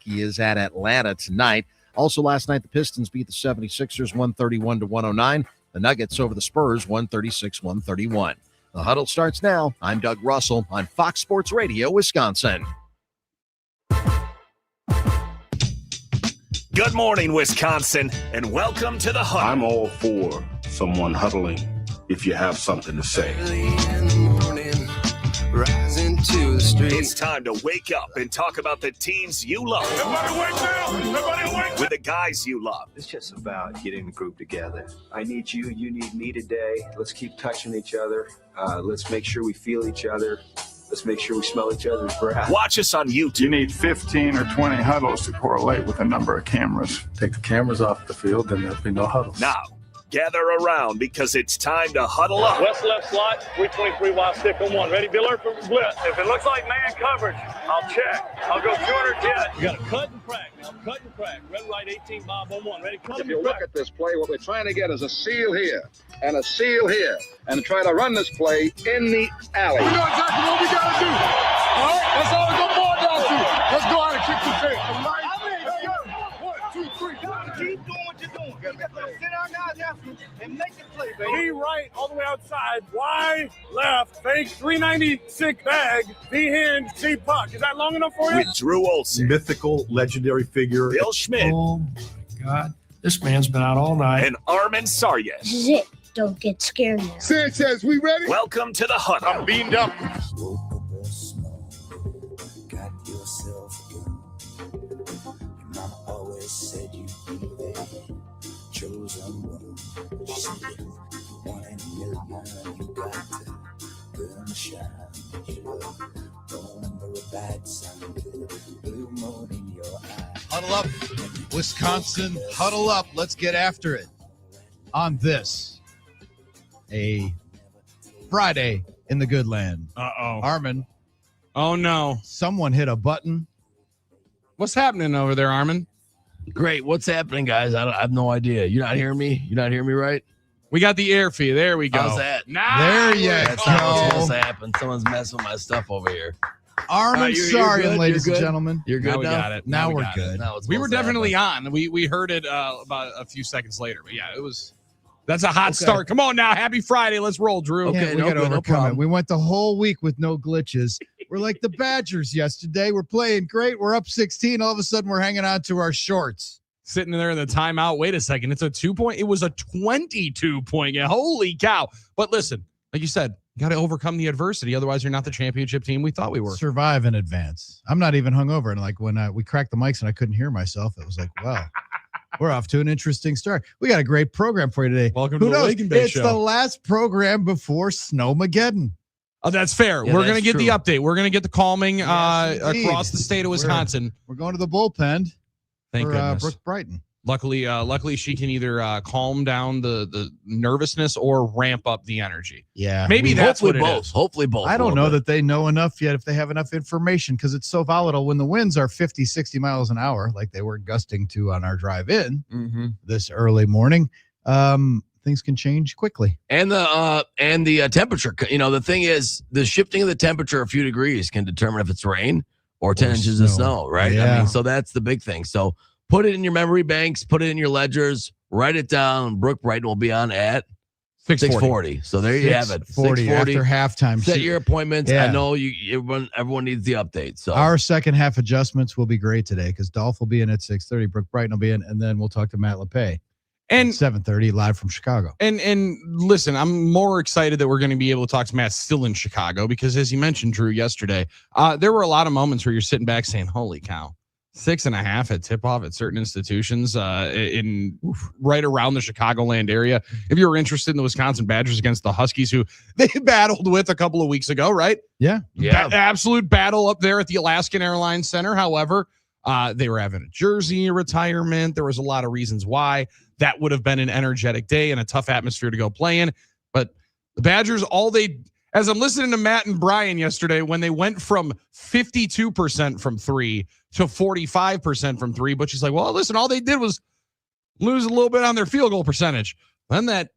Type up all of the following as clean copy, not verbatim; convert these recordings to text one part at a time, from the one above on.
Milwaukee is at Atlanta tonight. Also last night, the Pistons beat the 76ers 131-109. The Nuggets over the Spurs 136-131. The Huddle starts now. I'm Doug Russell on Fox Sports Radio, Wisconsin. Good morning, Wisconsin, and welcome to the Huddle. I'm all for someone huddling if you have something to say. It's time to wake up and talk about the teams you love. Everybody wake down! Everybody wake with the guys you love. It's just about getting the group together. I need you, you need me today. Let's keep touching each other. Let's make sure we feel each other. Let's make sure we smell each other's breath. Watch us on YouTube. You need 15 or 20 huddles to correlate with the number of cameras. Take the cameras off the field, then there'll be no huddles. Now, gather around because it's time to huddle up. West left slot, 323 wide stick on one. Ready, Biller, for blitz. If it looks like man coverage, I'll check. I'll go 200 jet. You got to cut and crack. Now cut and crack. Red, right, 18, Bob on one. Ready, cut and crack. If you look at this play, what we're trying to get is a seal here and a seal here and try to run this play in the alley. We know exactly what we got to do. All right, that's all we go ball down to. Let's go out and kick the tape. All right? Keep doing what you're doing. You got to sit our guys after and make the play, baby. B right, all the way outside. Y left, fake 396 bag. B hand, C puck. Is that long enough for you? With Drew Olson, mythical, legendary figure. Bill Schmidt. Oh, my God. This man's been out all night. And Armen Saryas. This is it. Don't get scared now. Sanchez, we ready? Welcome to the Huddle. I'm beamed up. Got yourself a gun. Your mama always said you'd be there. Chosen one. She said, 1 in a million. You got to burn the shine that you love. Don't remember a bad sign. Blue moon in your eye. Huddle up, Wisconsin. Huddle up. Let's get after it on this, a Friday in the good land. Uh-oh. Armen. Oh, no. Someone hit a button. What's happening over there, Armen? Great. What's happening, guys? I have no idea. You're not hearing me? You're not hearing me right? We got the air fee. There we go. How's that? There you That's not what's supposed to happen. Someone's messing with my stuff over here. Armen, sorry, ladies and gentlemen. You're good now? We got it. Now we're good. We were definitely on. We heard it about a few seconds later. But, yeah, that's a hot start. Come on now. Happy Friday. Let's roll, Drew. Okay, we got to overcome it. We went the whole week with no glitches. We're like the Badgers yesterday. We're playing great. We're up 16. All of a sudden, we're hanging on to our shorts. Sitting there in the timeout. Wait a second. It's a 2-point. It was a 22-point game. Holy cow. But listen, like you said, you got to overcome the adversity. Otherwise, you're not the championship team we thought we were. Survive and advance. I'm not even hungover. And like when we cracked the mics and I couldn't hear myself, it was like, wow, we're off to an interesting start. We got a great program for you today. Welcome to the Wake and Bake Show. It's the last program before Snowmageddon. Oh, that's fair. Yeah, we're going to get the update. We're going to get the calming across the state of Wisconsin. We're going to the bullpen. Thank goodness. Brooke Brighton. Luckily, she can either calm down the nervousness or ramp up the energy. Yeah, maybe that's what it is. Hopefully both. I don't know that they know enough yet if they have enough information because it's so volatile. When the winds are 50, 60 miles an hour, like they were gusting to on our drive in this early morning, things can change quickly. And the temperature. You know, the thing is, the shifting of the temperature a few degrees can determine if it's rain or 10 inches of snow, right? Yeah. I mean, so that's the big thing. So put it in your memory banks, put it in your ledgers, write it down. Brooke Brighton will be on at 6:40. So there you have it. 6:40 after halftime. Set your appointments. Yeah. I know everyone needs the update. So our second half adjustments will be great today because Dolph will be in at 6:30. Brooke Brighton will be in, and then we'll talk to Matt Lepay. And 7:30 live from Chicago. And listen, I'm more excited that we're going to be able to talk to Matt still in Chicago because, as you mentioned, Drew, yesterday, there were a lot of moments where you're sitting back saying, "Holy cow." 6.5 at tip-off at certain institutions right around the Chicagoland area. If you were interested in the Wisconsin Badgers against the Huskies, who they battled with a couple of weeks ago, right? Yeah. Absolute battle up there at the Alaskan Airlines Center. However, they were having a jersey retirement. There was a lot of reasons why. That would have been an energetic day and a tough atmosphere to go play in. But the Badgers, as I'm listening to Matt and Brian yesterday, when they went from 52% from three to 45% from three, but she's like, well, listen, all they did was lose a little bit on their field goal percentage. Then that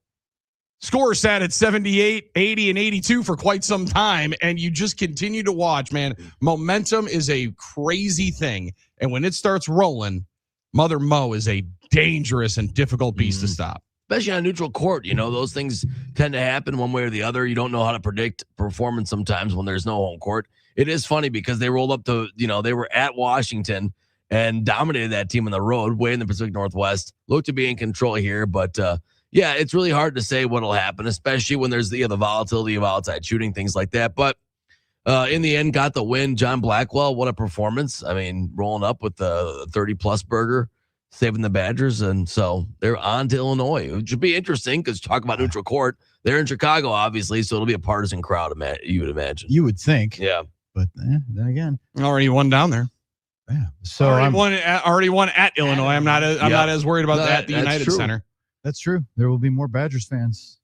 score sat at 78, 80, and 82 for quite some time, and you just continue to watch, man. Momentum is a crazy thing, And when it starts rolling, Mother Mo is a dangerous and difficult beast to stop. Especially on neutral court. Those things tend to happen one way or the other. You don't know how to predict performance sometimes when there's no home court. It is funny because they rolled up to, they were at Washington and dominated that team on the road, way in the Pacific Northwest. Look to be in control here, but yeah, it's really hard to say what'll happen, especially when there's the volatility of outside shooting, things like that. But in the end, got the win. John Blackwell, what a performance. I mean, rolling up with the 30-plus burger, saving the Badgers, and so they're on to Illinois. It should be interesting because talk about neutral court. They're in Chicago, obviously, so it'll be a partisan crowd, you would imagine. You would think. Yeah. But then again. Already won down there. Yeah. So already won at Illinois. I'm not as worried about that at the United Center. That's true. There will be more Badgers fans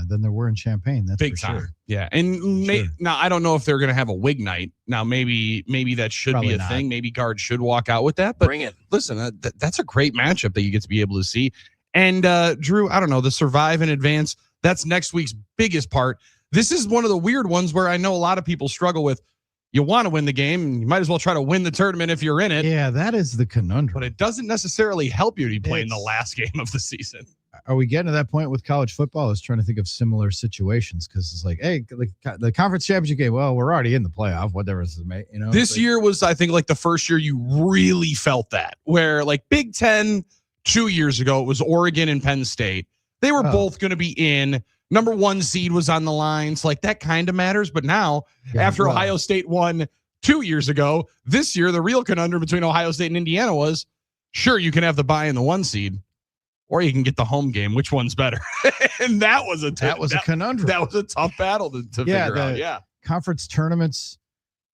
than there were in Champaign. That's big for time. Sure. Yeah. And now I don't know if they're going to have a wig night. Now maybe that should Probably be a not. thing. Maybe guards should walk out with that. But bring it. Listen, that's a great matchup that you get to be able to see. And Drew, I don't know, the survive and advance. That's next week's biggest part. This is one of the weird ones where I know a lot of people struggle with. You want to win the game, and you might as well try to win the tournament if you're in it. Yeah, that is the conundrum. But it doesn't necessarily help you to be playing the last game of the season. Are we getting to that point with college football? I was trying to think of similar situations because it's like, hey, the conference championship game. Well, we're already in the playoff. What difference does it make? This year was, I think, like the first year you really felt that. Where like Big Ten 2 years ago, it was Oregon and Penn State. They were both going to be in. Number 1 seed was on the line. So like that kind of matters. But now, after Ohio State won 2 years ago, this year the real conundrum between Ohio State and Indiana was, sure, you can have the bye in the 1 seed. Or you can get the home game. Which one's better? And that was a conundrum. That was a tough battle to figure out. Yeah. Conference tournaments.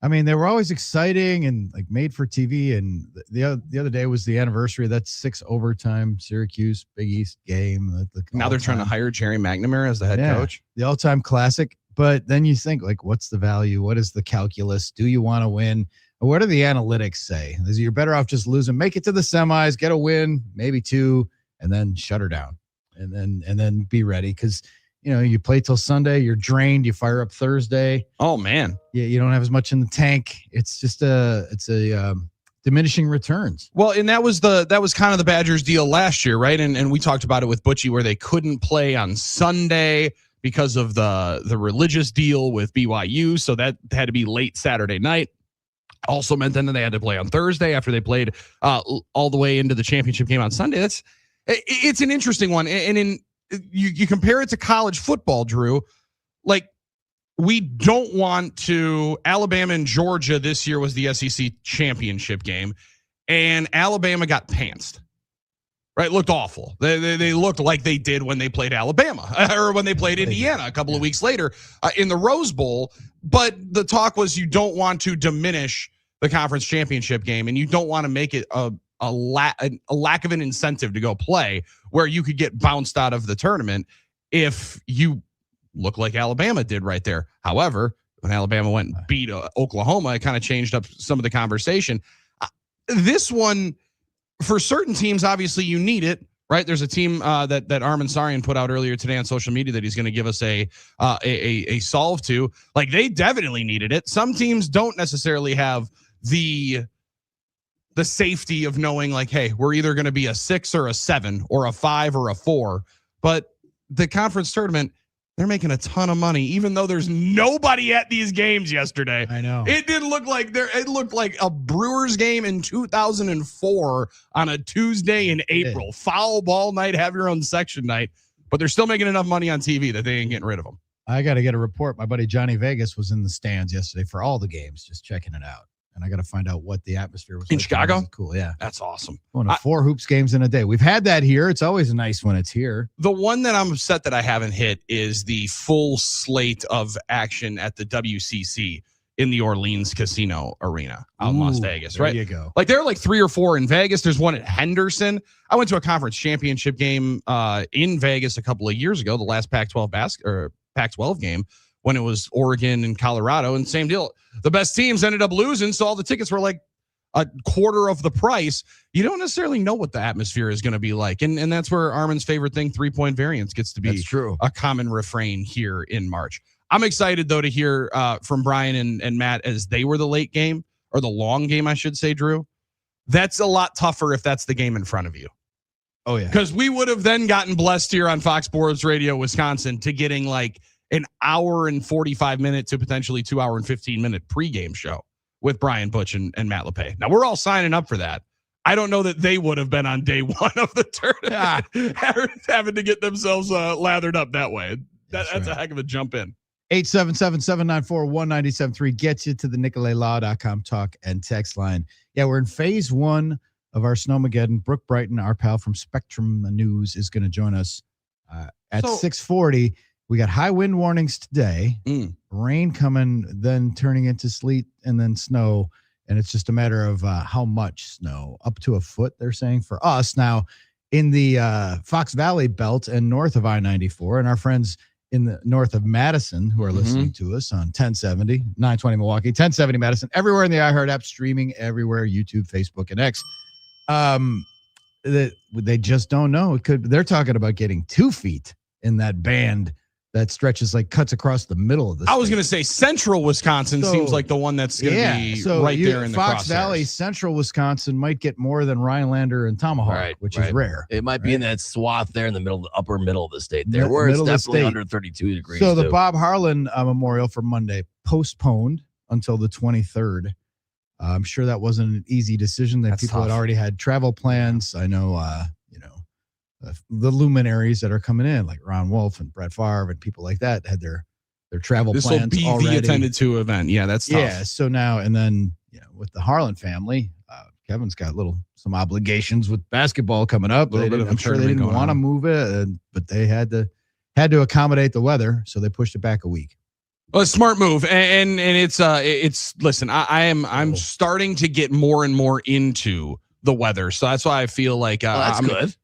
I mean, they were always exciting and like made for TV. And the other day was the anniversary of that 6 overtime Syracuse Big East game. Now they're trying to hire Jerry McNamara as the head coach. The all-time classic. But then you think, like, what's the value? What is the calculus? Do you want to win? What do the analytics say? You're better off just losing. Make it to the semis, get a win, maybe 2. And then shut her down, and then be ready because you play till Sunday, you're drained, you fire up Thursday. Oh man, yeah, you don't have as much in the tank. It's just diminishing returns. Well, and that was kind of the Badgers' deal last year, right? And we talked about it with Butchie where they couldn't play on Sunday because of the religious deal with BYU, so that had to be late Saturday night. Also meant then that they had to play on Thursday after they played all the way into the championship game on Sunday. It's an interesting one. And you compare it to college football, Drew, like we don't want to. Alabama and Georgia this year was the SEC championship game, and Alabama got pantsed. Right, looked awful. They looked like they did when they played Alabama or when they played Indiana a couple of weeks later in the Rose Bowl. But the talk was you don't want to diminish the conference championship game, and you don't want to make it a lack of an incentive to go play where you could get bounced out of the tournament if you look like Alabama did right there. However, when Alabama went and beat Oklahoma, it kind of changed up some of the conversation. This one, for certain teams, obviously you need it, right? There's a team that Armen Sarian put out earlier today on social media that he's going to give us a solve to. Like they definitely needed it. Some teams don't necessarily have the safety of knowing like, hey, we're either going to be a 6 or a 7 or a 5 or a 4. But the conference tournament, they're making a ton of money, even though there's nobody at these games yesterday. I know. It didn't look like it looked like a Brewers game in 2004 on a Tuesday in April. Foul ball night, have your own section night. But they're still making enough money on TV that they ain't getting rid of them. I got to get a report. My buddy Johnny Vegas was in the stands yesterday for all the games, just checking it out. And I got to find out what the atmosphere was in like. Chicago. Cool, yeah, that's awesome. Going to 4 hoops games in a day. We've had that here. It's always nice when it's here. The one that I'm upset that I haven't hit is the full slate of action at the WCC in the Orleans Casino Arena out in Las Vegas. Right, there you go. Like there are like 3 or 4 in Vegas. There's one at Henderson. I went to a conference championship game in Vegas a couple of years ago. The last Pac-12 game. When it was Oregon and Colorado, and same deal. The best teams ended up losing, so all the tickets were like a quarter of the price. You don't necessarily know what the atmosphere is going to be like, and that's where Armen's favorite thing, 3-point variance, gets to be a common refrain here in March. I'm excited though to hear from Brian and Matt as they were the late game or the long game, I should say, Drew. That's a lot tougher if that's the game in front of you. Oh, yeah. Because we would have then gotten blessed here on Fox Sports Radio Wisconsin to getting like an hour and 45 minute to potentially 2 hour and 15 minute pregame show with Brian Butch and Matt Lepay. Now, we're all signing up for that. I don't know that they would have been on day one of the tournament having to get themselves lathered up that way. That's a heck of a jump in. 877-794-1973 gets you to the NicoletLaw.com talk and text line. Yeah, we're in phase one of our Snowmageddon. Brooke Brighton, our pal from Spectrum News, is going to join us at 6:40. We got high wind warnings today, rain coming, then turning into sleet and then snow. And it's just a matter of how much snow, up to a foot, they're saying for us. Now, in the Fox Valley belt and north of I-94, and our friends in the north of Madison who are listening to us on 1070, 920 Milwaukee, 1070 Madison, everywhere in the iHeart app, streaming everywhere, YouTube, Facebook, and X. They just don't know. They're talking about getting 2 feet in that band that stretches cuts across the middle of the state. I was going to say central Wisconsin seems like the one that's going to be right there in the Fox crosshairs. Valley, central Wisconsin might get more than Rhinelander and Tomahawk, which is rare. It might be in that swath there in the middle, upper middle of the state there, where it's definitely under 32 degrees. So the Bob Harlan Memorial for Monday postponed until the 23rd. I'm sure that wasn't an easy decision. That people had already had travel plans. I know, the luminaries that are coming in, like Ron Wolf and Brett Favre and people like that, had their travel plans already. This will be the attended to event. Yeah, that's tough. Yeah, so now, and then, with the Harlan family, Kevin's got some obligations with basketball coming up. I'm sure they didn't want to move it, but they had to accommodate the weather, so they pushed it back a week. Well, a smart move, and it's listen. I'm starting to get more and more into the weather, so that's why I feel like that's good.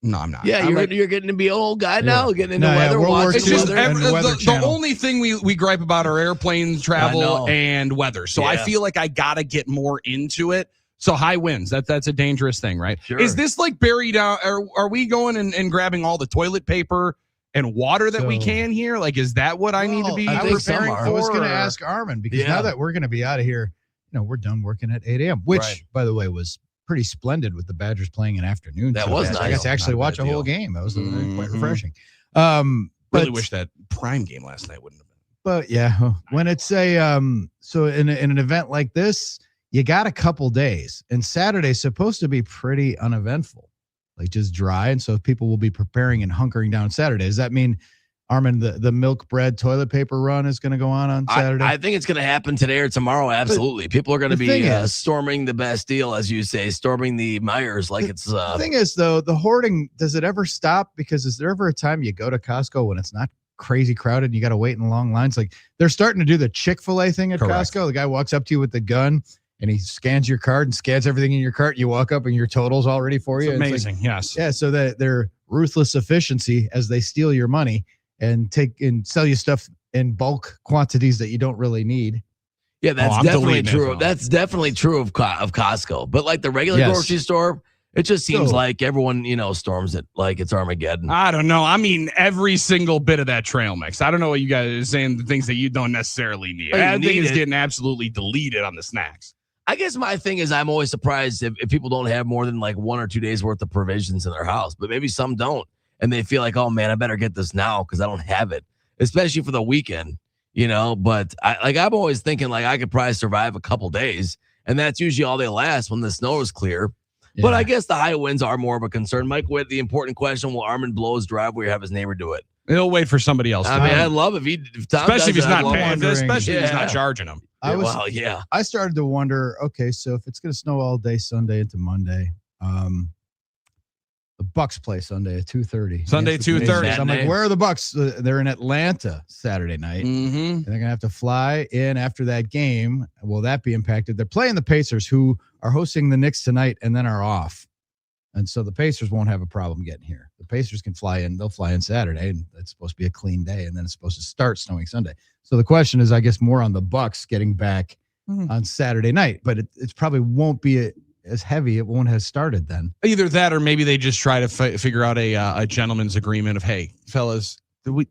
No, I'm not. Yeah, you're getting to be an old guy now, getting into weather. It's just the only thing we gripe about are airplane travel and weather. So I feel like I gotta get more into it. So high winds, that's a dangerous thing, right? Sure. Is this like buried out? Are we going and grabbing all the toilet paper and water that we can here? Like, is that what I need to be preparing for? I was going to ask Armen, because now that we're going to be out of here, we're done working at 8 a.m., which, by the way, was pretty splendid with the Badgers playing an afternoon. That was nice. I got to actually watch a whole game. That was quite refreshing. Really wish that prime game last night wouldn't have been. But yeah, when it's so in an event like this, you got a couple days, and Saturday's supposed to be pretty uneventful, like just dry. And so people will be preparing and hunkering down Saturday. Does that mean, Armen, the milk bread toilet paper run is going to go on Saturday? I think it's going to happen today or tomorrow. Absolutely. People are going to be storming the Bastille, as you say, storming the Myers like it's... The thing is, though, the hoarding, does it ever stop? Because is there ever a time you go to Costco when it's not crazy crowded and you got to wait in long lines? Like, they're starting to do the Chick-fil-A thing at Costco. The guy walks up to you with the gun and he scans your card and scans everything in your cart. You walk up and your total's all ready for you. It's amazing. Yes. Yeah. So that their ruthless efficiency as they steal your money and sell you stuff in bulk quantities that you don't really need. Yeah, that's definitely true. That's definitely true of Costco. But like the regular grocery store, it just seems like everyone, storms it like it's Armageddon. I don't know. I mean, every single bit of that trail mix. I don't know what you guys are saying, the things that you don't necessarily need. I think it's getting absolutely deleted on the snacks. I guess my thing is I'm always surprised if people don't have more than like 1 or 2 days worth of provisions in their house, but maybe some don't. And they feel like, oh man, I better get this now because I don't have it, especially for the weekend, but I'm always thinking like I could probably survive a couple days, and that's usually all they last when the snow is clear. Yeah. But I guess the high winds are more of a concern. Mike Witt, the important question, will Armen blow his driveway or have his neighbor do it? He'll wait for somebody else. I mean, I'd love if Tom especially if he's not paying, especially if he's not charging him. I started to wonder, okay, so if it's going to snow all day Sunday into Monday, the Bucks play Sunday at 2:30. Sunday 2:30. So I'm like, where are the Bucks? They're in Atlanta Saturday night. And they're gonna have to fly in after that game. Will that be impacted? They're playing the Pacers, who are hosting the Knicks tonight and then are off. And so the Pacers won't have a problem getting here. The Pacers can fly in. They'll fly in Saturday, and it's supposed to be a clean day, and then it's supposed to start snowing Sunday. So the question is, I guess, more on the Bucks getting back on Saturday night. But it probably won't be as heavy. It won't have started then. Either that, or maybe they just try to figure out a gentleman's agreement of, hey, fellas, do we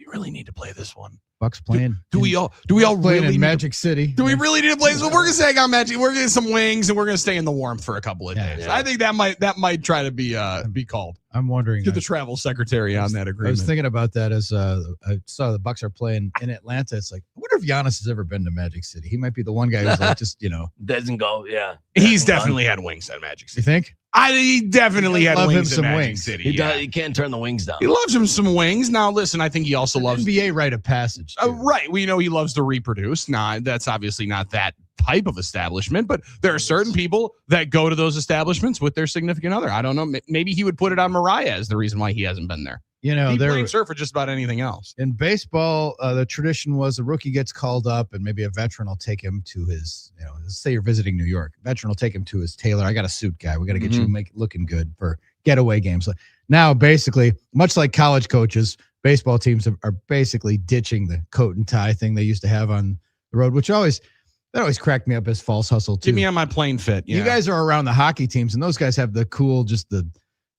really need to play this one? Bucks playing. Do we all really in Magic City? Do we really need to play? So we're gonna say on Magic. We're getting some wings and we're gonna stay in the warmth for a couple of days. Yeah. I think that might try to be called. I'm wondering. Get the travel secretary on that agreement. I was thinking about that as I saw the Bucks are playing in Atlanta. It's like, I wonder if Giannis has ever been to Magic City. He might be the one guy who's like, just doesn't go. Yeah, he's definitely had wings at Magic City. You think? He definitely had wings at Magic City. He does. He can't turn the wings down. He loves him some wings. Now, listen, I think he also loves NBA rite of passage. Right. We know he loves to reproduce. Nah, that's obviously not that type of establishment, but there are certain people that go to those establishments with their significant other. I don't know. Maybe he would put it on Mariah as the reason why he hasn't been there. He blames her for just about anything else. In baseball, the tradition was a rookie gets called up and maybe a veteran will take him to his, say you're visiting New York. Veteran will take him to his tailor. I got a suit guy. We got to get you looking good for getaway games. Now, basically, much like college coaches, baseball teams are basically ditching the coat and tie thing they used to have on the road, which always cracked me up as false hustle too. Get me on my plane fit. Yeah. You guys are around the hockey teams, and those guys have the cool, just the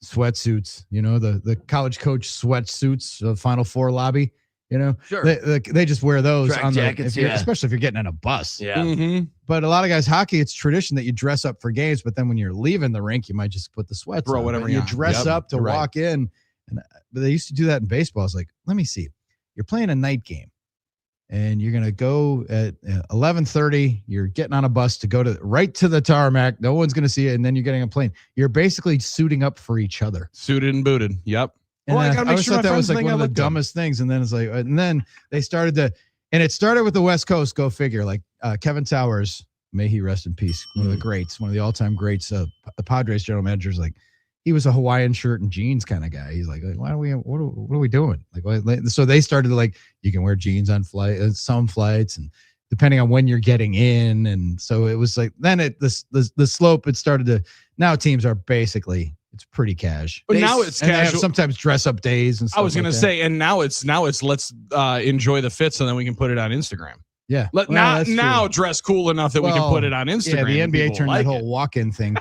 sweatsuits, the college coach sweatsuits, the Final Four lobby, Sure. They just wear those track on jackets, especially if you're getting on a bus. Yeah. Mm-hmm. But a lot of guys, hockey, it's tradition that you dress up for games, but then when you're leaving the rink, you might just put the sweats Throw on. whatever you on. dress up to walk in. But they used to do that in baseball. It's like, let me see. You're playing a night game. And you're going to go at 11:30. You're getting on a bus to go right to the tarmac. No one's going to see it. And then you're getting a plane. You're basically suiting up for each other. Suited and booted. Yep. And I always thought that was like one of the dumbest things. And then it's like, and then they started and it started with the West Coast. Go figure. Like Kevin Towers, may he rest in peace. One of the greats, one of the all-time greats. The Padres general manager is like, he was a Hawaiian shirt and jeans kind of guy. He's like, why do we? What are we doing? So they started you can wear jeans on some flights, and depending on when you're getting in, and so it was like then the slope it started to. Now teams are basically it's pretty cash. But now it's and casual. they have sometimes dress up days and stuff. I was gonna say, and now it's let's enjoy the fit so then we can put it on Instagram. Yeah. Now dress cool enough that we can put it on Instagram. Yeah, the NBA turned that whole walk-in thing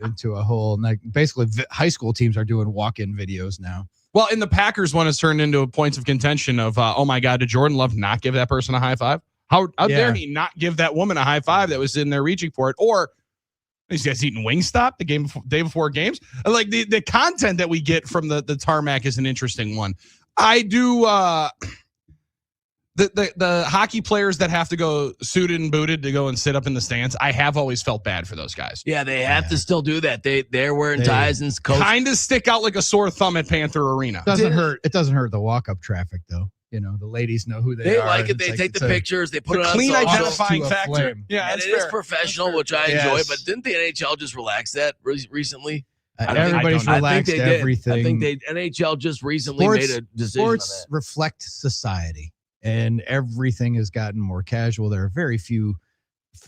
into a whole. Basically, high school teams are doing walk-in videos now. Well, and the Packers one has turned into a point of contention of, oh my God, did Jordan Love not give that person a high five? How dare he not give that woman a high five that was in there reaching for it? Or these guys eating Wingstop the day before games? Like the content that we get from the tarmac is an interesting one. I do. The hockey players that have to go suited and booted to go and sit up in the stands, I have always felt bad for those guys. Yeah, they have to still do that. They're wearing ties and coats. Kind of stick out like a sore thumb at Panther Arena. It doesn't hurt the walk-up traffic though. The ladies know who they are. They like it. They take the pictures. They put it on clean social. identifying factor. Yeah, and it is professional, which I enjoy. But didn't the NHL just relax that recently? Everybody's relaxed everything. I think NHL just recently made a decision. Sports reflect society. And everything has gotten more casual. There are very few.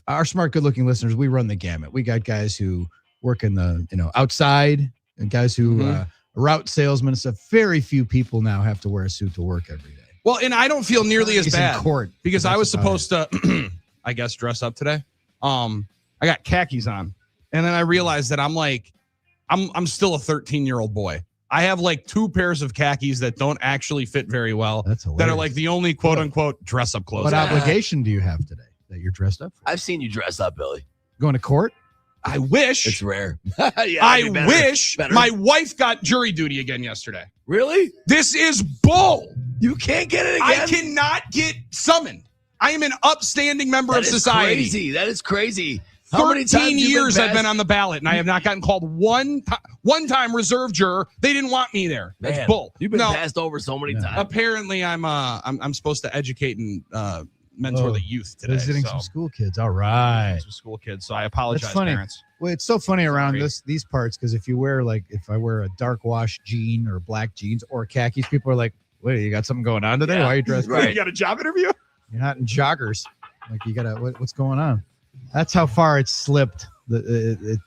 Our smart, good-looking listeners, we run the gamut. We got guys who work in the outside, and guys who route salesmen and stuff. Very few people now have to wear a suit to work every day. Well, and I don't feel nearly as bad in court because I was supposed to, I guess, dress up today. I got khakis on, and then I realized that I'm still a 13-year-old boy. I have like 2 pairs of khakis that don't actually fit very well. That's hilarious. That are like the only quote unquote dress up clothes. What obligation do you have today that you're dressed up for? I've seen you dress up, Billy. Going to court? I wish. It's rare. I wish my wife got jury duty again yesterday. Really? This is bull. You can't get it again? I cannot get summoned. I am an upstanding member of society. Crazy. That is crazy. 13 years I've been on the ballot, and I have not gotten called one time reserve juror. They didn't want me there. That's bull. You've been passed over so many times. Apparently, I'm supposed to educate and mentor the youth today. Visiting some school kids. All right. Some school kids. So I apologize, That's funny. parents. Well, it's so funny around these parts because if I wear a dark wash jean or black jeans or khakis, people are like, "Wait, you got something going on today? Why are you dressed? Right. You got a job interview? You're not in joggers. Like you got what's going on?" That's how far it's slipped. The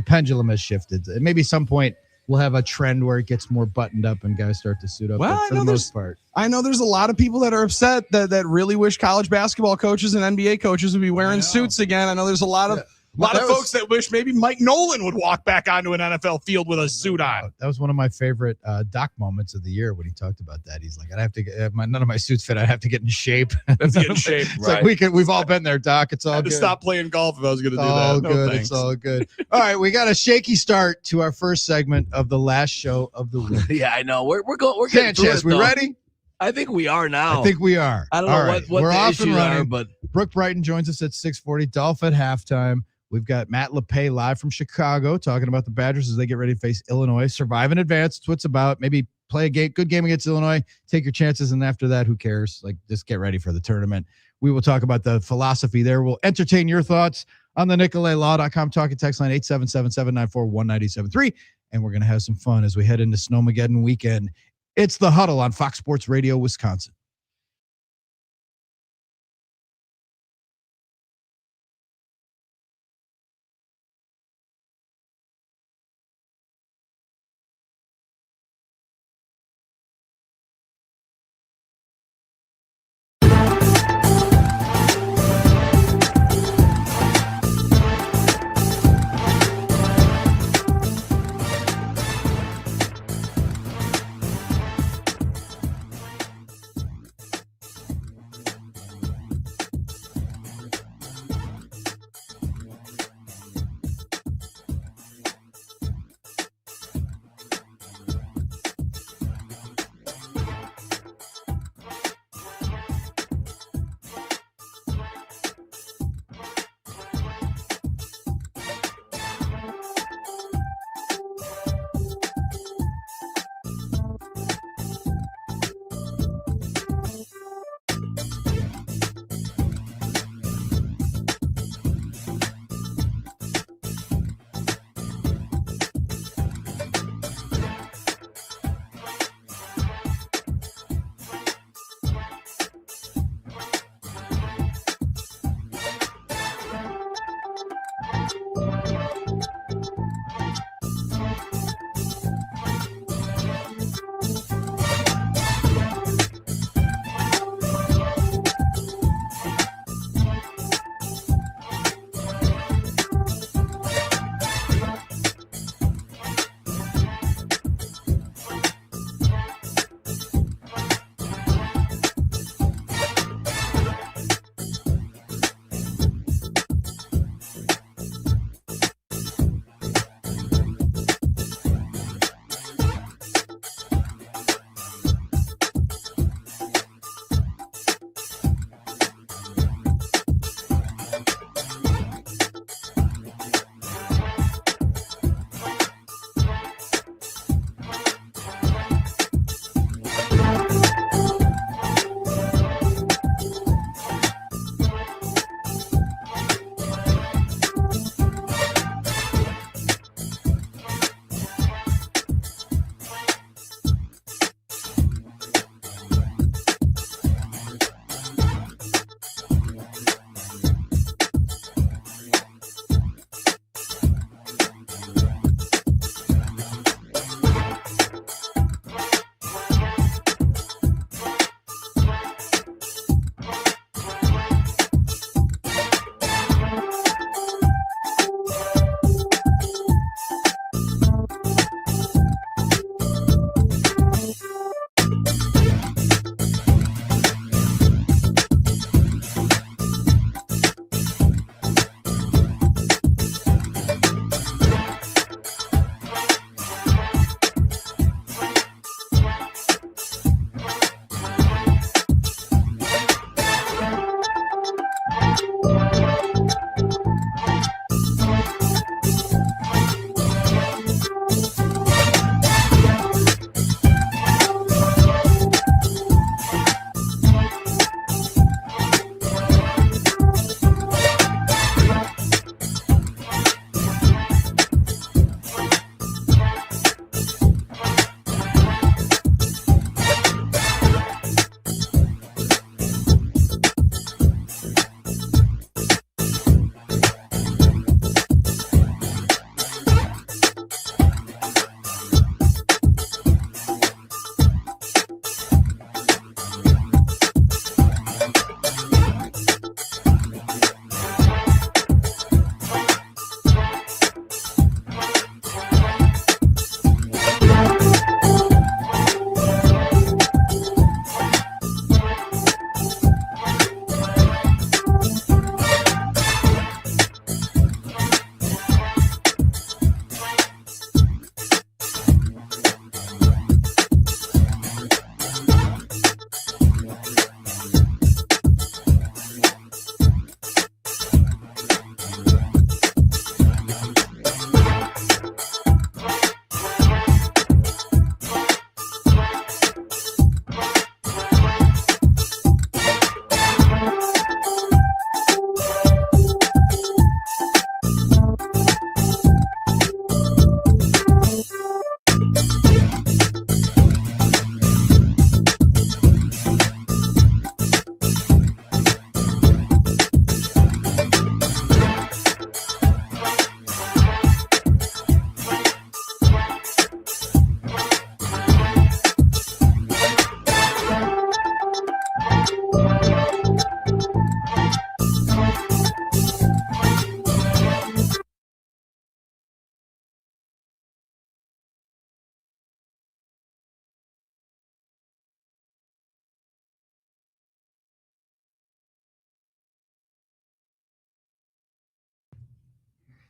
pendulum has shifted. Maybe some point we'll have a trend where it gets more buttoned up and guys start to suit up. Well, but for the most part, I know there's a lot of people that are upset that really wish college basketball coaches and NBA coaches would be wearing suits again. I know there's a lot A lot of folks that wish maybe Mike Nolan would walk back onto an NFL field with a suit on. That was one of my favorite Doc moments of the year when he talked about that. He's like, I'd have to get none of my suits fit. I'd have to get in shape. Let's get in shape. It's like we've all been there, Doc. It's all I had good. to stop playing golf if I was going to do that. All No, good. thanks. It's all good. All right, we got a shaky start to our first segment of the last show of the week. Yeah, I know. We're getting Sanchez, through it, we though. ready? I think we are now. I think we are. I don't All know right, what we're the off and issues running. are, but Brooke Brighton joins us at 6:40. Dolph at halftime. We've got Matt Lepay live from Chicago talking about the Badgers as they get ready to face Illinois. Survive in advance. That's what it's about. Maybe play a good game against Illinois. Take your chances, and after that, who cares? Like, just get ready for the tournament. We will talk about the philosophy there. We'll entertain your thoughts on the NicoletLaw.com talking text line 877-794-1973. And we're going to have some fun as we head into Snowmageddon weekend. It's the Huddle on Fox Sports Radio, Wisconsin.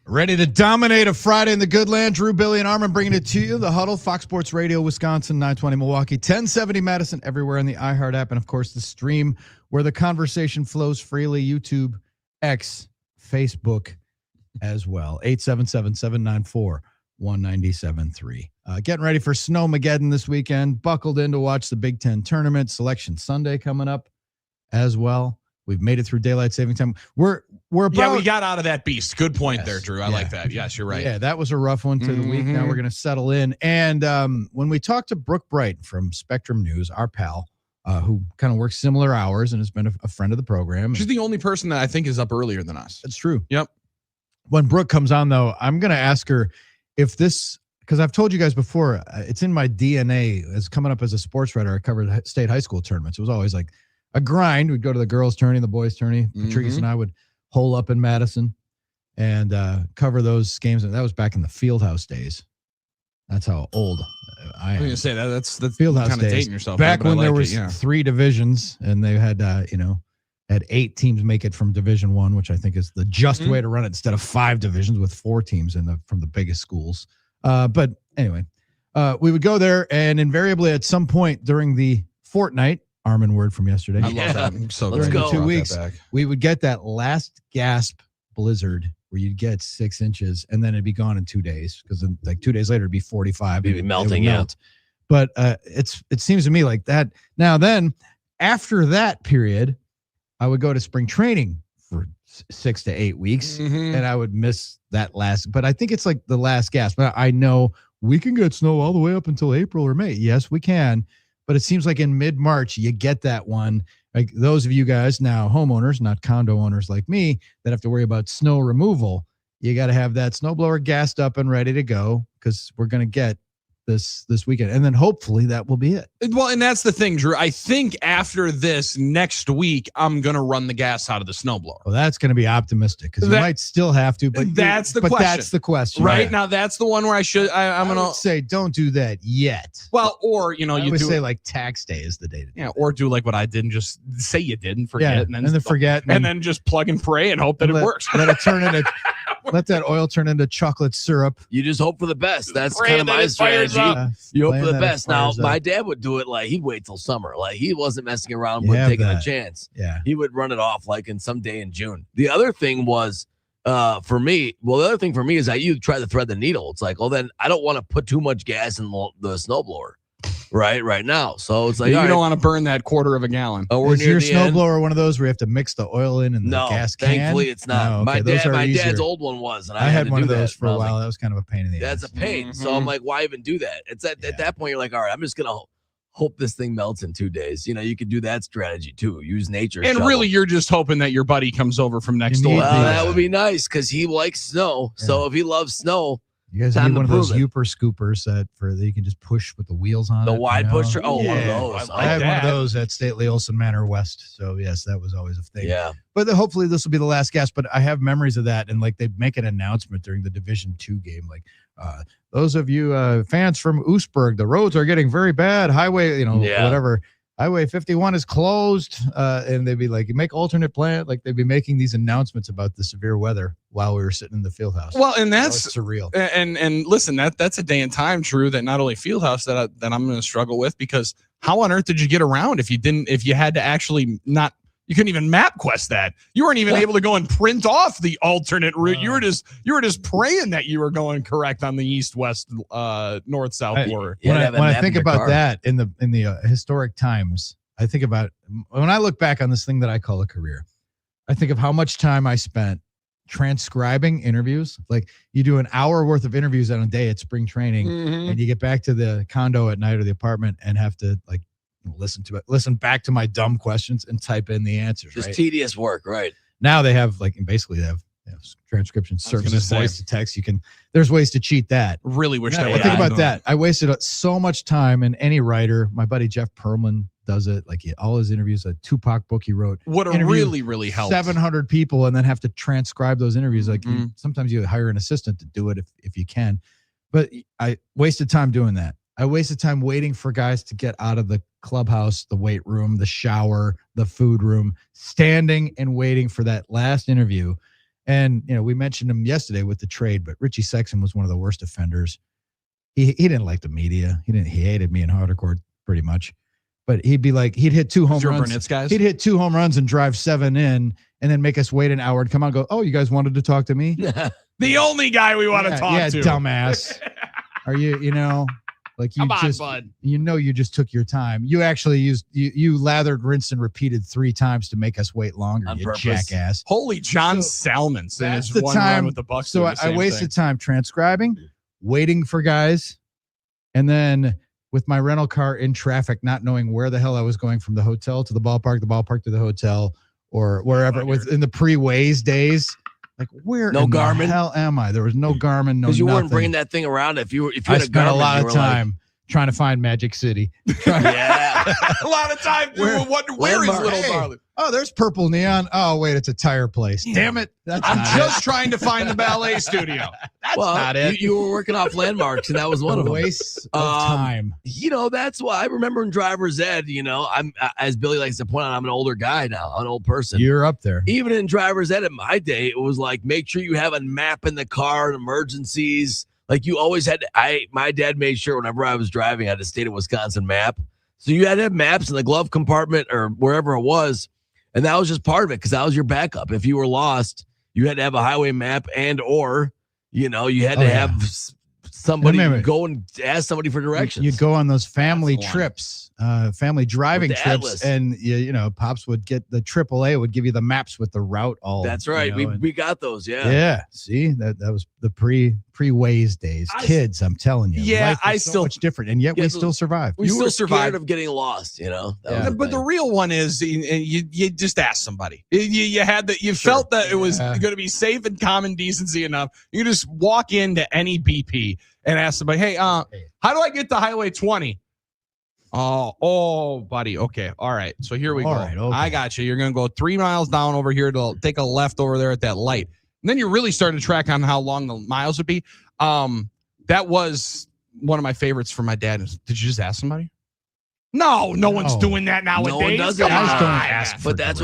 Ready to dominate a Friday in the good land. Drew, Billy, and Armen bringing it to you. The Huddle, Fox Sports Radio, Wisconsin, 920 Milwaukee, 1070 Madison, everywhere on the iHeart app, and, of course, the stream where the conversation flows freely, YouTube, X, Facebook as well. 877-794-1973. Getting ready for Snowmageddon this weekend. Buckled in to watch the Big Ten tournament. Selection Sunday coming up as well. We've made it through daylight saving time. We're about, we got out of that beast. Good point there, Drew. I like that. Yes, you're right. Yeah, that was a rough one to the week. Now we're going to settle in. And when we talked to Brooke Brighton from Spectrum News, our pal, who kind of works similar hours and has been a friend of the program. She's the only person that I think is up earlier than us. That's true. Yep. When Brooke comes on, though, I'm going to ask her if this, because I've told you guys before, it's in my DNA as coming up as a sports writer. I covered state high school tournaments. It was always like a grind. We'd go to the girls' tourney, the boys' tourney. Patrice and I would hole up in Madison and cover those games. And that was back in the Fieldhouse days. That's how old I am. I'm going to say that's the Fieldhouse kind of days. dating yourself. Back when there was 3 3 divisions and they had, had 8 teams make it from Division I, which I think is the just way to run it instead of 5 divisions with 4 teams from the biggest schools. But anyway, we would go there and invariably at some point during the fortnight, Armen word from yesterday. I love that. I'm so during glad the you 2 brought weeks, that back. we would get that last gasp blizzard where you'd get 6 inches and then it'd be gone in 2 days because like 2 days later it'd be 45. It'd be melting, yeah. But it seems to me like that. Now then, after that period, I would go to spring training for 6 to 8 weeks and I would miss that last. But I think it's like the last gasp. But I know we can get snow all the way up until April or May. Yes, we can. But it seems like in mid-March, you get that one. Like those of you guys now, homeowners, not condo owners like me, that have to worry about snow removal, you got to have that snowblower gassed up and ready to go because we're going to get this weekend. And then hopefully that will be it. Well, and that's the thing, Drew. I think after this next week, I'm going to run the gas out of the snowblower. Well, that's going to be optimistic because you might still have to, but that's the question. That's the question. Right now, that's the one where I'm going to say, don't do that yet. Well, or, you would say like tax day is the day to do it. Or do like what I did and just say you did and forget. And then forget. And then just plug and pray and hope that it works. Let it turn into, let that oil turn into chocolate syrup. You just hope for the best. That's kind of my strategy. You hope for the best. Now, my dad would do it like he'd wait till summer. Like he wasn't messing around with taking a chance. Yeah. He would run it off like in some day in June. The other thing was for me, the other thing for me is that you try to thread the needle. It's like, well, then I don't want to put too much gas in the snowblower right now. So it's like, you don't want to burn that quarter of a gallon. Oh, is your snowblower one of those where you have to mix the oil in and the gas can? Thankfully it's not. No, okay. My dad's old one was. And I had one of those that. for a while. That was kind of a pain in the ass. That's a pain. So I'm like, why even do that? It's at that point, you're like, all right, I'm just going to hope this thing melts in 2 days. You could do that strategy too. Use nature. And really, you're just hoping that your buddy comes over from next door. Well, that would be nice because he likes snow. Yeah. So if he loves snow, you guys need one of those Uper scoopers that you can just push with the wheels on the it. wide pusher. Oh, yeah. One of those. I had one of those at Stately Olson Manor West. So yes, that was always a thing. Yeah. But hopefully this will be the last gas. But I have memories of that, and like they make an announcement during the Division II game, like those of you fans from Oostburg, the roads are getting very bad. Highway, whatever. Highway 51 is closed, and they'd be like, make alternate plan. Like they'd be making these announcements about the severe weather while we were sitting in the field house. Well, and that's surreal. And listen, that's a day and time, Drew, that not only field house that I'm going to struggle with, because how on earth did you get around if you had to actually not? You couldn't even map quest that. You weren't even able to go and print off the alternate route. You were just praying that you were going correct on the east, west, north, south border. When I think about that in the historic times, I think about when I look back on this thing that I call a career, I think of how much time I spent transcribing interviews. Like you do an hour worth of interviews on a day at spring training, and you get back to the condo at night or the apartment and have to like listen back to my dumb questions and type in the answers. Just tedious work, right? Now they have transcription services, voice to text. There's ways to cheat that. Really wish that. Think about that. I wasted so much time, and any writer, my buddy Jeff Perlman does it. Like all his interviews, a Tupac book he wrote. What really helped 700 people, and then have to transcribe those interviews. Like sometimes you hire an assistant to do it if you can. But I wasted time doing that. I wasted time waiting for guys to get out of the clubhouse, the weight room, the shower, the food room, standing and waiting for that last interview. And, we mentioned him yesterday with the trade, but Richie Sexton was one of the worst offenders. He didn't like the media. He hated me in Hardecourt pretty much. But he'd be like, he'd hit 2 home runs. Guys? He'd hit 2 home runs and drive 7 in and then make us wait an hour and come out and go, oh, you guys wanted to talk to me? The only guy we want to talk to. Yeah, dumbass. Are you, like you Come just, on, bud. You just took your time. You actually you lathered, rinsed, and repeated 3 times to make us wait longer, On you purpose. jackass. Holy John Salmons in his That's the one time run with the Bucks. So I wasted time transcribing, waiting for guys, and then with my rental car in traffic, not knowing where the hell I was going from the hotel to the ballpark to the hotel, or wherever it was in the pre-Waze days. Like, where No in Garmin? the hell am I? There was no Garmin, no Because you weren't nothing. bringing that thing around. If you I had a spent Garmin, a lot you of were time trying to find Magic City. Yeah. a lot of time doing where is Little Hey, Darling? Oh, there's purple neon. Oh, wait, it's a tire place. Damn it. I'm just trying to find the ballet studio. That's well, not it. You were working off landmarks, and that was one of them. Waste of time. That's why I remember in driver's ed, I'm as Billy likes to point out, I'm an older guy now, an old person. You're up there. Even in driver's ed in my day, it was like, make sure you have a map in the car, emergencies. Like you always had, my dad made sure whenever I was driving, I had a state of Wisconsin map. So you had to have maps in the glove compartment or wherever it was. And that was just part of it because that was your backup. If you were lost, you had to have a highway map or, you had to have somebody go and ask somebody for directions. You'd go on those family trips, family driving trips, Atlas. and Pops would get the AAA would give you the maps with the route all. That's right. We got those. Yeah. Yeah. See, that was the pre-Waze days. Kids, I'm telling you. Yeah, life was so much different, and yet we still survived. We still survived scared of getting lost. But the real one is you just ask somebody. You felt that it was going to be safe and common decency enough. You just walk into any BP and ask somebody, hey, how do I get to Highway 20? Oh, buddy. Okay. All right. So here we go. Right, okay. I got you. You're going to go 3 miles down over here to take a left over there at that light. And then you're really starting to track on how long the miles would be. That was one of my favorites for my dad. Did you just ask somebody? No one's doing that nowadays. No one does it. Guys don't ask for But that's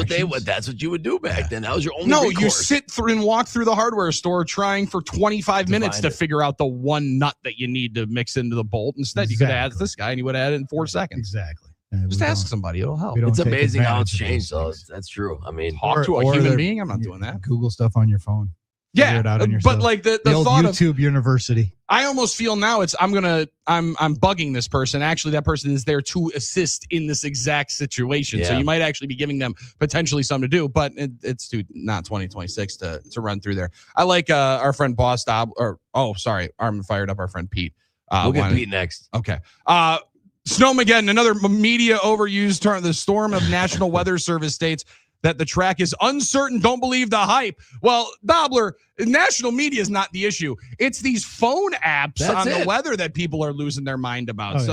what you would do back then. That was your only recourse. You sit through and walk through the hardware store trying for 25 minutes to figure out the one nut that you need to mix into the bolt. Instead, you could have asked this guy and he would have had it in 4 seconds. Exactly. Just ask somebody. It'll help. It's amazing how it's changed, though. That's true. I mean, talk to a human being. I'm not doing that. Google stuff on your phone. Yeah, it out on but like the old thought YouTube of University. I almost feel now I'm bugging this person. Actually, that person is there to assist in this exact situation. Yeah. So you might actually be giving them potentially something to do, but it's not 2026 to run through there. I like our friend Boss Armen fired up our friend Pete. We'll get Pete next. Okay. Snowmageddon, another media overused term. The storm of National Weather Service states that the track is uncertain. Don't believe the hype. Well, Dobler, national media is not the issue. It's these phone apps the weather that people are losing their mind about.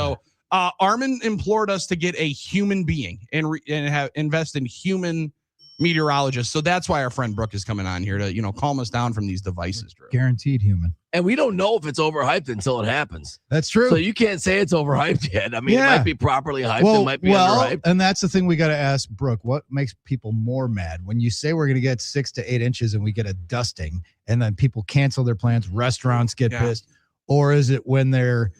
Armen implored us to get a human being and invest in human meteorologists. So that's why our friend Brooke is coming on here to, calm us down from these devices, Drew. Guaranteed human. And we don't know if it's overhyped until it happens. That's true. So you can't say it's overhyped yet. I mean, it might be properly hyped. It might be underhyped. And that's the thing we got to ask Brooke. What makes people more mad when you say we're going to get 6 to 8 inches and we get a dusting and then people cancel their plans, restaurants get pissed? Or is it when they're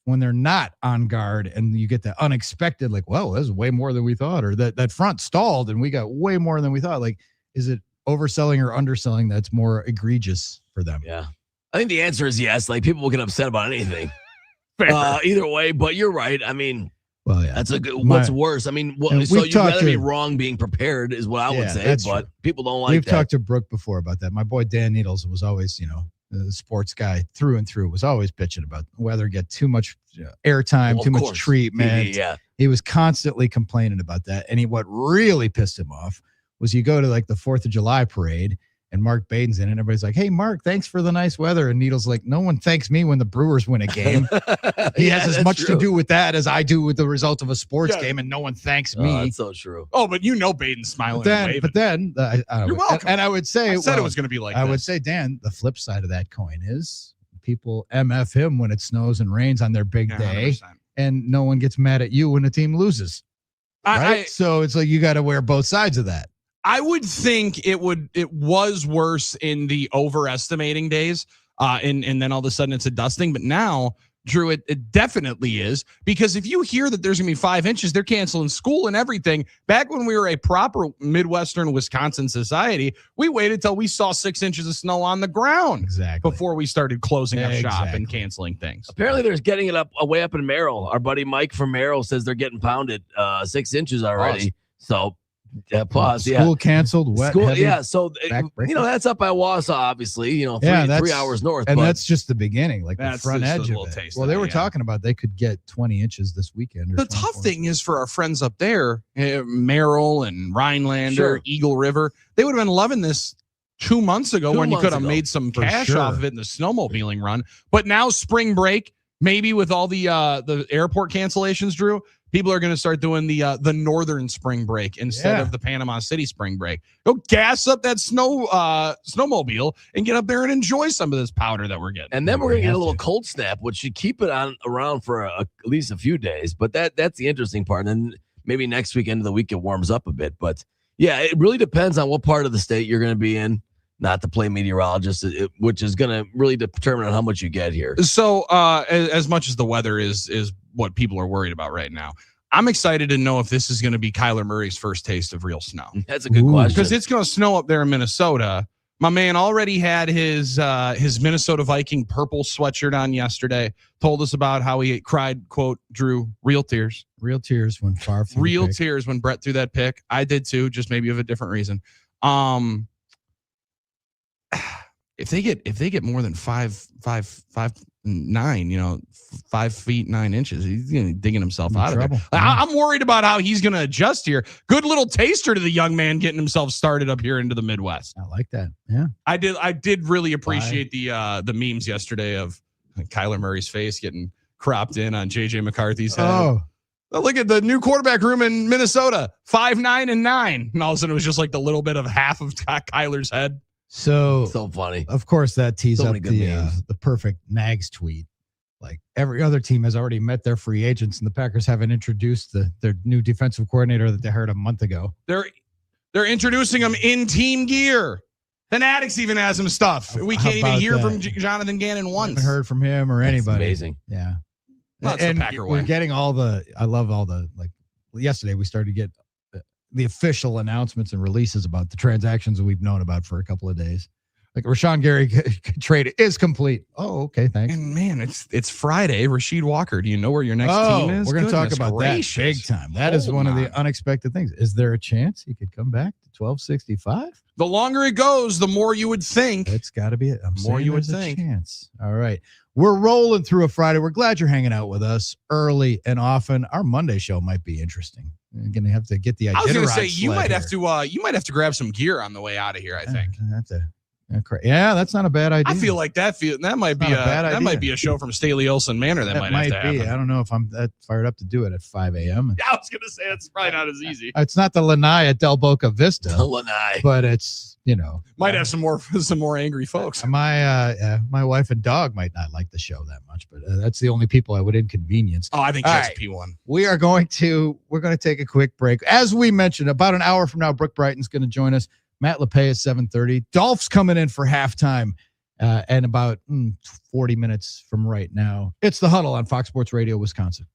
not on guard and you get the unexpected, like, well, this is way more than we thought, or that front stalled and we got way more than we thought? Like, is it overselling or underselling that's more egregious for them? Yeah. I think the answer is yes. Like, people will get upset about anything. Either way, but you're right. I mean, that's a good. What's worse? I mean, so you'd rather be wrong being prepared is what I would say, but people don't like that. We've talked to Brooke before about that. My boy Dan Needles was always, the sports guy through and through, was always bitching about weather get too much airtime, too much treatment. Yeah. He was constantly complaining about that. And what really pissed him off was you go to like the 4th of July parade and Mark Baden's in it, and everybody's like, hey, Mark, thanks for the nice weather. And Needle's like, no one thanks me when the Brewers win a game. He has as much to do with that as I do with the result of a sports game, and no one thanks me. That's so true. Oh, but Baden's smiling and waving. But then, you're welcome. And I would say, I said it was going to be like I this. would say, Dan, the flip side of that coin is people MF him when it snows and rains on their big day, 100%. and no one gets mad at you when a team loses. Right? So it's like you got to wear both sides of that. I would think it was worse in the overestimating days, and then all of a sudden it's a dusting. But now, Drew, it definitely is, because if you hear that there's going to be 5 inches, they're canceling school and everything. Back when we were a proper Midwestern Wisconsin society, we waited till we saw 6 inches of snow on the ground before we started closing up shop and canceling things. Apparently, there's getting it way up in Merrill. Our buddy Mike from Merrill says they're getting pounded 6 inches already. So. Yeah, pause. School canceled. Wet. School, heavy, so that's up by Wausau, obviously. 3 hours north, and that's just the beginning, like the front edge of it. Taste well, they were talking about they could get 20 inches this weekend. The tough thing is for our friends up there, Merrill and Rhinelander, Eagle River, they would have been loving this 2 months ago when you could have made some cash off of it in the snowmobiling run. But now spring break, maybe with all the airport cancellations, Drew, people are going to start doing the northern spring break instead of the Panama City spring break. Go gas up that snowmobile and get up there and enjoy some of this powder that we're getting. And then we're going to get a little cold snap, which should keep it around for at least a few days. But that's the interesting part. And then maybe next week, end of the week, it warms up a bit. But yeah, it really depends on what part of the state you're going to be in. Not to play meteorologist, which is going to really determine how much you get here. So as much as the weather is what people are worried about right now, I'm excited to know if this is going to be Kyler Murray's first taste of real snow. That's a good question. Because it's going to snow up there in Minnesota. My man already had his Minnesota Viking purple sweatshirt on yesterday. Told us about how he cried, quote, Drew, real tears. Real tears when far from real tears when Brett threw that pick. I did too, just maybe of a different reason. If they get more than 5'9", 5 feet 9 inches, he's gonna be digging himself out of there. I'm worried about how he's gonna adjust here. Good little taster to the young man getting himself started up here into the Midwest. I like that. Yeah, I did really appreciate the memes yesterday of Kyler Murray's face getting cropped in on JJ McCarthy's head. Oh, look at the new quarterback room in Minnesota, 5'9" and 9, and all of a sudden it was just like the little bit of half of Kyler's head. So funny. Of course, that tees up the perfect Nags tweet. Like every other team has already met their free agents, and the Packers haven't introduced their new defensive coordinator that they hired a month ago. They're introducing him in team gear. Fanatics even has some stuff. We can't even hear from Jonathan Gannon once. Haven't heard from him or anybody. Amazing. Yeah. Well, and the Packer we're way. getting I love all the, like yesterday we started to get the official announcements and releases about the transactions that we've known about for a couple of days. Like Rashawn Gary trade is complete. Oh, okay, thanks. And man, it's Friday. Rasheed Walker. Do you know where your next team is? We're going to talk about that big time. That is one of the unexpected things. Is there a chance he could come back to 1265? The longer it goes, the more you would think. It's got to be it. More you would think. Chance. All right. We're rolling through a Friday. We're glad you're hanging out with us early and often. Our Monday show might be interesting. We're going to have to get the I was going to say you might have to grab some gear on the way out of here, I think. Yeah, that's not a bad idea. I feel like that might be a show from Staley Olson Manor that might have to happen. I don't know if I'm that fired up to do it at 5 a.m. I was gonna say it's probably not as easy. It's not the Lanai at Del Boca Vista. The Lanai. But it's, might have some more angry folks. My wife and dog might not like the show that much, but that's the only people I would inconvenience. Oh, I think that's P1. We're going to take a quick break. As we mentioned, about an hour from now, Brooke Brighton's going to join us. Matt Lepay is 7:30. Dolph's coming in for halftime, and about 40 minutes from right now. It's the Huddle on Fox Sports Radio, Wisconsin.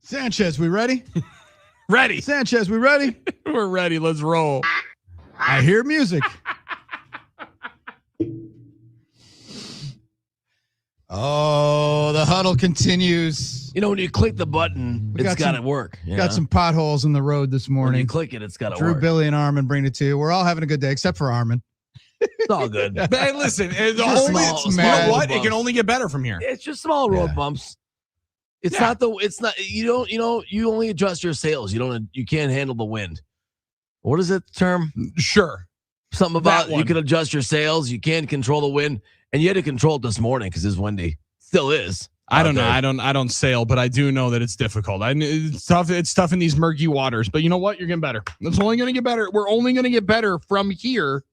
Sanchez, we ready? Ready. Sanchez, we ready? We're ready. Let's roll. I hear music. Oh, the huddle continues. You know, when you click the button, it's got to work. Got some potholes in the road this morning. When you click it, it's got to Drew, work. Billy, and Armen bring it to you. We're all having a good day, except for Armen. It's all good. Hey, listen, you know what? It can only get better from here. It's just small road bumps. It's not you only adjust your sails. You can't handle the wind. What is it, the term? Sure. Something about you can adjust your sails. You can't control the wind. And you had to control it this morning because it's windy. Still is. I don't know. I don't sail, but I do know that it's difficult. It's tough. It's tough in these murky waters. But you know what? You're getting better. It's only going to get better. We're only going to get better from here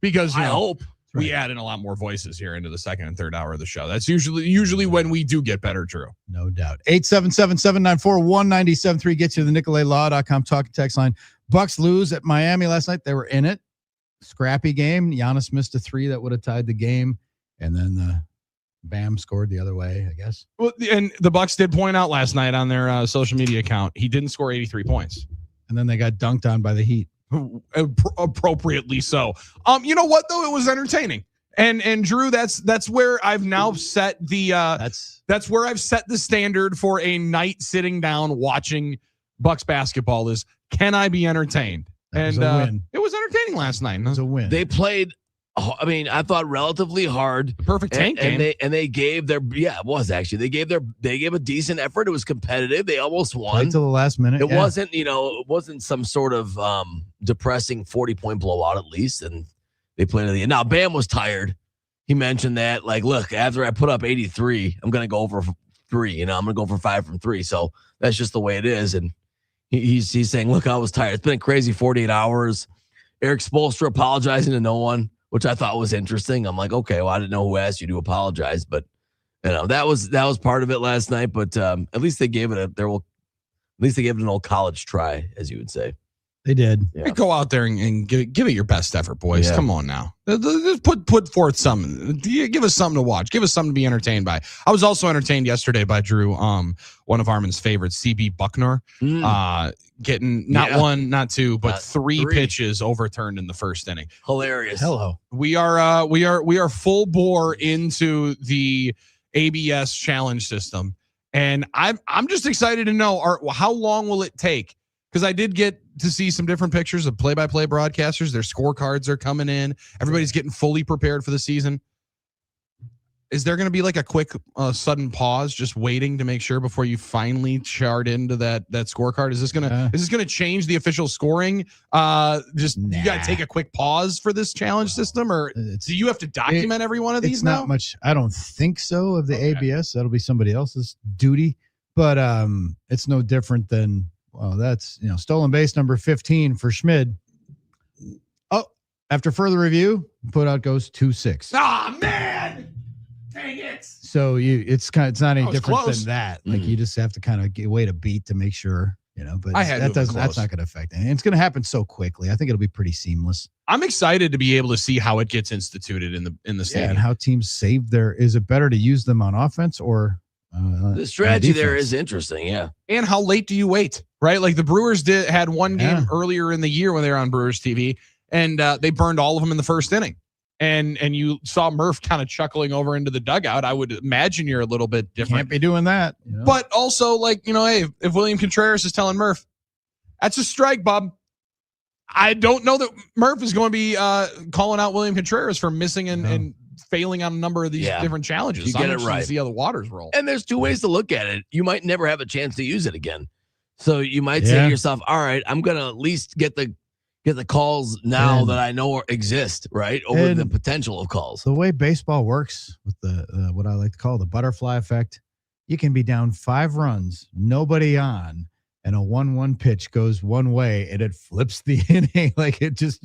because I hope we add in a lot more voices here into the second and third hour of the show. That's usually when we do get better, Drew. No doubt. 877-794-1973 gets you to the NicolaLaw.com talk and text line. Bucks lose at Miami last night. They were in it. Scrappy game. Giannis missed a 3 that would have tied the game. And then Bam scored the other way, I guess. Well, and the Bucks did point out last night on their social media account, he didn't score 83 points. And then they got dunked on by the Heat. Appropriately so. You know what though? It was entertaining. And Drew, that's where I've now set the that's where I've set the standard for a night sitting down watching Bucks basketball is, can I be entertained? It was entertaining last night. It was a win. They played, I mean, I thought relatively hard. The perfect tank game. And they gave their, it was actually, they gave a decent effort. It was competitive. They almost won. Played till the last minute. It wasn't some sort of depressing 40-point blowout at least. And they played to the end. Now, Bam was tired. He mentioned that, like, look, after I put up 83, I'm going to go for 3. I'm going to go for 5 from 3. So that's just the way it is. And he's saying, look, I was tired. It's been a crazy 48 hours. Eric Spoelstra apologizing to no one, which I thought was interesting. I'm like, okay, well, I didn't know who asked you to apologize, but that was part of it last night. But at least they gave it an old college try, as you would say. They did. Yeah. Go out there and give it your best effort, boys. Yeah. Come on now. Just put forth something. Give us something to watch. Give us something to be entertained by. I was also entertained yesterday by Drew, one of Armen's favorites, CB Buckner, getting not 1, not 2, but 3 pitches overturned in the first inning. Hilarious. Hello. We are full bore into the ABS challenge system, and I'm just excited to know how long will it take. Because I did get to see some different pictures of play-by-play broadcasters. Their scorecards are coming in. Everybody's getting fully prepared for the season. Is there going to be like a quick, sudden pause, just waiting to make sure before you finally chart into that scorecard? Is this gonna change the official scoring? You got to take a quick pause for this challenge system, or do you have to document every one of these? It's now? Not much. I don't think so. Of the ABS, that'll be somebody else's duty. But it's no different than. Well, that's, stolen base number 15 for Schmid. Oh, after further review, put out goes 2-6. Ah, man. Dang it. So it's not any different close. than that. Like you just have to kind of wait a beat to make sure, but that's not going to affect anything. It's going to happen so quickly. I think it'll be pretty seamless. I'm excited to be able to see how it gets instituted in the stadium. And how teams save is it better to use them on offense or the strategy there is interesting, yeah. And how late do you wait, right? Like the Brewers had one game earlier in the year when they were on Brewers TV, and they burned all of them in the first inning. And you saw Murph kind of chuckling over into the dugout. I would imagine you're a little bit different. Can't be doing that. But also, hey, if William Contreras is telling Murph, that's a strike, Bob. I don't know that Murph is going to be calling out William Contreras for missing and failing on a number of these different challenges. You get it right. See how the waters roll. And there's 2 ways to look at it. You might never have a chance to use it again. So you might say to yourself, all right, I'm going to at least get the calls now that I know exist, right? Over the potential of calls. The way baseball works with the what I like to call the butterfly effect, you can be down 5 runs, nobody on, and a 1-1 pitch goes one way and it flips the inning. Like it just,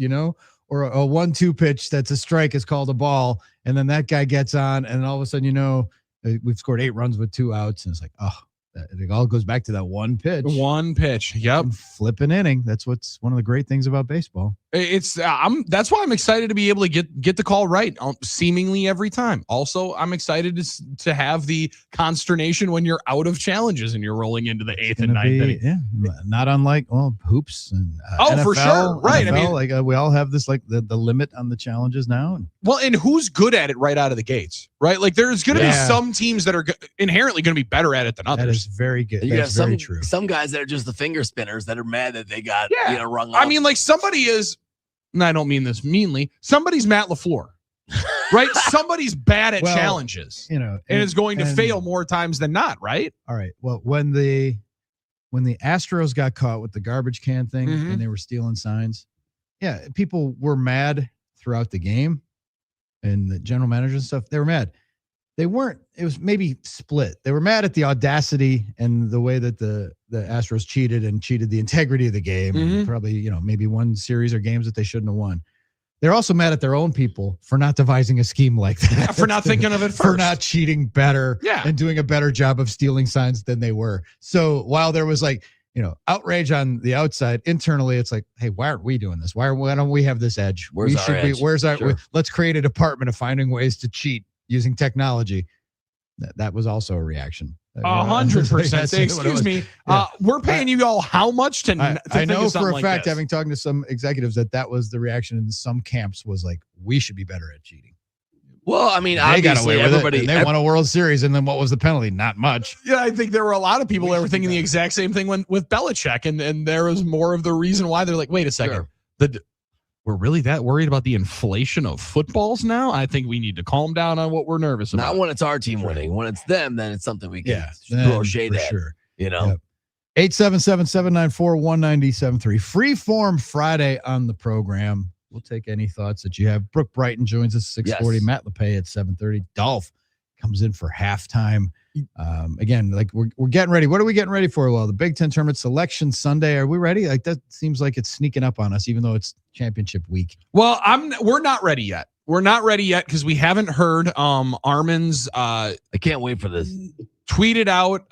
or a 1-2 pitch that's a strike is called a ball, and then that guy gets on, and all of a sudden, we've scored 8 runs with 2 outs, and it's like, oh, It all goes back to that one pitch. One pitch. Yep. And flip an inning. That's what's one of the great things about baseball. It's that's why I'm excited to be able to get the call right seemingly every time. Also, I'm excited to have the consternation when you're out of challenges and you're rolling into the 8th and 9th inning. Yeah, not unlike hoops and NFL, for sure, right? NFL, I mean, like we all have this like the limit on the challenges now. Well, and who's good at it right out of the gates, right? Like there's going to be some teams that are inherently going to be better at it than others. That is very good. You That's got very true. Some guys that are just the finger spinners that are mad that they got rung up. I mean, like somebody is. And I don't mean this meanly. Somebody's Matt LaFleur, right? Somebody's bad at challenges, and is going to fail more times than not, right? All right. Well, when the Astros got caught with the garbage can thing and they were stealing signs, people were mad throughout the game, and the general managers and stuff, they were mad. They weren't. It was maybe split. They were mad at the audacity and the way that the Astros cheated the integrity of the game. And probably, maybe won series or games that they shouldn't have won. They're also mad at their own people for not devising a scheme like that. Yeah, for not thinking of it first. For not cheating better and doing a better job of stealing signs than they were. So while there was outrage on the outside, internally, it's like, hey, why aren't we doing this? Why don't we have this edge? Where's our edge? Let's create a department of finding ways to cheat using technology. That was also a reaction. 100%. Excuse me. We're paying you all how much to I know for a like fact, this? having talked to some executives, that was the reaction in some camps was like, we should be better at cheating. Well, I mean, they got obviously away with everybody it. They won a World Series, and then what was the penalty? Not much. Yeah, I think there were a lot of people that were thinking the exact same thing with Belichick, and there was more of the reason why they're like, wait a second. Sure. We're really that worried about the inflation of footballs now? I think we need to calm down on what we're nervous about. Not when it's our team winning. When it's them, then it's something we can throw shade at. Sure. 877-794-1973. Free form Friday on the program. We'll take any thoughts that you have. Brooke Brighton joins us at 6:40. Yes. Matt Lepay at 7:30. Dolph comes in for halftime. Again, like we're getting ready. What are we getting ready for? Well, the Big Ten Tournament Selection Sunday. Are we ready? Like that seems like it's sneaking up on us, even though it's championship week. Well, we're not ready yet. We're not ready yet because we haven't heard Armen's I can't wait for this. Tweeted out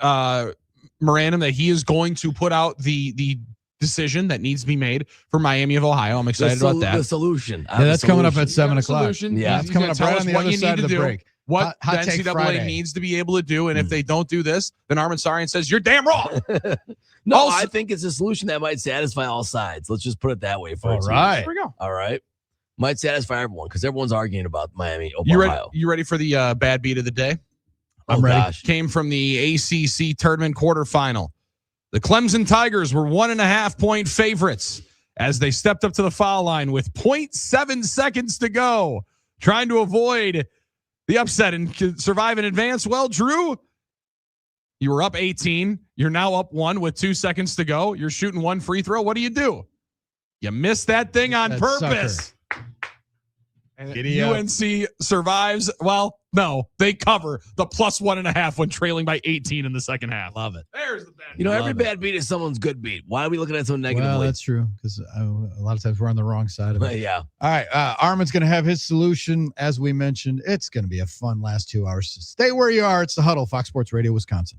Miranda that he is going to put out the decision that needs to be made for Miami of Ohio. I'm excited about that. The solution. That's coming up at 7 o'clock. Yeah, it's coming up right on the other side of the break. What hot the take NCAA Friday. needs to be able to do, and if they don't do this, then Armen Sarian says, you're damn wrong. No, I think it's a solution that might satisfy all sides. Let's just put it that way. All right. Here we go. All right. Might satisfy everyone because everyone's arguing about Miami of Ohio. You ready for the bad beat of the day? I'm ready. Gosh. Came from the ACC tournament quarterfinal. The Clemson Tigers were 1.5-point favorites as they stepped up to the foul line with 0.7 seconds to go, trying to avoid the upset and survive in advance. Well, Drew, you were up 18. You're now up 1 with 2 seconds to go. You're shooting 1 free throw. What do? You missed that thing on purpose. And UNC survives. Well, no, they cover the +1.5 when trailing by 18 in the second half. Love it. There's the bad. Every bad beat is someone's good beat. Why are we looking at it so negatively? Well, that's true because a lot of times we're on the wrong side of it. Yeah. All right. Armen's going to have his solution. As we mentioned, it's going to be a fun last 2 hours. So stay where you are. It's the Huddle, Fox Sports Radio, Wisconsin.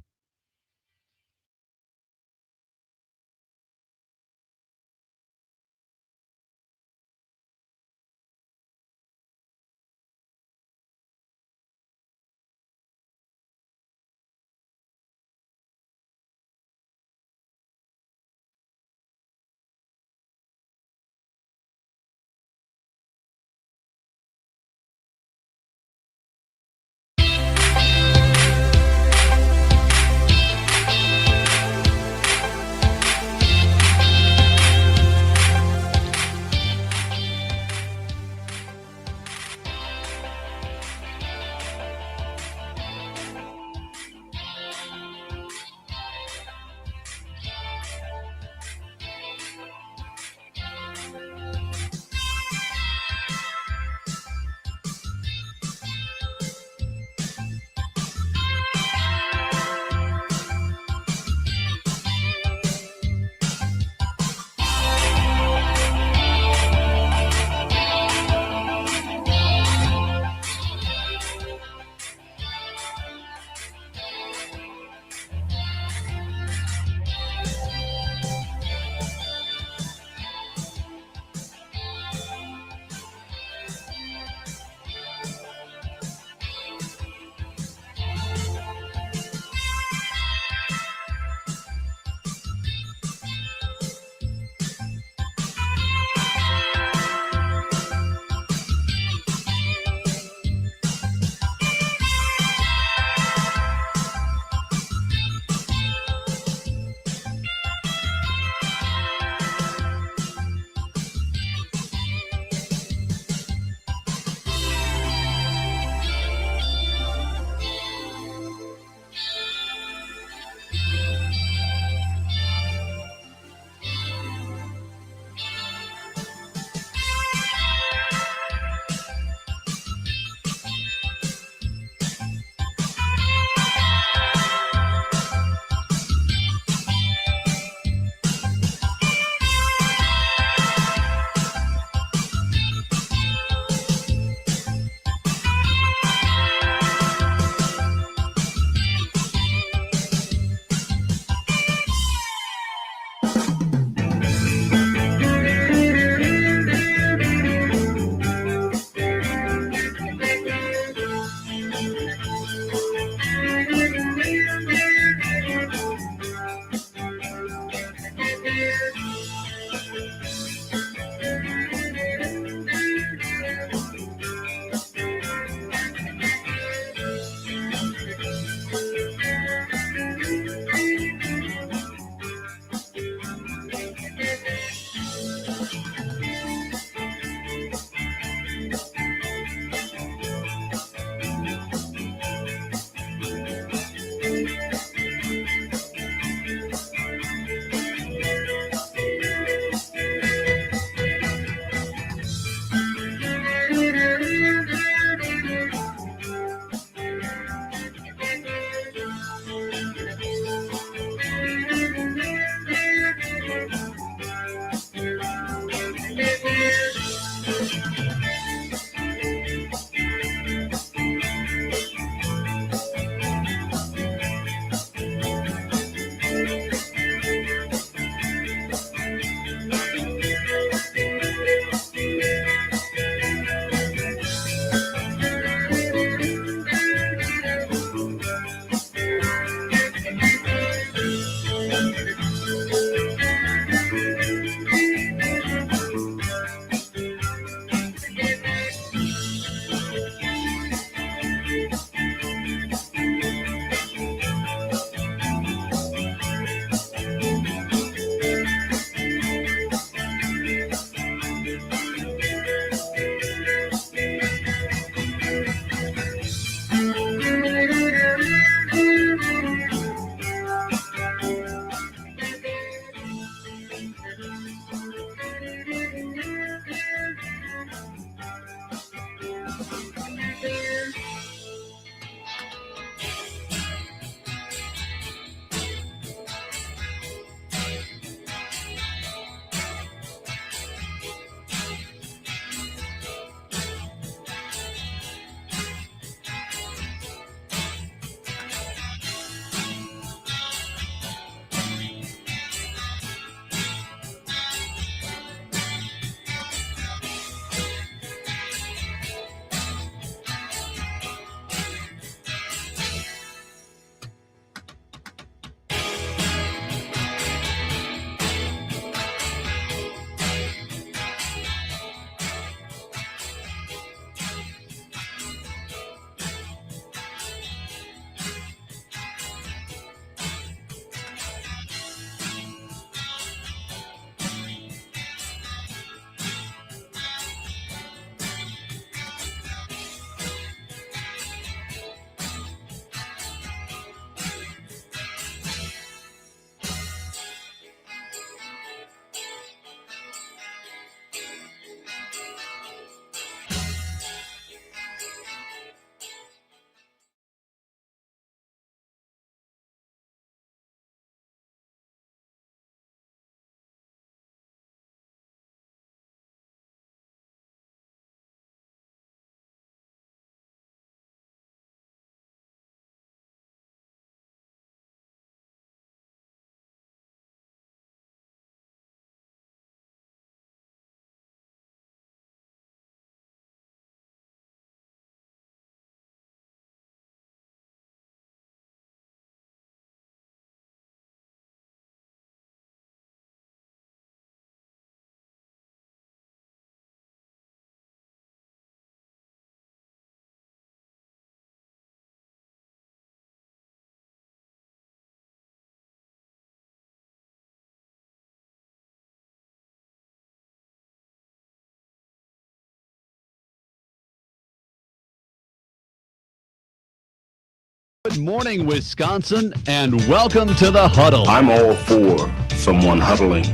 Good morning, Wisconsin, and welcome to the Huddle. I'm all for someone huddling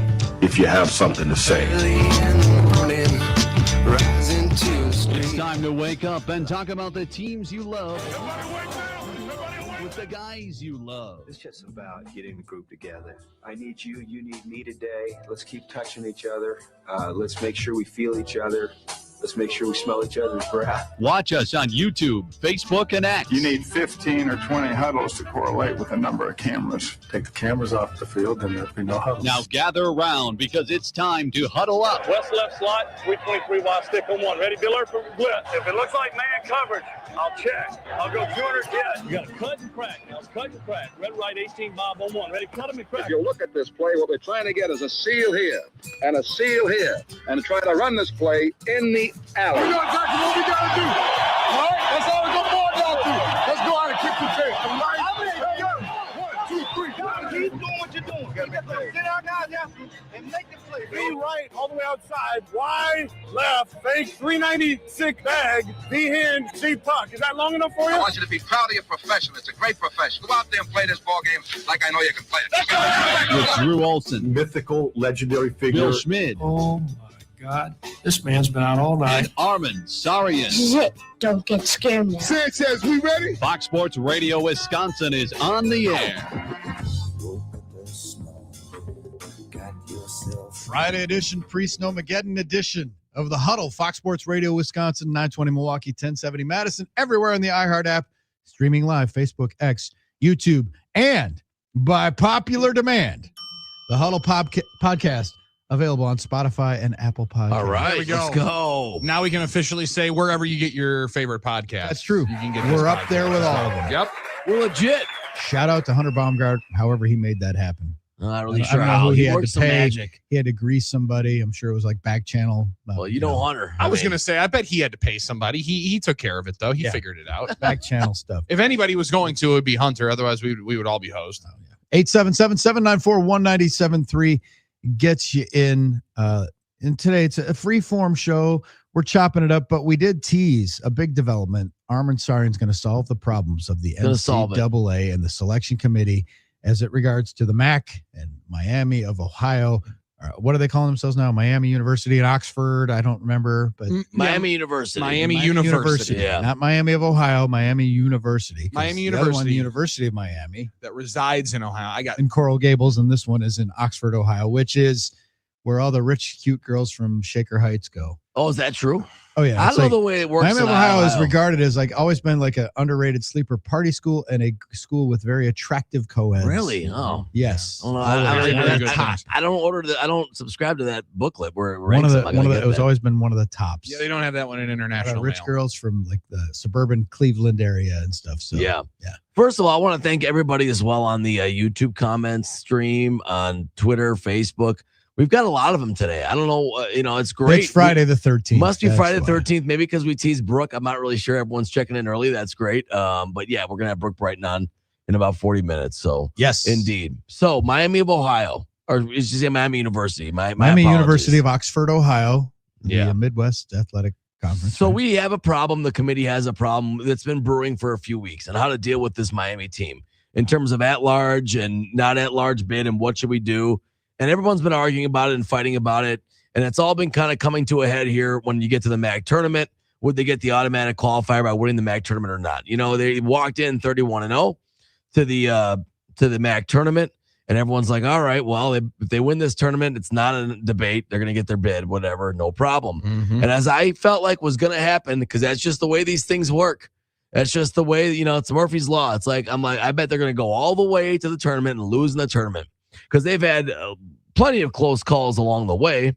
if you have something to say. It's time to wake up and talk about the teams you love with the guys you love. It's just about getting the group together. I need you, you need me today. Let's keep touching each other. Let's make sure we feel each other. Let's make sure we smell each other's breath. Watch us on YouTube, Facebook, and X. You need 15 or 20 huddles to correlate with a number of cameras. Take the cameras off the field, and there'll be no huddles. Now gather around because it's time to huddle up. West left slot, 323 wide stick on one. Ready, Bill for blitz. If it looks like man coverage, I'll check. I'll go 200 jet. You got to cut and crack. Now cut and crack. Red right 18 bob on one. Ready, cut him and crack. If you look at this play, what we're trying to get is a seal here and a seal here and try to run this play in the alley. We got exactly what we got to do. All right? That's all we're going to boil down to. Let's go out and kick the tail. All right? 1, 2, 3. Keep doing what you're doing. Sit out now and make the play. Be right all the way outside. Wide, left, fake, 396 bag, D-hand, C puck. Is that long enough for you? I want you to be proud of your profession. It's a great profession. Go out there and play this ball game like I know you can play it. With Drew Olson, Mythical, legendary figure. Bill Schmid, Oh, my God. This man's been out all night. and Armen This Sarian. is it. Don't get scared now. Sanchez, we ready? Fox Sports Radio Wisconsin is on the air. Friday edition, pre-Snowmageddon edition of the Huddle, Fox Sports Radio Wisconsin, 920 Milwaukee, 1070 Madison, everywhere on the iHeart app, streaming live, Facebook, X, YouTube, and by popular demand, the Huddle podcast, available on Spotify and Apple Podcasts. All right, There we go. let's go. Now we can officially say wherever you get your favorite podcast. That's true. You can get this We're up podcast. there with all of them. Yep. We're legit. Shout out to Hunter Baumgart, however he made that happen. I'm not really I sure don't know how. who He had works to some pay. magic. He had to grease somebody. I'm sure it was like back channel. Well, you know Hunter. I was going to say, I bet he had to pay somebody. He took care of it, though. He Yeah. figured it out. back channel stuff. If anybody was going to, it would be Hunter. Otherwise, we would all be host. 877-794-1973 gets you in. And today it's a free form show. We're chopping it up, but we did tease a big development. Armen Sarian's going to solve the problems of the Gonna solve it. NCAA and the selection committee as it regards to the MAC and Miami of Ohio what do they call themselves now? Miami University and Oxford. I don't remember, but Miami University. Miami University. Yeah. Not Miami of Ohio, Miami University. Miami The other one, University. the University of Miami. That resides in Ohio. I got in Coral Gables, and this one is in Oxford, Ohio, which is where all the rich, cute girls from Shaker Heights go. Oh, is that true? Oh, yeah. I don't know the way it works. Miami of in Ohio is regarded as like always been like an underrated sleeper party school and a school with very attractive co-eds. Really? Oh, yes. I don't subscribe to that booklet where it ranks it was always been one of the tops. Yeah, they don't have that one in international. Rich mail. girls from like the suburban Cleveland area and stuff. So yeah. First of all, I want to thank everybody as well on the YouTube comments stream, on Twitter, Facebook. We've got a lot of them today. I don't know. It's great. It's Friday the 13th. Must be Friday the 13th. Maybe because we teased Brooke. I'm not really sure. Everyone's checking in early. That's great. But yeah, we're going to have Brooke Brighton on in about 40 minutes. So yes, indeed. So Miami of Ohio, or is you say Miami University? Miami University of Oxford, Ohio. Yeah. The Midwest Athletic Conference. So we have a problem. The committee has a problem that's been brewing for a few weeks on how to deal with this Miami team in terms of at-large and not at-large bid and what should we do. And everyone's been arguing about it and fighting about it. And it's all been kind of coming to a head here when you get to the MAC tournament. Would they get the automatic qualifier by winning the MAC tournament or not? They walked in 31-0 to the MAC tournament. And everyone's like, all right, well, if they win this tournament, it's not a debate. They're going to get their bid, whatever, no problem. Mm-hmm. And as I felt like was going to happen, because that's just the way these things work. That's just the way, it's Murphy's Law. It's like, I bet they're going to go all the way to the tournament and lose in the tournament. Because they've had plenty of close calls along the way,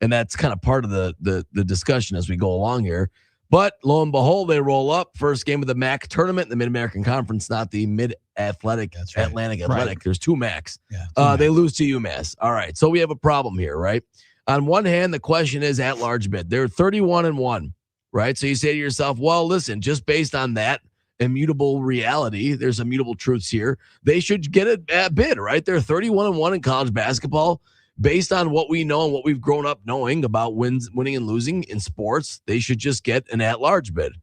and that's kind of part of the discussion as we go along here. But lo and behold, they roll up. First game of the MAC tournament, the Mid-American Conference, not the Mid-Atlantic, Atlantic Athletic. Right. There's two MACs. Yeah, they lose to UMass. All right, so we have a problem here, right? On one hand, the question is at-large bid. They're 31-1, right? So you say to yourself, well, listen, just based on that immutable reality, there's immutable truths here. They should get a bid, right? They're 31-1 in college basketball. Based on what we know and what we've grown up knowing about winning and losing in sports, they should just get an at-large bid,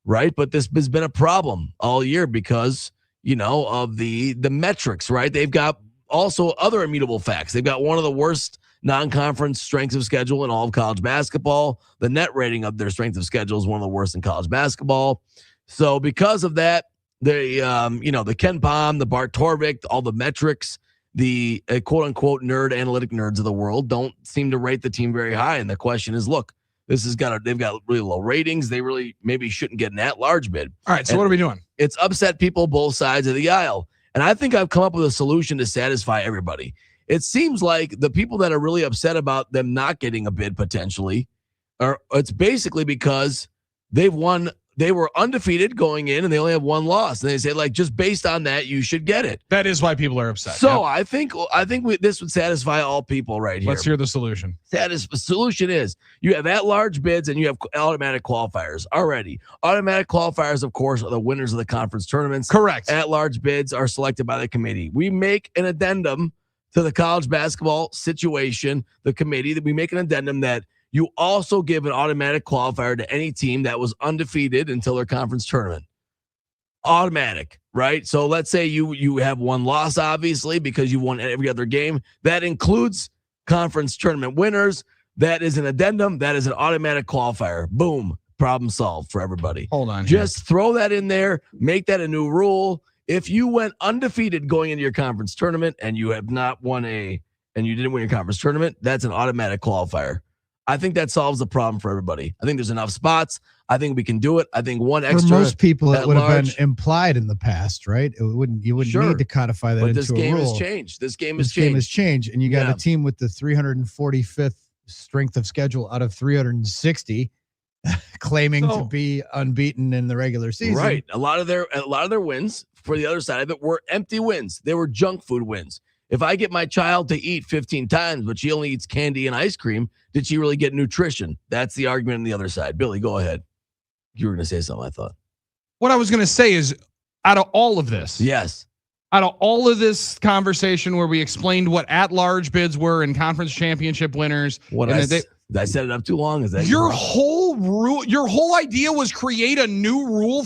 right? But this has been a problem all year because, of the metrics, right? They've got also other immutable facts. They've got one of the worst non-conference strengths of schedule in all of college basketball. The net rating of their strength of schedule is one of the worst in college basketball. So because of that, they, the Ken Pom, the Bart Torvik, all the metrics, the quote unquote analytic nerds of the world don't seem to rate the team very high. And the question is, look, they've got really low ratings. They really maybe shouldn't get an at-large bid. All right. So what are we doing? It's upset people both sides of the aisle. And I think I've come up with a solution to satisfy everybody. It seems like the people that are really upset about them not getting a bid potentially it's basically because they were undefeated going in, and they only have one loss. And they say, just based on that, you should get it. That is why people are upset. So I think this would satisfy all people right here. Let's hear the solution. The solution is you have at-large bids and you have automatic qualifiers already. Automatic qualifiers, of course, are the winners of the conference tournaments. Correct. At-large bids are selected by the committee. We make an addendum to the college basketball situation, the committee, that we make an addendum that you also give an automatic qualifier to any team that was undefeated until their conference tournament. Automatic, right? So let's say you have one loss, obviously, because you won every other game. That includes conference tournament winners. That is an addendum. That is an automatic qualifier. Boom. Problem solved for everybody. Hold on. Just throw that in there. Make that a new rule. If you went undefeated going into your conference tournament and you have not won and you didn't win your conference tournament, that's an automatic qualifier. I think that solves the problem for everybody. I think there's enough spots. I think we can do it. I think one extra. For most people, it would have been implied in the past, right? You wouldn't need to codify that into a rule. But this game has changed. This game has changed. And you got a team with the 345th strength of schedule out of 360 claiming to be unbeaten in the regular season. Right. A lot of their wins for the other side of it were empty wins. They were junk food wins. If I get my child to eat 15 times, but she only eats candy and ice cream, did she really get nutrition? That's the argument on the other side. Billy, go ahead. You were going to say something, I thought. What I was going to say is, out of all of this. Yes. Out of all of this conversation where we explained what at-large bids were and conference championship winners. Did I set it up too long? Is that your whole idea was create a new rule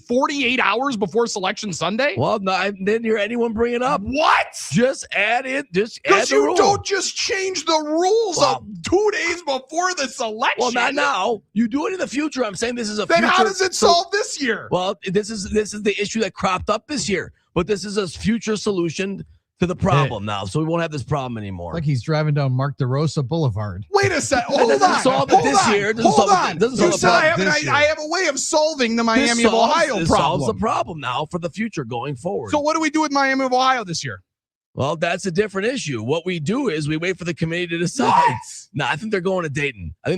48 hours before Selection Sunday? Well, no, I didn't hear anyone bring it up. What? Just add it. Just add Because the you rule. don't just change the rules of 2 days before the selection. Well, not now. You do it in the future. I'm saying this is a Then future. how does it solve this year? Well, this is the issue that cropped up this year. But this is a future solution to the problem now, so we won't have this problem anymore. Like he's driving down Mark DeRosa Boulevard. Wait a sec. Hold doesn't on. solve it Hold this on. year. It doesn't Hold solve it- on. doesn't solve You the said I problem have, this year. I have a way of solving the Miami of Ohio This problem. solves the problem now for the future going forward. So what do we do with Miami of Ohio this year? Well, that's a different issue. What we do is we wait for the committee to decide. What? No, I think they're going to Dayton. Oh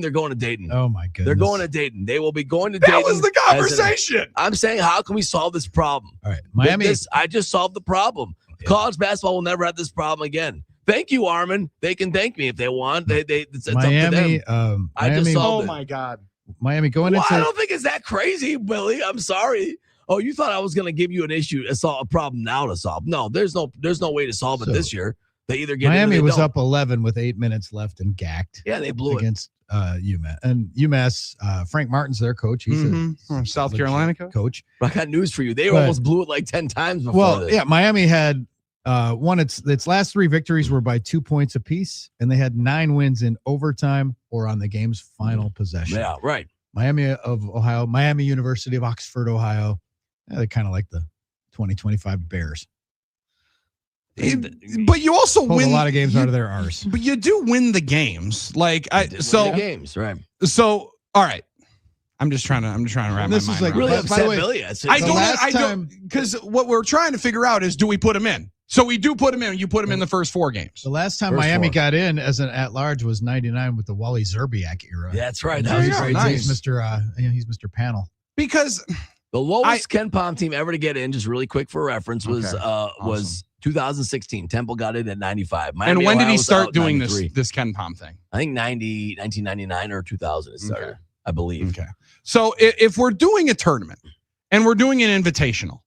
my goodness. They're going to Dayton. They will be going to Dayton. That was the conversation. I'm saying, how can we solve this problem? All right, Miami. I just solved the problem. College basketball will never have this problem again. Thank you, Armen. They can thank me if they want. It's Miami. up to them. I Miami. just solved Oh it. my God. Miami going Well, into. I don't think it's that crazy, Billy. I'm sorry. Oh, you thought I was going to give you an issue, a problem now to solve? No, there's no way to solve it So, this year. They either get Miami it or they was don't. up 11 with 8 minutes left and gacked. Yeah, they blew it against UMass. And UMass, Frank Martin's their coach. He's a South Carolina coach. I got news for you. They But- almost blew it like 10 times before Well, this. yeah, Miami had won its last 3 victories were by 2 points apiece, and they had 9 wins in overtime or on the game's final possession. Yeah, right. Miami of Ohio, Miami University of Oxford, Ohio. They're kind of like the 2025 Bears. But you also Pulled win a lot of games out of their arse. But you do win the games. Like The games, right? So all right. I'm just trying to wrap This my is mind like around Really this. upset Billy. I don't because what we're trying to figure out is, do we put him in? So we do put him in. You put him in the first 4 games. The last time First Miami 4. got in as an at-large was 99 with the Wally Zerbiak era. That's right. Now That was he's, a great nice. he's Mr. He's Mr. Panel. Because The lowest Ken Pom team ever to get in, just really quick for reference, was Okay. was 2016. Temple got in at 95. and Miami, when did Ohio he was start out doing 93. this Ken Pom thing? I think 1999 or 2000 it started, I believe. Okay. So if we're doing a tournament and we're doing an invitational,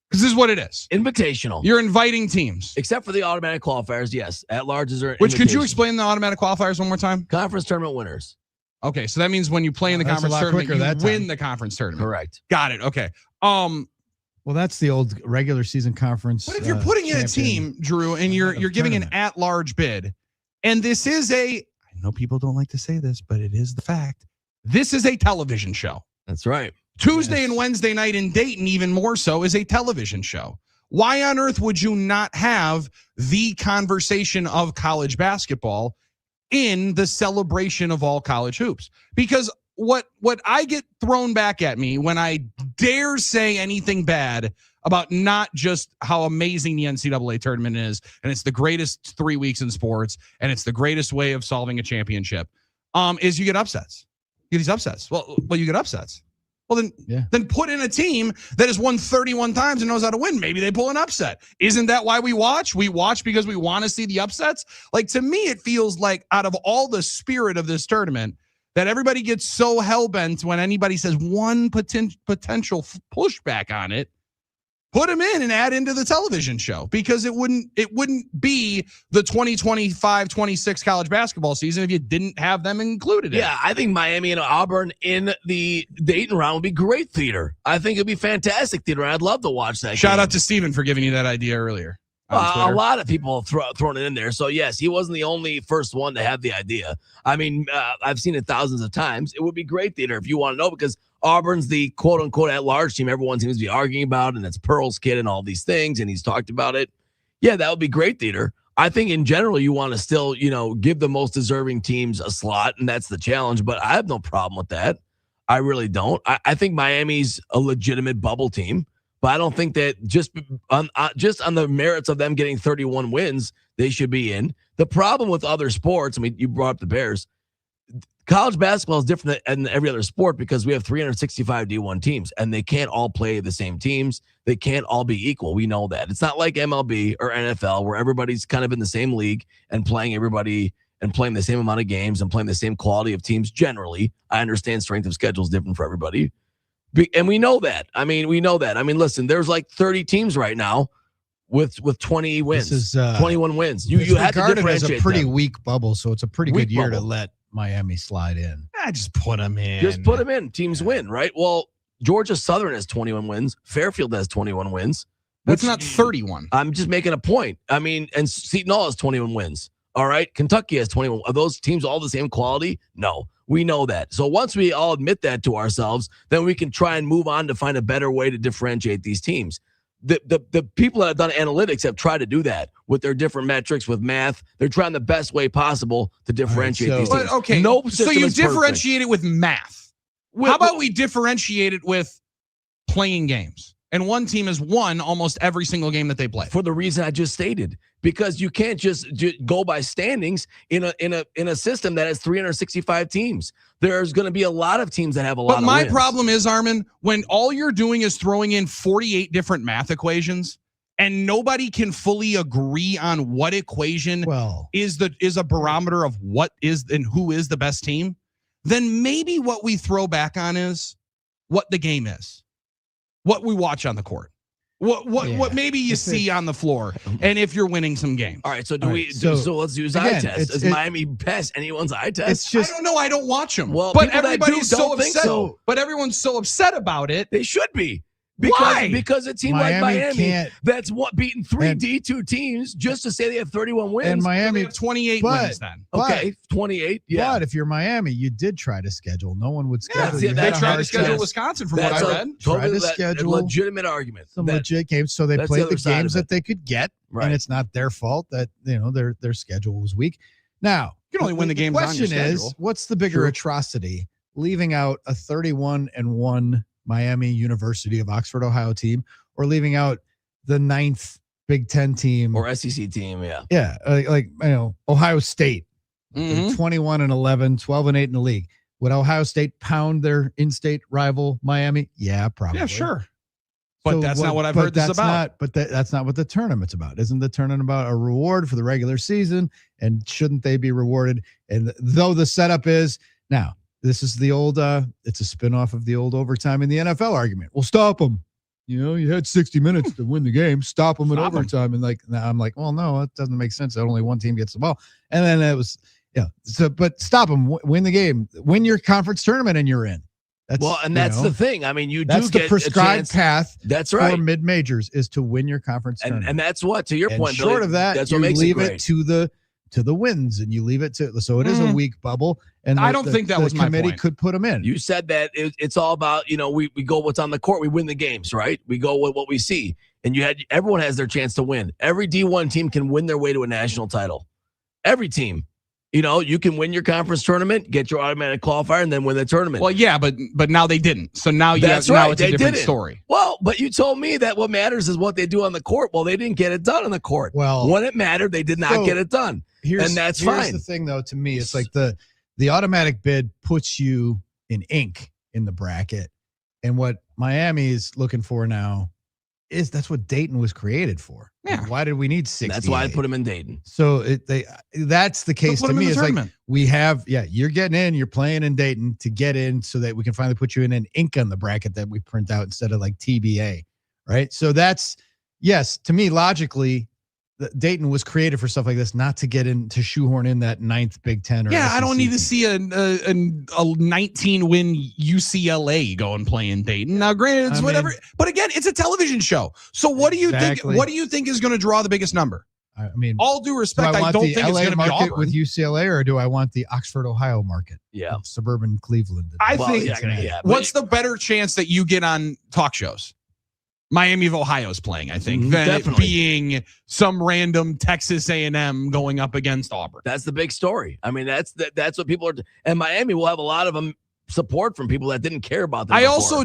because this is what it is. Invitational. You're inviting teams. Except for the automatic qualifiers, yes. At large is there. Which could you invitation. explain the automatic qualifiers one more time? Conference tournament winners. Okay, so that means when you play in the That's a conference lot tournament, quicker you that win time. the conference tournament. Correct. Got it. Okay. Well, that's the old regular season conference. But if you're putting in a champion. team, Drew, and you're giving an tournament. at-large bid, and this is I know people don't like to say this, but it is the fact. This is a television show. That's right. Tuesday and Wednesday night in Dayton, even more so, is a television show. Why on earth would you not have the conversation of college basketball in the celebration of all college hoops? Because what I get thrown back at me when I dare say anything bad about not just how amazing the NCAA tournament is, and it's the greatest 3 weeks in sports, and it's the greatest way of solving a championship, is you get upsets. You get these upsets. Well, you get upsets. Well, then put in a team that has won 31 times and knows how to win. Maybe they pull an upset. Isn't that why we watch? We watch because we want to see the upsets. Like, to me, it feels like out of all the spirit of this tournament, that everybody gets so hell-bent when anybody says one potential pushback on it, put them in and add into the television show, because it wouldn't be the 2025-26 college basketball season if you didn't have them included in it. Yeah, I think Miami and Auburn in the Dayton round would be great theater. I think it'd be fantastic theater. I'd love to watch that. Shout game. out to Steven for giving you that idea earlier. on Twitter. A lot of people have thrown it in there. So, yes, he wasn't the only first one to have the idea. I mean, I've seen it thousands of times. It would be great theater if you want to know, because Auburn's the quote-unquote at-large team everyone seems to be arguing about, and it's Pearl's kid and all these things, and he's talked about it. Yeah, that would be great theater. I think in general you want to still, give the most deserving teams a slot, and that's the challenge, but I have no problem with that. I really don't. I think Miami's a legitimate bubble team, but I don't think that just on the merits of them getting 31 wins, they should be in. The problem with other sports, I mean, you brought up the Bears. College basketball is different than every other sport because we have 365 D1 teams, and they can't all play the same teams. They can't all be equal. We know that. It's not like MLB or NFL where everybody's kind of in the same league and playing everybody and playing the same amount of games and playing the same quality of teams generally. I understand strength of schedule is different for everybody. And we know that. I mean, listen, there's like 30 teams right now with 20 wins, This is 21 wins. You have to regarded differentiate as a pretty them. weak bubble, so it's a pretty Weak good year to bubble. let Miami slide in. Just put them in. Just put them in. Teams win, right? Well, Georgia Southern has 21 wins. Fairfield has 21 wins. That's not 31. I'm just making a point. I mean, and Seton Hall has 21 wins. All right. Kentucky has 21. Are those teams all the same quality? No, we know that. So once we all admit that to ourselves, then we can try and move on to find a better way to differentiate these teams. The people that have done analytics have tried to do that with their different metrics, with math. They're trying the best way possible to differentiate these teams. But, okay, no so you differentiate it with math. How about we differentiate it with playing games? And one team has won almost every single game that they play. For the reason I just stated, because you can't just go by standings in a system that has 365 teams. There's going to be a lot of teams that have a lot of wins. But my problem is, Armen, when all you're doing is throwing in 48 different math equations and nobody can fully agree on what equation is a barometer of what is and who is the best team, then maybe what we throw back on is what the game is. What we watch on the court, what maybe you see on the floor, and if you're winning some games. All right, so so let's use eye test. Does Miami pass anyone's eye test? It's just, I don't know. I don't watch them. Well, but everybody's so upset. But everyone's so upset about it. They should be. Why? Because a team like Miami that's beaten 3 D2 teams just to say they have 31 wins. And Miami have 28 wins then. Okay, 28. Yeah. But if you're Miami, you did try to schedule. No one would schedule. Yeah, they tried to schedule Wisconsin from what I read. Tried to schedule legitimate argument. Some legit games. So they played the games that they could get. Right. And it's not their fault that their schedule was weak. Now, you can only win the games on your schedule. The question is, what's the bigger atrocity? Leaving out a 31-1 Miami University of Oxford, Ohio team, or leaving out the 9th Big Ten team or SEC team, Ohio State, 21-11, 12-8 in the league. Would Ohio State pound their in-state rival Miami? Yeah, probably. Yeah, sure. But that's not what I've heard this about. That's not what the tournament's about. Isn't the tournament about a reward for the regular season? And shouldn't they be rewarded? And though the setup is now. This is the old, it's a spinoff of the old overtime in the NFL argument. Well, stop them. You had 60 minutes to win the game. Stop them in overtime. And now I'm like, well, no, it doesn't make sense that only one team gets the ball. And then it was, but stop them, win the game, win your conference tournament, and you're in. That's the thing. I mean, that's the prescribed path. That's right. For mid majors is to win your conference tournament. And that's what, to your point, short of that, that's you what makes leave it to the wins, and you leave it to, so it is a weak bubble. And I don't think that was my point. The committee could put them in. You said that it's all about, we go what's on the court. We win the games, right? We go with what we see. And everyone has their chance to win. Every D1 team can win their way to a national title. Every team. You can win your conference tournament, get your automatic qualifier, and then win the tournament. Well, yeah, but now they didn't. So now now it's a different story. Well, but you told me that what matters is what they do on the court. Well, they didn't get it done on the court. Well, when it mattered, they did not get it done. And that's fine. Here's the thing, though, to me, it's like the automatic bid puts you in ink in the bracket. And what Miami is looking for now that's what Dayton was created for. Yeah. Why did we need 60? That's why I put them in Dayton. So that's the case to me. It's like we have, you're getting in, you're playing in Dayton to get in so that we can finally put you in an ink on the bracket that we print out instead of like TBA. Right. So that's, yes, to me, logically, Dayton was created for stuff like this, not to get in to shoehorn in that 9th Big Ten. Or I don't need to see a 19-win UCLA go and play in Dayton. Now, granted, it's whatever, but again, it's a television show. So what do you think? What do you think is going to draw the biggest number? I mean, all due respect, I don't think it's going to be Auburn with UCLA, or do I want the Oxford, Ohio market? Yeah, suburban Cleveland. I think. What's the better chance that you get on talk shows? Miami of Ohio is playing, I think, than it being some random Texas A&M going up against Auburn. That's the big story. I mean, that's what people are. And Miami will have a lot of support from people that didn't care about them. Also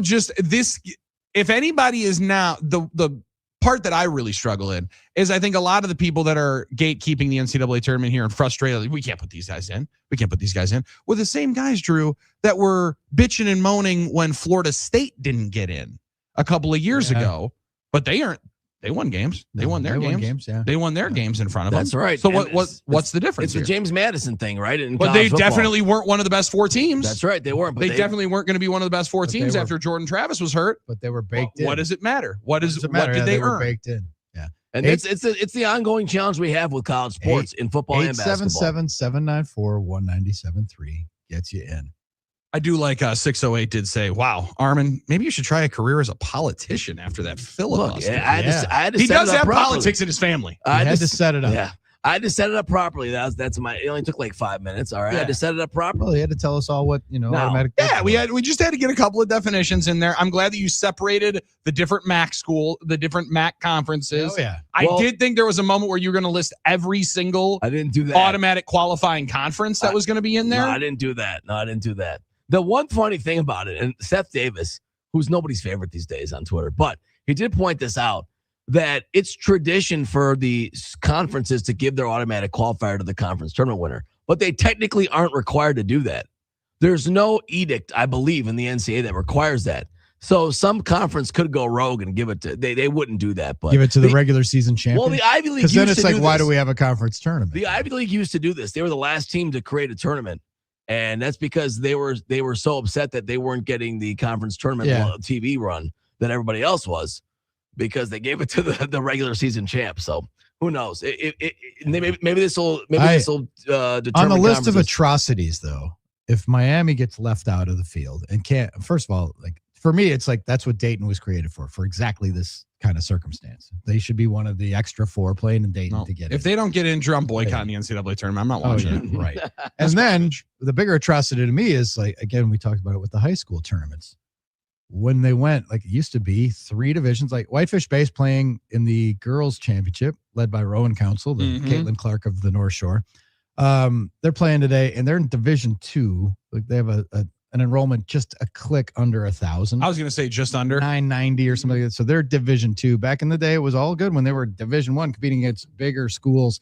if anybody is now the part that I really struggle in is I think a lot of the people that are gatekeeping the NCAA tournament here and frustrated, like, we can't put these guys in. We can't put these guys in. Well, the same guys, Drew, that were bitching and moaning when Florida State didn't get in a couple of years ago, but they won games. They won their games. They won their games in front of them. That's right. So what's the difference? It's the James Madison thing, right? But they definitely weren't one of the best 4 teams. That's right. They weren't. But they definitely weren't going to be one of the best 4 teams after Jordan Travis was hurt. But they were baked in. What does it matter? What did they earn? Baked in. Yeah. And it's the ongoing challenge we have with college sports in football and basketball. 877-794-1973 gets you in. I do like 608 did say, wow, Armen, maybe you should try a career as a politician after that filibuster. Look, I had to he set does it up have properly. politics in his family. I had to set it up. Yeah. I had to set it up properly. That's my. It only took like 5 minutes. All right, Yeah. I had to set it up properly. Well, he had to tell us all what automatic. Yeah, we just had to get a couple of definitions in there. I'm glad that you separated the different MAC the different MAC conferences. Oh yeah. I did think there was a moment where you were going to list every single I didn't do that. automatic qualifying conference that was going to be in there. No, I didn't do that. The one funny thing about it, and Seth Davis, who's nobody's favorite these days on Twitter, but he did point this out, that it's tradition for the conferences to give their automatic qualifier to the conference tournament winner, but they technically aren't required to do that. There's no edict, I believe, in the NCAA that requires that. So some conference could go rogue and give it to they wouldn't do that, but give it to the regular season champion. Well, the Ivy League because used then it's to like, do why this. do we have a conference tournament? The Ivy League used to do this. They were the last team to create a tournament, and that's because they were so upset that they weren't getting the conference tournament TV run that everybody else was, because they gave it to the regular season champ. So who knows? Maybe this will determine on the list of conferences. atrocities, though. If Miami gets left out of the field and can't, first of all, like for me, it's like that's what Dayton was created for exactly this kind of circumstance. They should be one of the extra 4 playing in Dayton to get if they don't get injured, I'm boycotting the NCAA tournament. I'm not watching it. Right. And then the bigger atrocity to me is, like, again, we talked about it with the high school tournaments. When they went, like it used to be 3 divisions, like Whitefish Base playing in the girls championship led by Rowan Council, the Caitlin Clark of the North Shore. They're playing today and they're in Division 2. Like they have an enrollment just a click under 1,000. I was going to say just under 990 or something like that. So they're Division 2. Back in the day, it was all good when they were Division 1 competing against bigger schools.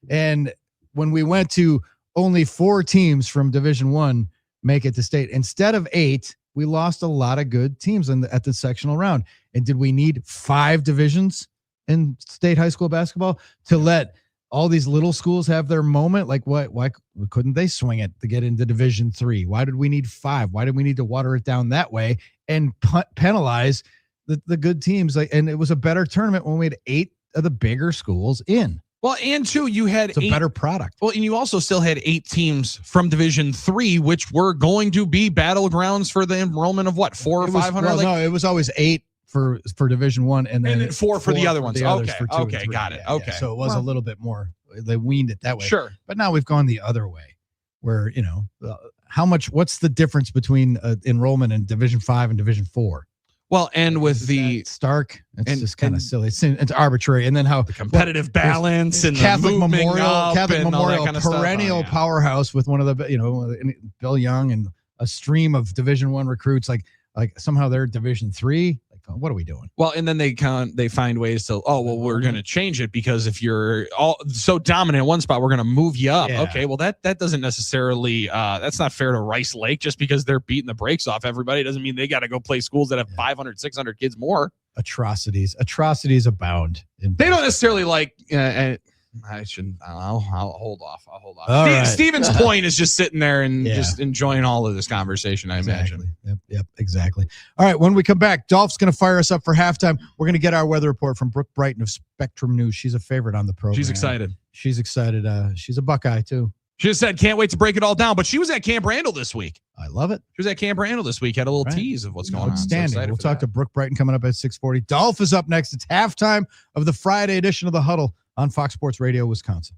And when we went to only 4 teams from Division 1 make it to state instead of 8, we lost a lot of good teams at the sectional round. And did we need 5 divisions in state high school basketball to let all these little schools have their moment? Like why couldn't they swing it to get into Division 3? Why did we need 5? Why did we need to water it down that way and penalize the good teams? Like, and it was a better tournament when we had 8 of the bigger schools in. Well, and 2, you had it's a better product. Well, and you also still had 8 teams from Division 3, which were going to be battlegrounds for the enrollment of what, 400 or 500? Well, no, it was always 8 for Division 1, and then 4 for the other ones. Okay, Got it. Yeah, okay, so it was a little bit more. They weaned it that way. Sure, but now we've gone the other way, where what's the difference between enrollment in Division 5 and Division 4? Well, and with the Stark, it's just kind of silly. It's arbitrary. And then how the competitive balance and Catholic the Memorial, kind of perennial powerhouse with one of the Bill Young and a stream of Division 1 recruits. Like somehow they're Division 3. Like, what are we doing? Well, and then they find ways to we're going to change it because if you're all so dominant in one spot, we're going to move you up. Yeah. Okay, well that doesn't necessarily that's not fair to Rice Lake. Just because they're beating the brakes off everybody doesn't mean they got to go play schools that have 500, 600 kids more. Atrocities abound. They don't necessarily like. I shouldn't. I'll hold off. All right. Steven's point is just sitting there and just enjoying all of this conversation. I imagine. Yep, exactly. All right. When we come back, Dolph's going to fire us up for halftime. We're going to get our weather report from Brooke Brighton of Spectrum News. She's a favorite on the program. She's excited. She's a Buckeye too. She just said, can't wait to break it all down. But she was at Camp Randall this week. I love it. She was at Camp Randall this week. Had a little tease of what's going on. Outstanding. We'll talk to Brooke Brighton coming up at 6:40. Dolph is up next. It's halftime of the Friday edition of the Huddle on Fox Sports Radio, Wisconsin.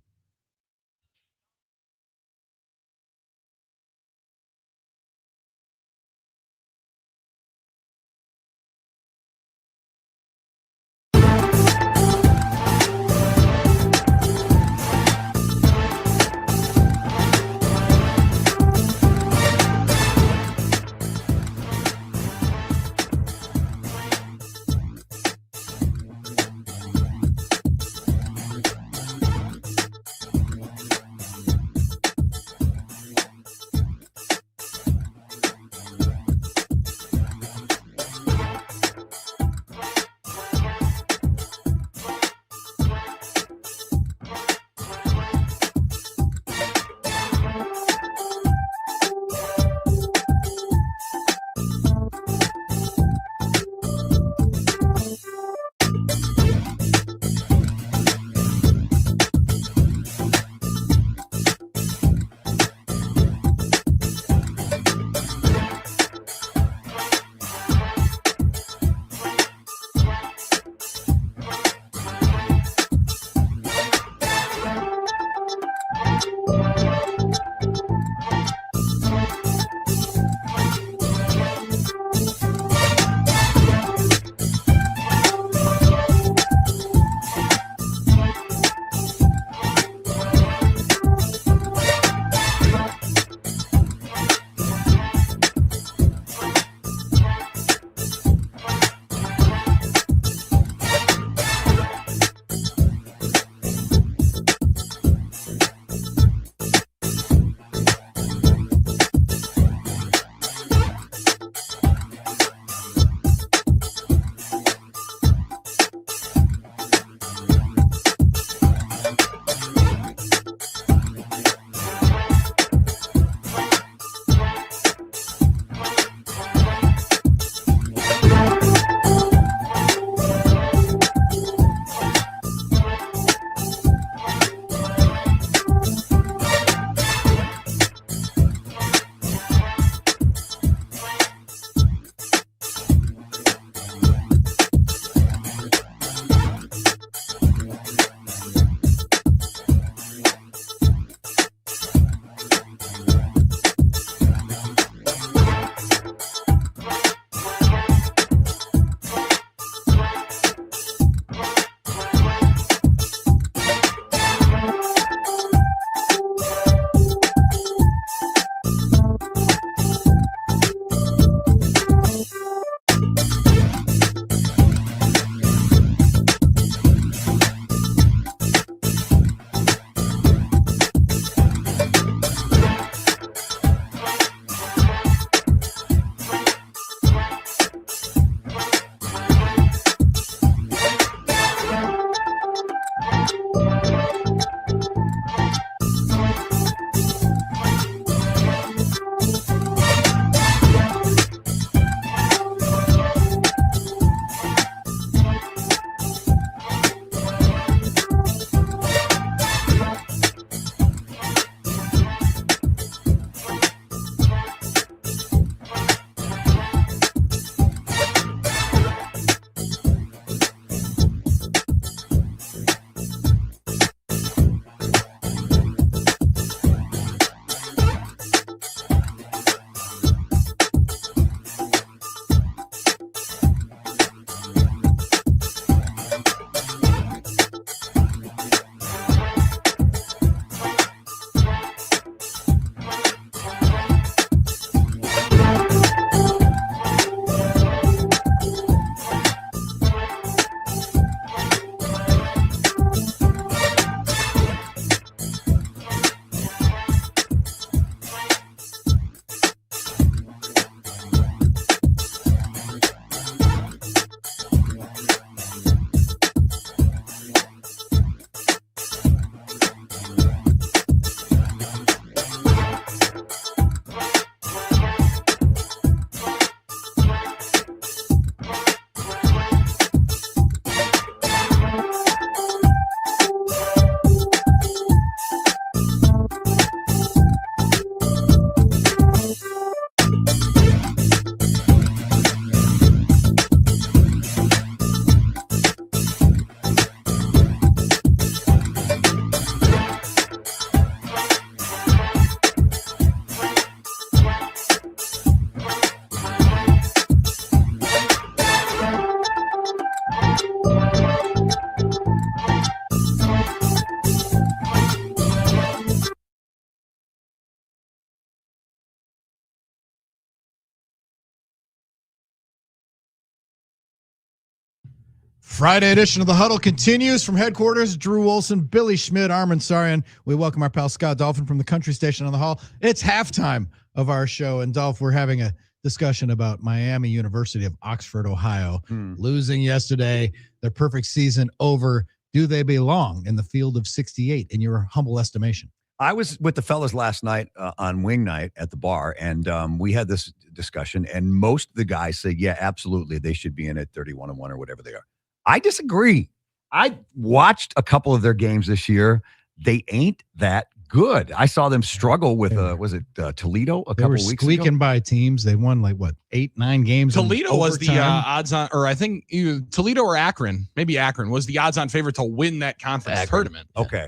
Friday edition of the Huddle continues from headquarters. Drew Olson, Billy Schmidt, Armen Sarian. We welcome our pal Scott Dolphin from the country station on the Hall. It's halftime of our show, and Dolph, we're having a discussion about Miami University of Oxford, Ohio, losing yesterday. Their perfect season over. Do they belong in the field of 68 in your humble estimation? I was with the fellas last night on wing night at the bar, and we had this discussion, and most of the guys say, yeah, absolutely, they should be in at 31-1 or whatever they are. I disagree. I watched a couple of their games this year. They ain't that good. I saw them struggle with, was it Toledo a couple weeks ago? They were squeaking by teams. They won 8-9 games. Toledo was the odds on, or I think Toledo or Akron, maybe Akron was the odds on favorite to win that conference tournament. Okay.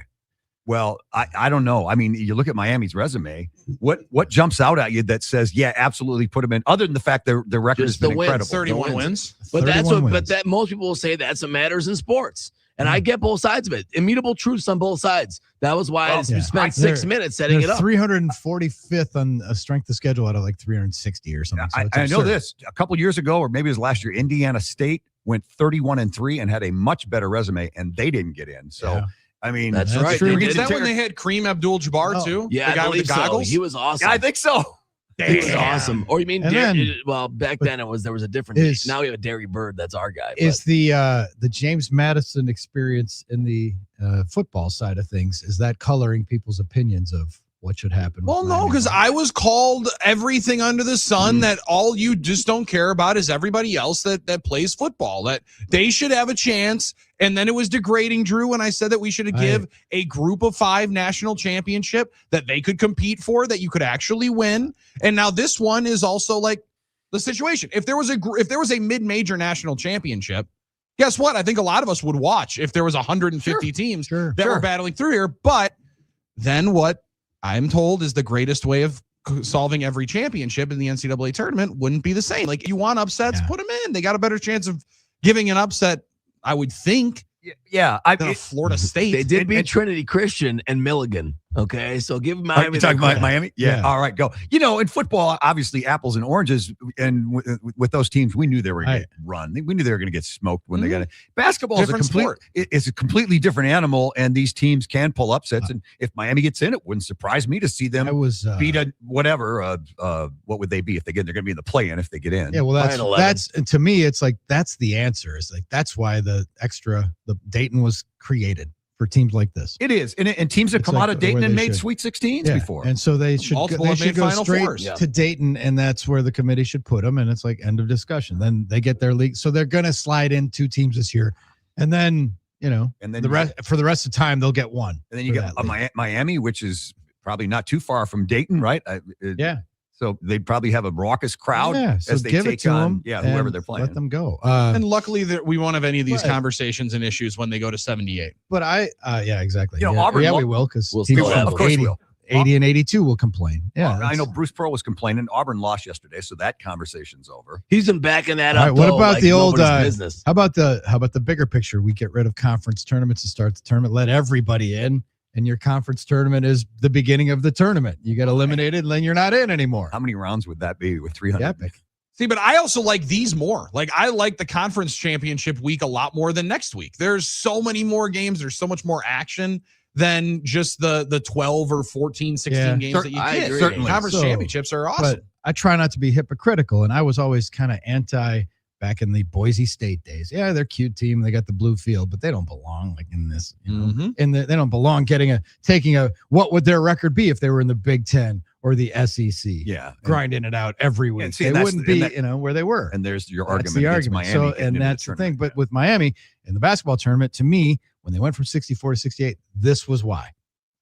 Well, I don't know. I mean, you look at Miami's resume. What jumps out at you that says, yeah, absolutely put them in? Other than the fact their record has been incredible. 31 wins. But that's what. But that most people will say that's what matters in sports, and I get both sides of it. Immutable truths on both sides. That was why I spent 6 minutes setting it up. 345th on a strength of schedule out of 360 or something. So I know this. A couple years ago, or maybe it was last year, Indiana State went 31-3 and had a much better resume, and they didn't get in. So. Yeah. I mean, that's right. Is that when they had Kareem Abdul-Jabbar too? Yeah, the guy with the goggles. So. He was awesome. Yeah, I think so. He was awesome. Or you mean, back then there was a different. Now we have a Derry Bird. That's our guy. Is the James Madison experience in the football side of things, is that coloring people's opinions of what should happen? Well, no, because I was called everything under the sun that all you just don't care about is everybody else that plays football, that they should have a chance. And then it was degrading, Drew, when I said that we should give a group of 5 national championship that they could compete for, that you could actually win. And now this one is also like the situation. If there was a mid-major national championship, guess what? I think a lot of us would watch if there was 150 teams that were battling through here. But then what I'm told is the greatest way of solving every championship in the NCAA tournament wouldn't be the same. Like, you want upsets, put them in. They got a better chance of giving an upset, I would think. Yeah, Florida State. They did beat Trinity Christian and Milligan. Okay, so give Miami. You talking about Miami? Yeah. All right, go. In football, obviously apples and oranges, and with those teams, we knew they were going to run. We knew they were going to get smoked when they got it. Basketball is a completely different animal, and these teams can pull upsets. And if Miami gets in, it wouldn't surprise me to see them beat a whatever. What would they be if they get? They're going to be in the play-in if they get in. Yeah, well, that's to me, it's like that's the answer. It's like that's why the Dayton was created for teams like this. It is. And teams have come out of Dayton and made Sweet 16s before. And so they should go straight to Dayton, and that's where the committee should put them. And it's like end of discussion. Then they get their league. So they're going to slide in 2 teams this year. And then, and then for the rest of the time, they'll get one. And then you get Miami, which is probably not too far from Dayton, right? So they'd probably have a raucous crowd as they take on whoever they're playing. Let them go. And luckily, we won't have any of these conversations and issues when they go to 78. But exactly. Auburn. We will, because of course 80, we will. 80 and 82 will complain. Yeah, I know Bruce Pearl was complaining. Auburn lost yesterday, so that conversation's over. He's been backing that up. What about the old business? How about the bigger picture? We get rid of conference tournaments and start the tournament. Let everybody in. And your conference tournament is the beginning of the tournament. You get eliminated, and then you're not in anymore. How many rounds would that be with 300? Epic. See, but I also like these more. Like, I like the conference championship week a lot more than next week. There's so many more games. There's so much more action than just the 12 or 14, 16 games that you get. Certainly. Conference championships are awesome. But I try not to be hypocritical, and I was always kind of anti back in the Boise State days. Yeah, they're a cute team. They got the blue field, but they don't belong like in this. They don't belong taking what would their record be if they were in the Big Ten or the SEC? Yeah, grinding it out every week. They wouldn't be, where they were. And there's your argument against Miami. So, and that's the thing. But with Miami in the basketball tournament, to me, when they went from 64 to 68, this was why.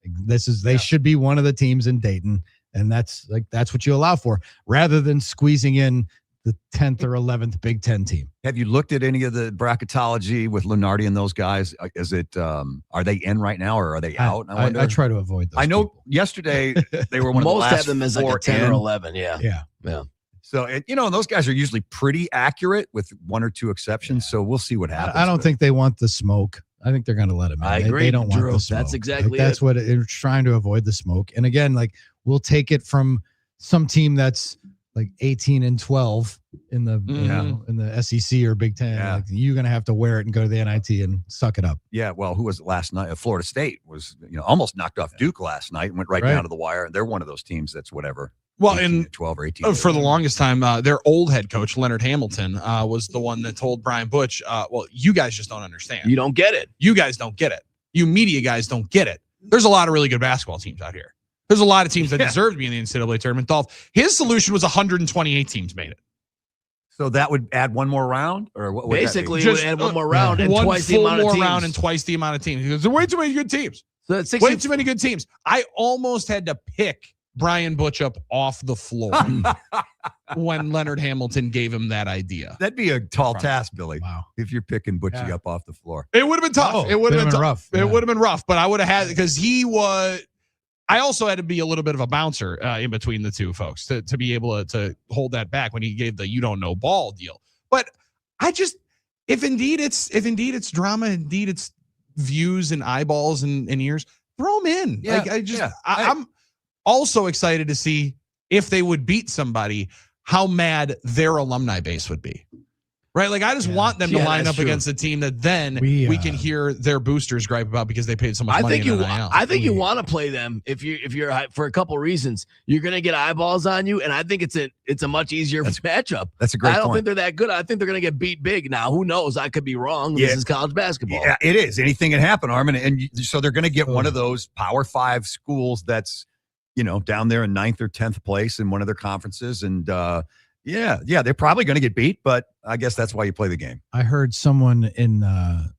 They should be one of the teams in Dayton, and that's what you allow for, rather than squeezing in the 10th or 11th Big Ten team. Have you looked at any of the bracketology with Lunardi and those guys? Is it, are they in right now or are they out? I try to avoid those. I know yesterday they were one of the last. Most of them is like a 10 or 11. Yeah. So, those guys are usually pretty accurate with one or two exceptions. So we'll see what happens. I don't think they want the smoke. I think they're going to let them in. I agree. They don't want the smoke. That's exactly that's what they're trying to avoid, the smoke. And again, we'll take it from some team that's like 18-12 in the in the SEC or Big Ten. Yeah. Like, you're gonna have to wear it and go to the NIT and suck it up. Yeah, well, who was it last night? Florida State was almost knocked off Duke last night and went right down to the wire. They're one of those teams that's whatever. Well, in 12 or 18 for the longest time, their old head coach Leonard Hamilton was the one that told Brian Butch, "Well, you guys just don't understand. You don't get it. You guys don't get it. You media guys don't get it. There's a lot of really good basketball teams out here. There's a lot of teams that deserve to be in the NCAA tournament." Dolph, his solution was 128 teams made it. So that would add one more round, or what? Basically, it would add one more round and one twice the full amount of more teams. round and twice the amount of teams. Because there are way too many good teams. So that's way too many good teams. I almost had to pick Brian Butch up off the floor when Leonard Hamilton gave him that idea. That'd be a tall task, Billy. Wow. If you're picking Butchie up off the floor. It would have been tough. It would have been rough. It would have been rough, but I would have had, because I also had to be a little bit of a bouncer in between the two folks to be able to hold that back when he gave the "you don't know ball" deal. But if indeed it's drama, indeed it's views and eyeballs and ears, throw them in. Yeah, I'm also excited to see if they would beat somebody, how mad their alumni base would be. Right? Like, I just want them to line up against a team that then we can hear their boosters gripe about because they paid so much money. I think you want to play them if you're for a couple reasons. You're going to get eyeballs on you, and I think it's a much easier matchup. That's a great point. I don't think they're that good. I think they're going to get beat big. Now, who knows? I could be wrong. This is college basketball. Yeah, it is. Anything can happen, Armen. And so they're going to get one of those Power 5 schools that's down there in 9th or 10th place in one of their conferences, and they're probably going to get beat, but I guess that's why you play the game. I heard someone in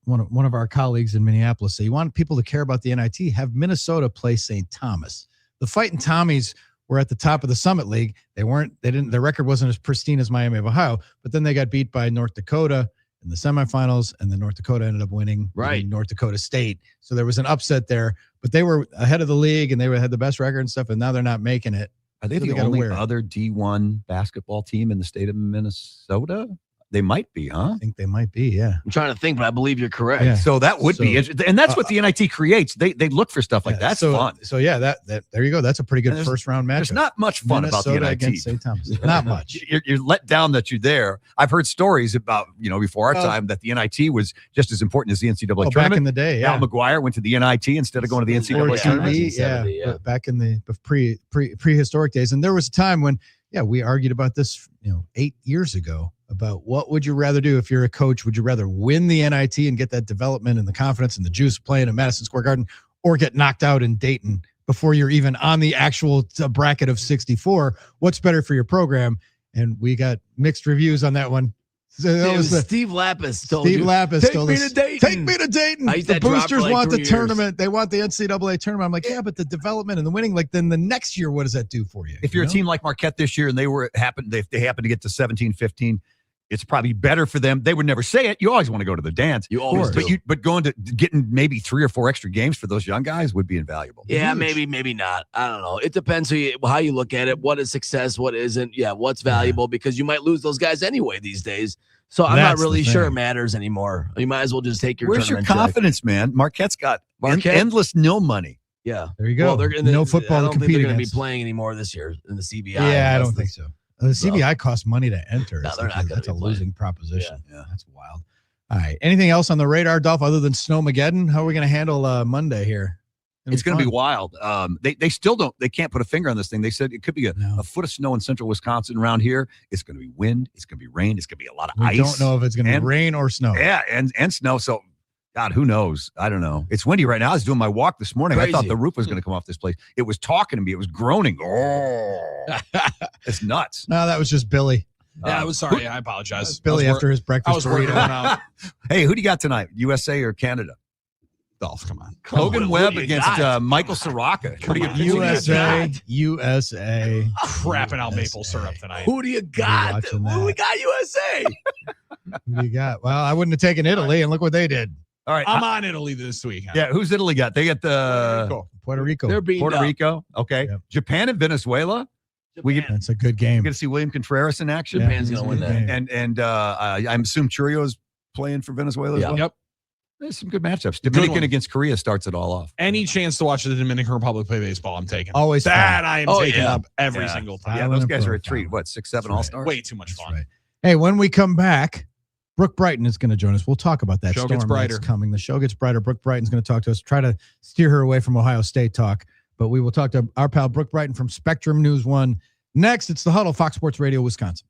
one of our colleagues in Minneapolis say, "You want people to care about the NIT? Have Minnesota play St. Thomas." The Fighting Tommies were at the top of the Summit League. Their record wasn't as pristine as Miami of Ohio, but then they got beat by North Dakota in the semifinals, and then North Dakota ended up winning North Dakota State. So there was an upset there, but they were ahead of the league and they had the best record and stuff, and now they're not making it. Are they the only other D1 basketball team in the state of Minnesota? They might be, huh? I think they might be, yeah. I'm trying to think, but I believe you're correct. Yeah. So that would be interesting. And that's what the NIT creates. They look for stuff like that. That's fun. So yeah, that there you go. That's a pretty good first round match. There's not much fun about the NIT. Against St. Thomas. Not much. You're let down that you're there. I've heard stories about, before our time, that the NIT was just as important as the NCAA tournament. Back in the day, yeah. Al McGuire went to the NIT instead of going to the NCAA tournament. Yeah. Back in the prehistoric days. And there was a time when, we argued about this, 8 years ago, about what would you rather do if you're a coach? Would you rather win the NIT and get that development and the confidence and the juice of playing at Madison Square Garden, or get knocked out in Dayton before you're even on the actual bracket of 64? What's better for your program? And we got mixed reviews on that one. So that was Steve Lapis told Steve you. Lapis Take told me us, to Dayton. Take me to Dayton. The boosters want the 3 tournament. They want the NCAA tournament. I'm like, yeah, but the development and the winning, like, then the next year, what does that do for you? If you're a team like Marquette this year and they happen to get to 17-15, it's probably better for them. They would never say it. You always want to go to the dance. You always do. But going to getting maybe 3 or 4 extra games for those young guys would be invaluable. Yeah, maybe not. I don't know. It depends how you look at it. What is success? What isn't? Yeah, what's valuable? Because you might lose those guys anyway these days. So I'm not really sure it matters anymore. You might as well just take your Where's your tournament confidence, man? Marquette's got endless nil money. Yeah. There you go. Well, no football I don't to think compete they're going to be against. playing anymore this year in the CBI. Yeah, I don't think so. The CBI costs money to enter. No, they're not. That's a losing proposition. Yeah, that's wild. All right. Anything else on the radar, Dolph, other than Snowmageddon? How are we going to handle Monday here? It's going to be wild. They still they can't put a finger on this thing. They said it could be a foot of snow in central Wisconsin around here. It's going to be wind. It's going to be rain. It's going to be a lot of ice. We don't know if it's going to be rain or snow. Yeah, and snow. So, God, who knows? I don't know. It's windy right now. I was doing my walk this morning. Crazy. I thought the roof was going to come off this place. It was talking to me. It was groaning. Oh, it's nuts. No, that was just Billy. Yeah, I was sorry. I apologize. Billy after his breakfast. I was working out. Hey, who do you got tonight? USA or Canada? Dolph, come on. Hogan Webb against Michael Soraka. USA. Crapping out maple syrup tonight. Who do you got? Who we got? USA. Who do you got? Well, I wouldn't have taken Italy, and look what they did. All right. I'm on Italy this week. Yeah, who's Italy got? They got Puerto Rico. They're beating Puerto up. Rico. Okay. Yep. Japan and Venezuela. That's a good game. We're going to see William Contreras in action. Japan's going to win that. And I assume Churio's playing for Venezuela as well? Yep. There's some good matchups. Dominican against Korea starts it all off. Any chance to watch the Dominican Republic play baseball, I'm taking. Always that fun. I am taking up every single time. Yeah, those guys are a treat. What, 6-7 All-Stars? Way too much fun. Right. Hey, when we come back, Brooke Brighton is going to join us. We'll talk about that Show storm gets brighter. that's coming. The show gets brighter. Brooke Brighton's going to talk to us, try to steer her away from Ohio State talk. But we will talk to our pal Brooke Brighton from Spectrum News 1. Next, it's the Huddle, Fox Sports Radio, Wisconsin.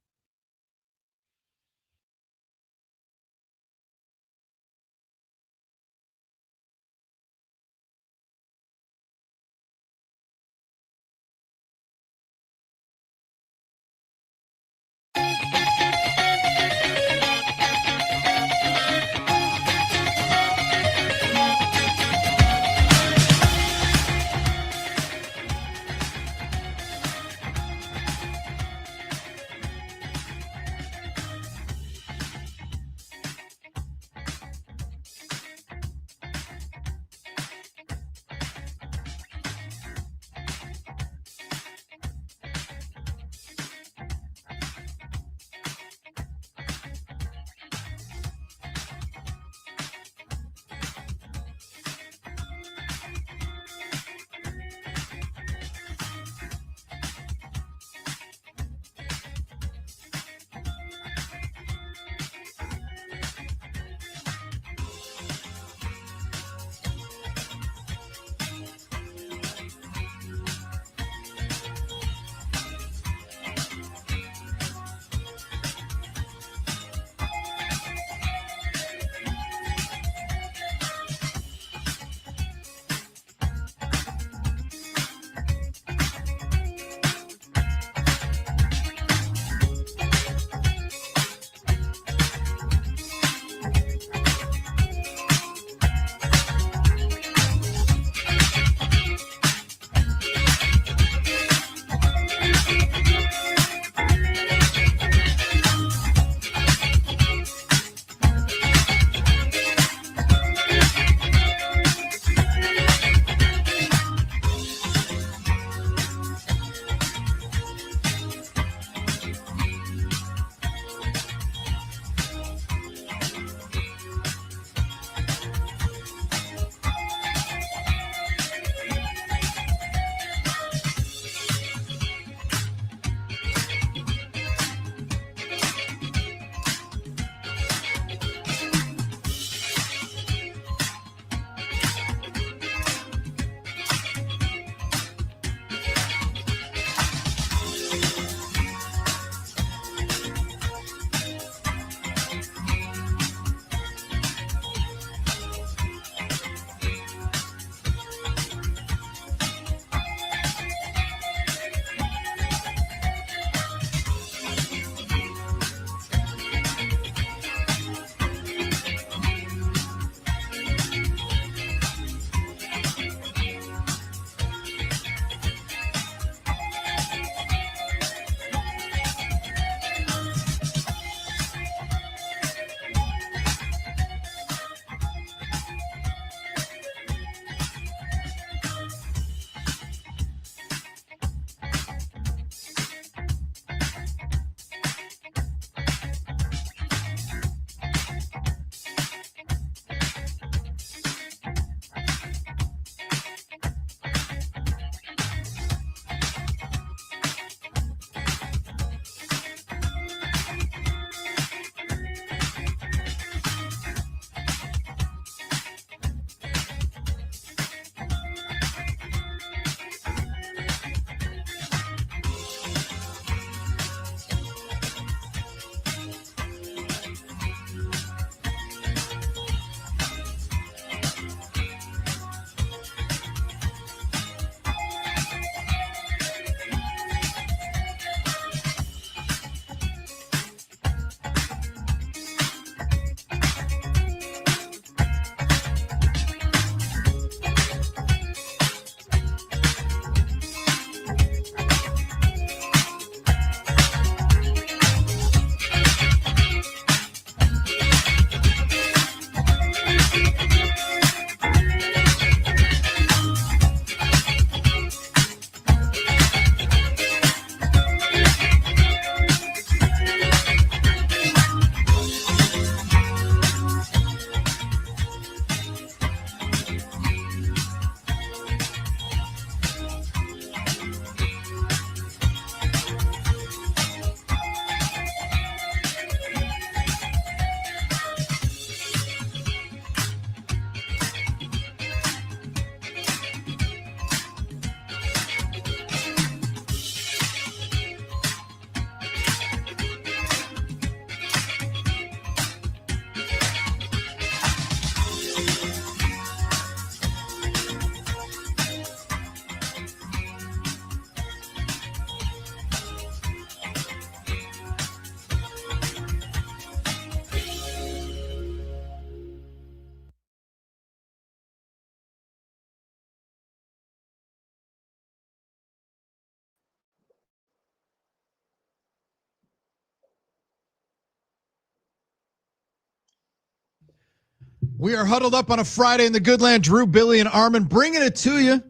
We are huddled up on a Friday in the good land. Drew, Billy, and Armen bringing it to you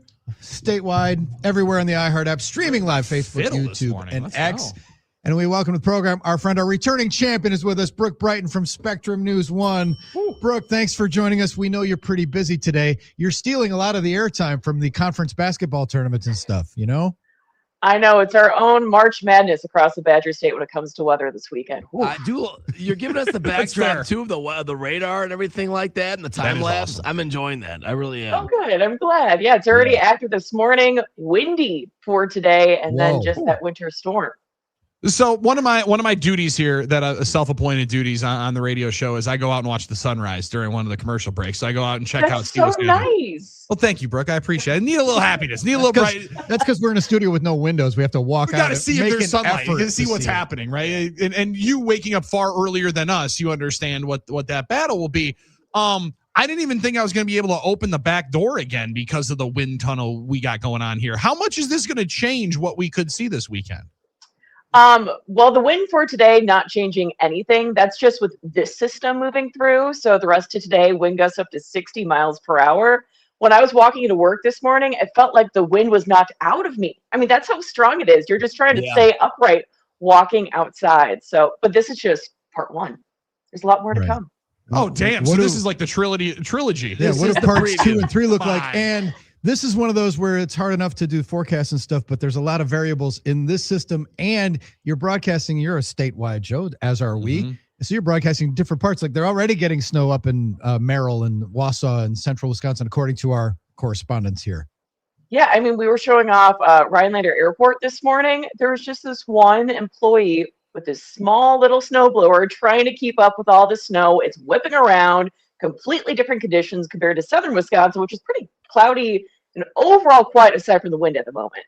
statewide, everywhere on the iHeart app, streaming live, Facebook, YouTube, and X. And we welcome to the program our friend, our returning champion is with us, Brooke Brighton from Spectrum News 1. Brooke, thanks for joining us. We know you're pretty busy today. You're stealing a lot of the airtime from the conference basketball tournaments and stuff, you know? I know. It's our own March Madness across the Badger State when it comes to weather this weekend. You're giving us the backdrop, too, of the radar and everything like that and the time lapse. Awesome. I'm enjoying that. I really am. Oh, good. I'm glad. Yeah, it's already active this morning, windy for today, and then just that winter storm. So one of my duties here, that self-appointed duties on the radio show, is I go out and watch the sunrise during one of the commercial breaks. So I go out and check out. That's so nice. Well, thank you, Brooke. I appreciate it. I need a little happiness. Need a little bright. That's because we're in a studio with no windows. We have to walk out. We got to see if there's sunlight. You can see what's happening, right? And you waking up far earlier than us, you understand what that battle will be. I didn't even think I was going to be able to open the back door again because of the wind tunnel we got going on here. How much is this going to change what we could see this weekend? Well, the wind for today, not changing anything. That's just with this system moving through. So the rest of today, wind gusts up to 60 miles per hour. When I was walking into work this morning, it felt like the wind was knocked out of me. I mean, that's how strong it is. You're just trying to stay upright walking outside. So, but this is just part one. There's a lot more to come. Oh, damn. So this is like the trilogy. Yeah, what do parts 2 and 3 look like? And this is one of those where it's hard enough to do forecasts and stuff, but there's a lot of variables in this system. And you're broadcasting, you're a statewide show, as are we. So you're broadcasting different parts. Like they're already getting snow up in Merrill and Wausau and central Wisconsin, according to our correspondents here. Yeah, I mean, we were showing off Rhinelander Airport this morning. There was just this one employee with this small little snowblower trying to keep up with all the snow. It's whipping around, completely different conditions compared to southern Wisconsin, which is pretty cloudy and overall quiet aside from the wind at the moment.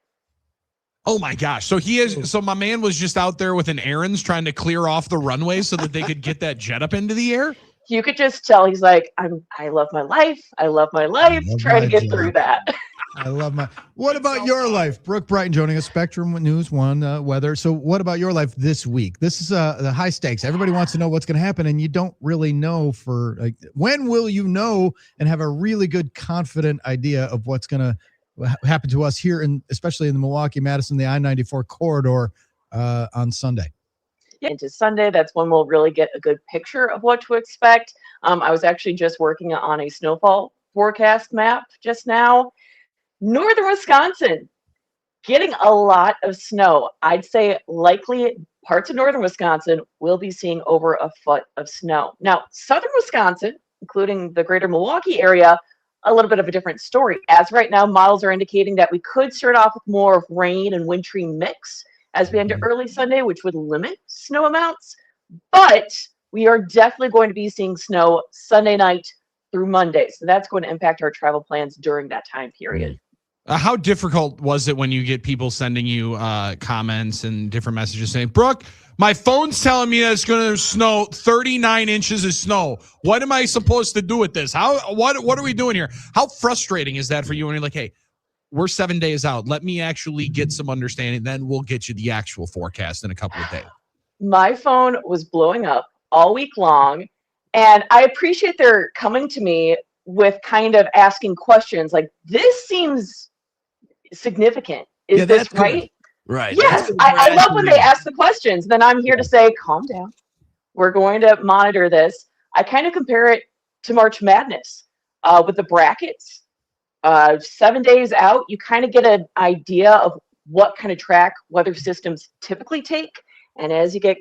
Oh my gosh. So my man was just out there with an errands trying to clear off the runway so that they could get that jet up into the air. You could just tell he's like, I love my life. I love my life. Trying to get through that. I love my. What about your life? Brooke Brighton joining us, Spectrum News 1 weather. So what about your life this week? This is the high stakes. Everybody wants to know what's going to happen, and you don't really know when will you know and have a really good, confident idea of what's going to happen to us here, especially in the Milwaukee, Madison, the I-94 corridor on Sunday. Yeah, into Sunday, that's when we'll really get a good picture of what to expect. I was actually just working on a snowfall forecast map just now. Northern Wisconsin, getting a lot of snow. I'd say likely parts of northern Wisconsin will be seeing over a foot of snow. Now, southern Wisconsin, including the greater Milwaukee area, a little bit of a different story. As right now, models are indicating that we could start off with more of rain and wintry mix as we enter early Sunday, which would limit snow amounts. But we are definitely going to be seeing snow Sunday night through Monday. So that's going to impact our travel plans during that time period. How difficult was it when you get people sending you comments and different messages saying, Brooke, my phone's telling me that it's going to snow 39 inches of snow. What am I supposed to do with this? What are we doing here? How frustrating is that for you when you're like, hey, we're 7 days out. Let me actually get some understanding. Then we'll get you the actual forecast in a couple of days. My phone was blowing up all week long. And I appreciate they're coming to me with kind of asking questions like, this seems significant. Is this right? Right. Yes. I love when they ask the questions. Then I'm here to say, calm down. We're going to monitor this. I kind of compare it to March Madness with the brackets. 7 days out, you kind of get an idea of what kind of track weather systems typically take. And as you get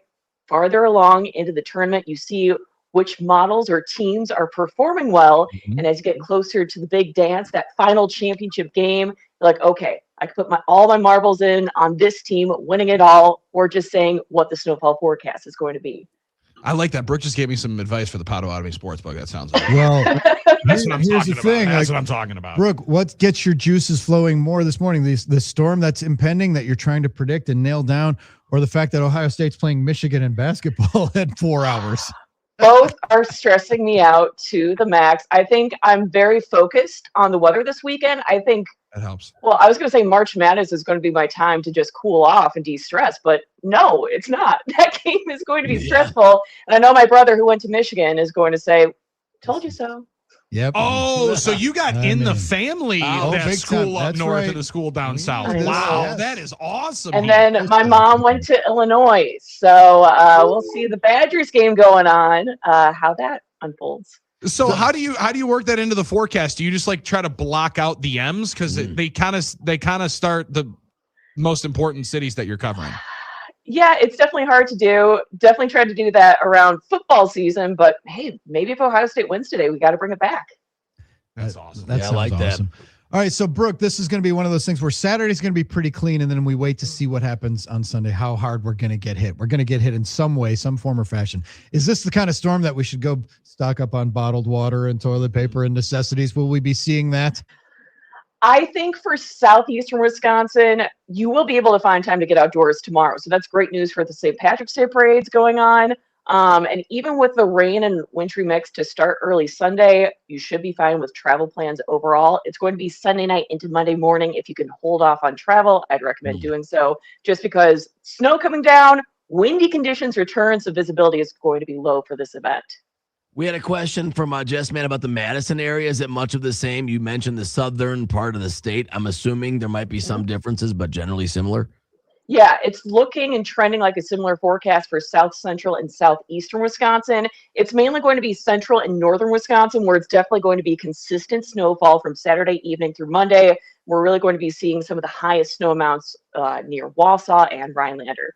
farther along into the tournament, you see which models or teams are performing well. And as you get closer to the big dance, that final championship game, you're like, okay, I can put all my marbles in on this team winning it all, or just saying what the snowfall forecast is going to be. I like that. Brooke just gave me some advice for the Potawatomi Sportsbook. That sounds like well. That's what I'm here's talking the thing. about. That's what I'm talking about. Brooke, what gets your juices flowing more this morning? The storm that's impending that you're trying to predict and nail down, or the fact that Ohio State's playing Michigan in basketball in 4 hours? Both are stressing me out to the max. I think I'm very focused on the weather this weekend. I think that helps. Well, I was going to say March Madness is going to be my time to just cool off and de-stress, but no, it's not. That game is going to be stressful. And I know my brother who went to Michigan is going to say, Told you so. Yep. Oh, so you got the family that big school time. up That's north right. and the school down south. I know. Wow, Yes. that is awesome. And then my mom went to Illinois. So we'll see the Badgers game going on, how that unfolds. So how do you work that into the forecast? Do you just like try to block out the M's because they kind of start the most important cities that you're covering? Yeah, it's definitely hard to do. Definitely tried to do that around football season, but hey, maybe if Ohio State wins today, we got to bring it back. That's awesome. That sounds like awesome. All right, so Brooke, this is going to be one of those things where Saturday's going to be pretty clean, and then we wait to see what happens on Sunday, how hard we're going to get hit. We're going to get hit in some way, some form or fashion. Is this the kind of storm that we should go stock up on bottled water and toilet paper and necessities? Will we be seeing that? I think for southeastern Wisconsin, you will be able to find time to get outdoors tomorrow. So that's great news for the St. Patrick's Day parades going on. And even with the rain and wintry mix to start early Sunday, you should be fine with travel plans overall. It's going to be Sunday night into Monday morning. If you can hold off on travel, I'd recommend doing so, just because snow coming down, windy conditions return, so visibility is going to be low for this event. We had a question from Jess Man about the Madison area. Is it much of the same? You mentioned the southern part of the state. I'm assuming there might be some differences, but generally similar. Yeah, it's looking and trending like a similar forecast for south central and southeastern Wisconsin. It's mainly going to be central and northern Wisconsin, where it's definitely going to be consistent snowfall from Saturday evening through Monday. We're really going to be seeing some of the highest snow amounts near Wausau and Rhinelander.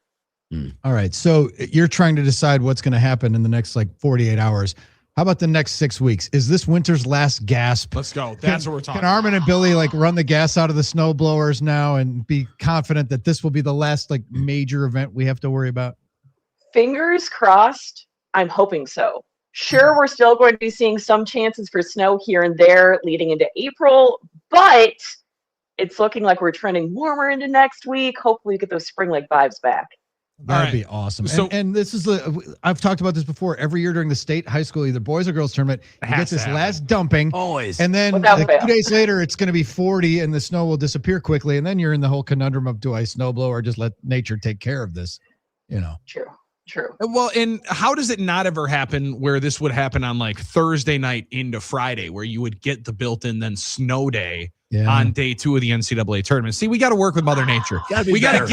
All right, so you're trying to decide what's going to happen in the next 48 hours. How about the next 6 weeks? Is this winter's last gasp? Let's go. That's what we're talking about. Can Armen and Billy run the gas out of the snow blowers now and be confident that this will be the last major event we have to worry about? Fingers crossed. I'm hoping so. Sure, we're still going to be seeing some chances for snow here and there leading into April, but it's looking like we're trending warmer into next week. Hopefully we get those spring-like vibes back. That'd be awesome. So, and this is I've talked about this before. Every year during the state high school, either boys or girls tournament, you get this last dumping. Always. And then Without fail. 2 days later, it's going to be 40 and the snow will disappear quickly. And then you're in the whole conundrum of, do I snowblow or just let nature take care of this? True. Well, and how does it not ever happen where this would happen on Thursday night into Friday, where you would get the built-in then snow day on day 2 of the NCAA tournament? See, we got to work with Mother Nature. We got to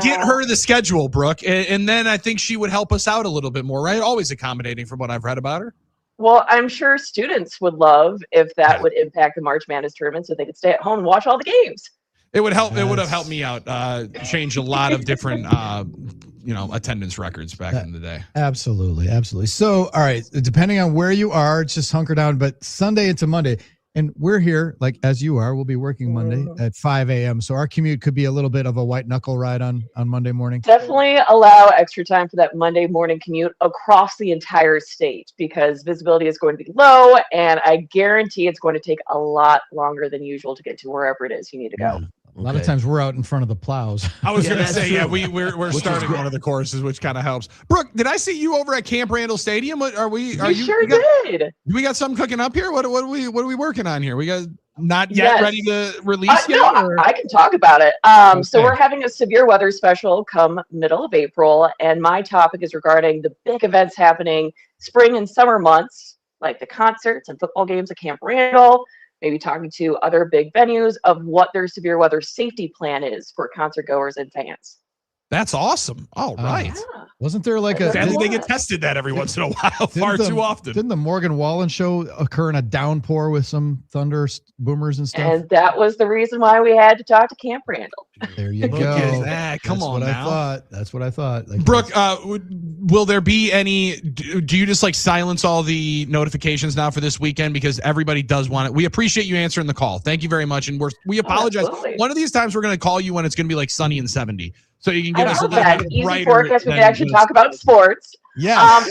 get her the schedule, Brooke, and then I think she would help us out a little bit more, right? Always accommodating from what I've read about her. Well, I'm sure students would love if that would impact the March Madness tournament so they could stay at home and watch all the games. It would help. It would have helped me out. Change a lot of different, attendance records back in the day. Absolutely. So, all right, depending on where you are, it's just hunker down. But Sunday into Monday, and we're here, as you are, we'll be working Monday at 5 a.m. So our commute could be a little bit of a white knuckle ride on Monday morning. Definitely allow extra time for that Monday morning commute across the entire state because visibility is going to be low, and I guarantee it's going to take a lot longer than usual to get to wherever it is you need to go. A lot of times we're out in front of the plows. I was going to say, we're starting one of the courses, which kind of helps. Brooke, did I see you over at Camp Randall Stadium? You sure did. We got something cooking up here. What are we working on here? We got not yet ready to release yet? No, I can talk about it. So we're having a severe weather special come middle of April, and my topic is regarding the big events happening spring and summer months, like the concerts and football games at Camp Randall. Maybe talking to other big venues of what their severe weather safety plan is for concert goers and fans. That's awesome. All right. Yeah. Wasn't there they get tested that every once in a while, far too often. Didn't the Morgan Wallen show occur in a downpour with some thunder boomers and stuff? And that was the reason why we had to talk to Camp Randall. There you go. Come on now. That's what I thought. Brooke, will there be any, do you just silence all the notifications now for this weekend? Because everybody does want it. We appreciate you answering the call. Thank you very much. And we apologize. One of these times we're going to call you when it's going to be sunny and 70. So you can give us a little bit easy brighter forecast. We can actually talk about sports. Yes.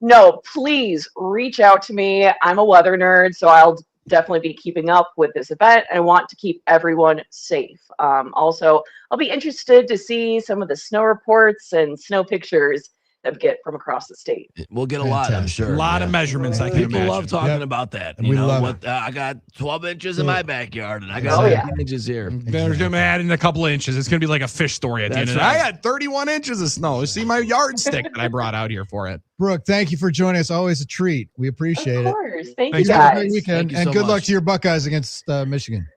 No, please reach out to me. I'm a weather nerd, so I'll definitely be keeping up with this event. I want to keep everyone safe. Also, I'll be interested to see some of the snow reports and snow pictures that get from across the state. We'll get a lot, I'm sure. A lot of measurements. I can People imagine. love talking about that. And You we know love what? I got 12 inches in my backyard, and I got 17 inches here. There's going to add in a couple of inches. It's going to be like a fish story at the end of the day. I had 31 inches of snow. See my yardstick that I brought out here for it. Brooke, thank you for joining us. Always a treat. We appreciate it. Of course. Thank Thanks. you Have a guys. great weekend. Thank you And so good luck much. to your Buckeyes against Michigan.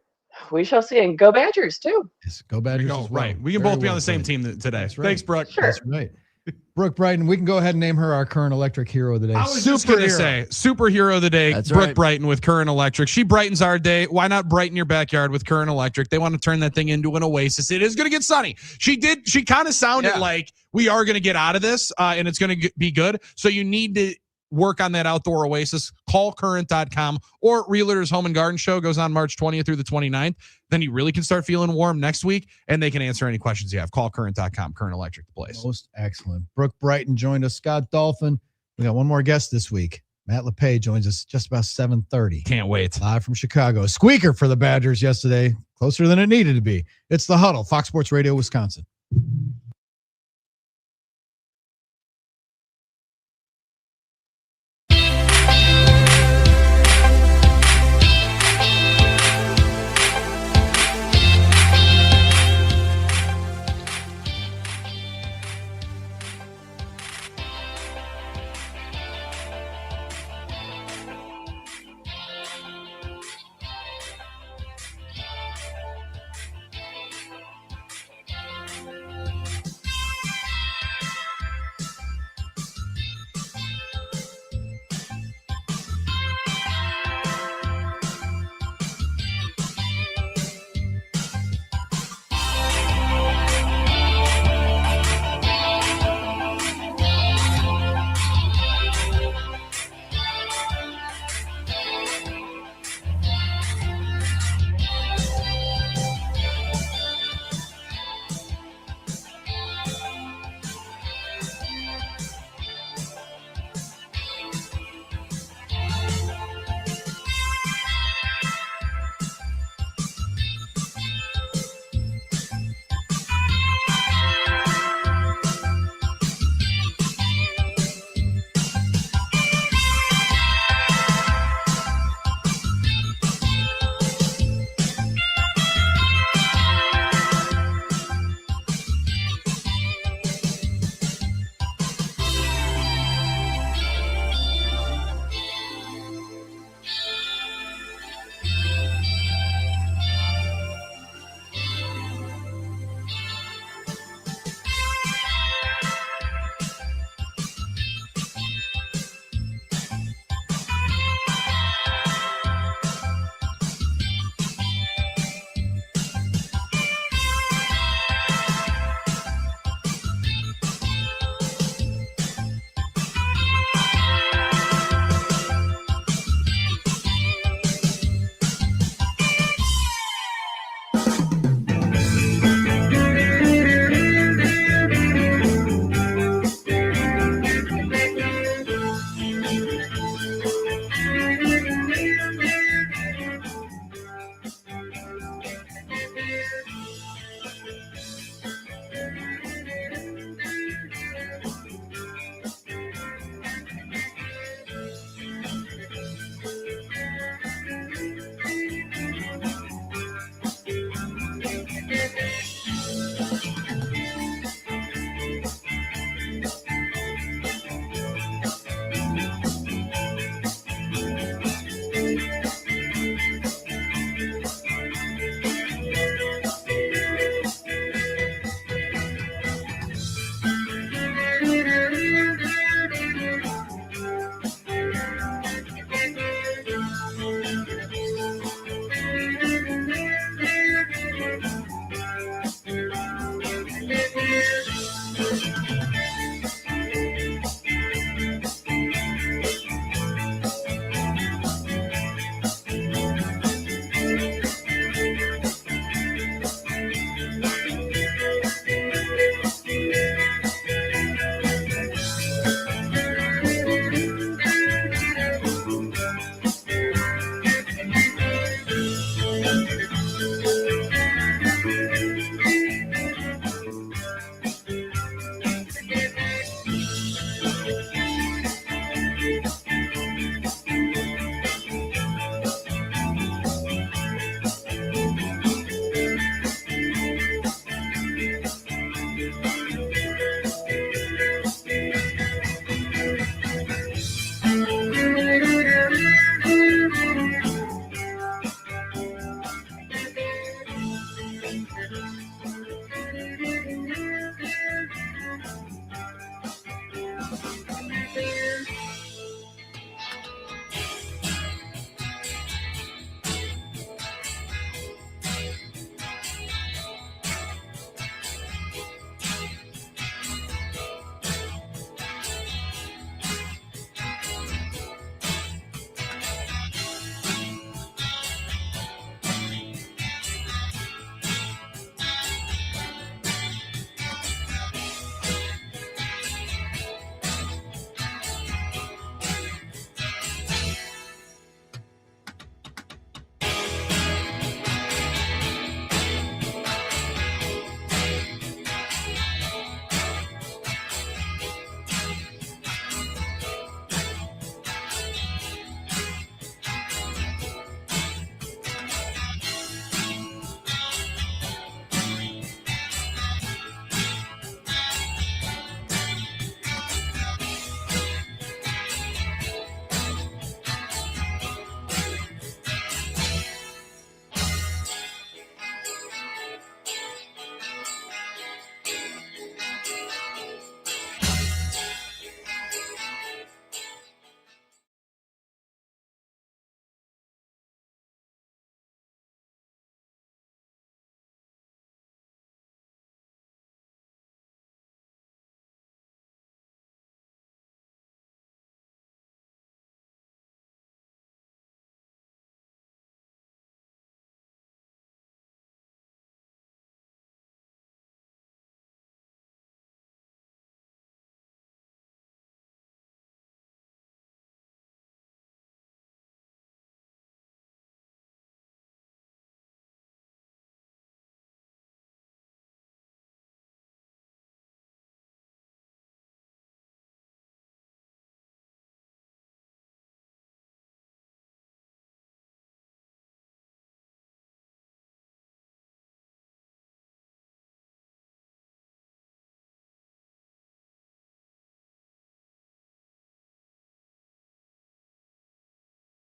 We shall see. And go Badgers, too. Yes, go Badgers. Go, as well. right. We can Very both be on well the same played. team today. That's right. Thanks, Brooke. Sure. That's right. Brooke Brighton, we can go ahead and name her our current electric hero of the day. I was just going to say, superhero of the day, That's Brooke right. Brighton with Current Electric. She brightens our day. Why not brighten your backyard with Current Electric? They want to turn that thing into an oasis. It is going to get sunny. She kind of sounded like we are going to get out of this and it's going to be good. So you need to work on that outdoor oasis. Call current.com, or Realtors Home and Garden Show goes on March 20th through the 29th. Then you really can start feeling warm next week, and they can answer any questions you have. Call current.com. Current Electric, the place. Most excellent. Brooke Brighton joined us. Scott Dolphin. We got one more guest this week. Matt Lepay joins us just about 7:30. Can't wait. Live from Chicago. A squeaker for the Badgers yesterday. Closer than it needed to be. It's the Huddle, Fox Sports Radio, Wisconsin.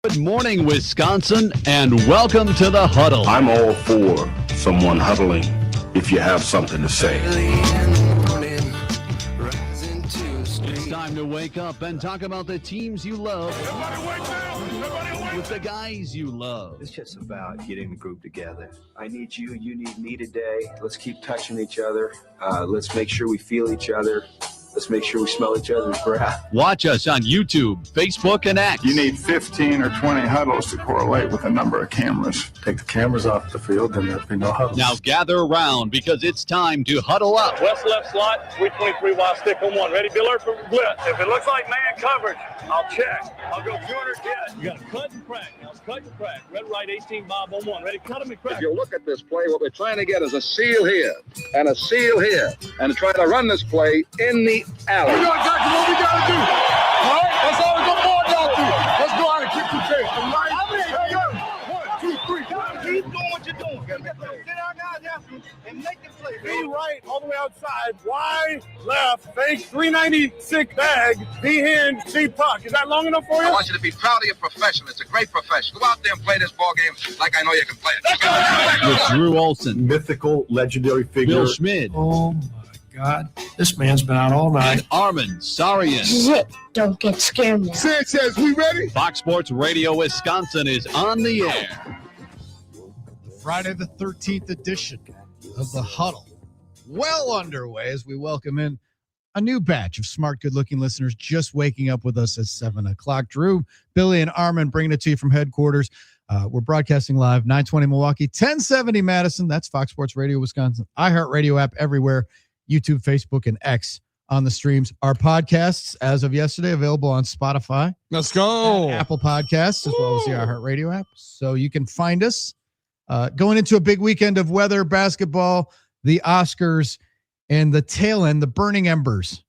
Good morning, Wisconsin, and welcome to the Huddle. I'm all for someone huddling if you have something to say. It's time to wake up and talk about the teams you love with the guys you love. It's just about getting the group together. I need you, you need me today. Let's keep touching each other. Let's make sure we feel each other. Let's make sure we smell each other's breath. Watch us on YouTube, Facebook, and X. You need 15 or 20 huddles to correlate with a number of cameras. Take the cameras off the field, and there'll be no huddle. Now gather around because it's time to huddle up. West left slot, 323 wide stick on one. Ready, be alert for blitz. If it looks like man coverage, I'll check. I'll go 200 jet. You got to cut and crack. Now cut and crack. Red right 18 bob on one. Ready, cut him and crack. If you look at this play, what we're trying to get is a seal here and a seal here and try to run this play in the alley. We know exactly what we got to do. All right? That's all we're going to board down to. Let's go out and kick the tail. All right? Hey, 1, 2, 3. Keep doing what you're doing. Get our guys after and make the play. Be right all the way outside. Wide left. Fake 396 bag. B hand. C puck. Is that long enough for you? I want you to be proud of your profession. It's a great profession. Go out there and play this ball game like I know you can play it. With Drew Olson, Mythical, legendary figure. Bill Schmid, Oh, my God. This man's been out all night. and Armen Sarian. Zip. Don't get scared now. Sanchez, we ready? Fox Sports Radio Wisconsin is on the air. Friday the 13th edition of the Huddle. Well underway as we welcome in a new batch of smart, good-looking listeners just waking up with us at 7 o'clock. Drew, Billy, and Armen bringing it to you from headquarters. We're broadcasting live, 920 Milwaukee, 1070 Madison. That's Fox Sports Radio Wisconsin. iHeartRadio app everywhere. YouTube, Facebook, and X on the streams. Our podcasts, as of yesterday, available on Spotify. Let's go. Apple Podcasts, as well as the iHeartRadio app. So you can find us. Going into a big weekend of weather, basketball, the Oscars, and the tail end, the burning embers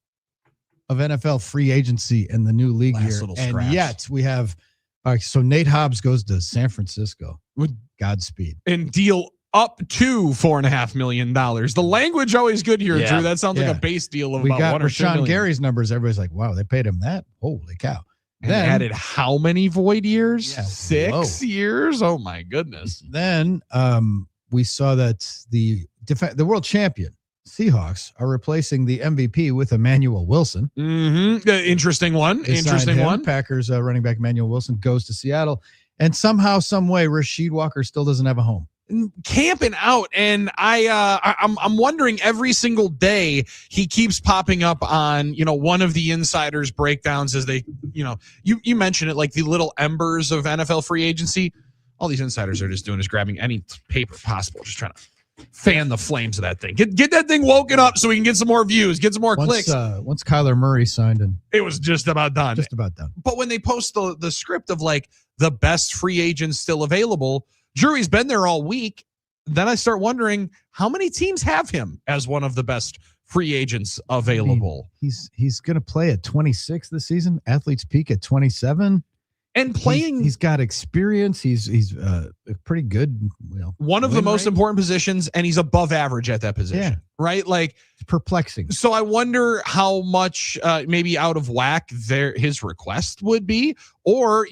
of NFL free agency and the new league Last year. little And scraps. yet we have, so Nate Hobbs goes to San Francisco. With Godspeed. and deal up to $4.5 million. The language always good here, Yeah. Drew. That sounds like Yeah. a base deal of We about got 1 or 2 Rashawn million. Gary's numbers. Everybody's like, wow, they paid him that? Holy cow. And Then- added how many void years? Yeah, 6 years? Oh my goodness. Then we saw that the world champion Seahawks are replacing the MVP with Emmanuel Wilson. Interesting one. They signed Interesting him. one. Packers running back Emmanuel Wilson goes to Seattle, and somehow, some way, Rasheed Walker still doesn't have a home. Camping out, and I'm wondering every single day he keeps popping up on one of the insiders breakdowns as they you mentioned it, like the little embers of NFL free agency. All these insiders are just doing is grabbing any paper possible, just trying to fan the flames of that thing. Get that thing woken up so we can get some more views, get some more clicks. Once Kyler Murray signed, and it was just about done. But when they post the script of like the best free agents still available, Drury's been there all week. Then I start wondering how many teams have him as one of the best free agents available. I mean, he's going to play at 26 this season. Athletes peak at 27. And playing, he's got experience. He's pretty good. One of the most important positions, and he's above average at that position. Yeah. Right? Like, it's perplexing. So I wonder how much maybe out of whack his request would be, or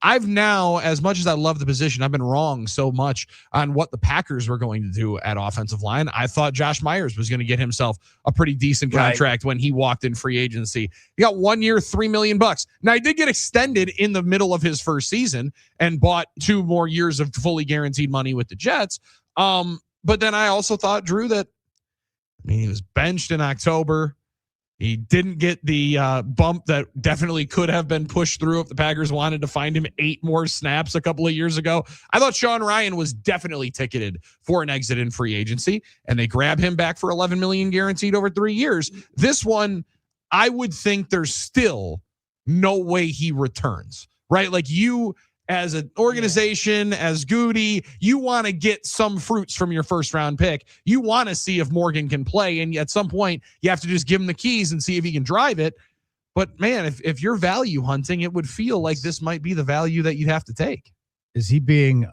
I've now, as much as I love the position, I've been wrong so much on what the Packers were going to do at offensive line. I thought Josh Myers was going to get himself a pretty decent contract when he walked in free agency. He got 1 year, $3 million. Now he did get extended in the middle of his first season and bought 2 more years of fully guaranteed money with the Jets. But then I also thought, Drew, that he was benched in October. He didn't get the bump that definitely could have been pushed through if the Packers wanted to find him 8 more snaps a couple of years ago. I thought Sean Ryan was definitely ticketed for an exit in free agency, and they grab him back for $11 million guaranteed over 3 years. This one, I would think there's still no way he returns, right? Like you, as an organization, as Goody, you want to get some fruits from your first round pick. You want to see if Morgan can play. And at some point you have to just give him the keys and see if he can drive it. But man, if you're value hunting, it would feel like this might be the value that you'd have to take. Is he being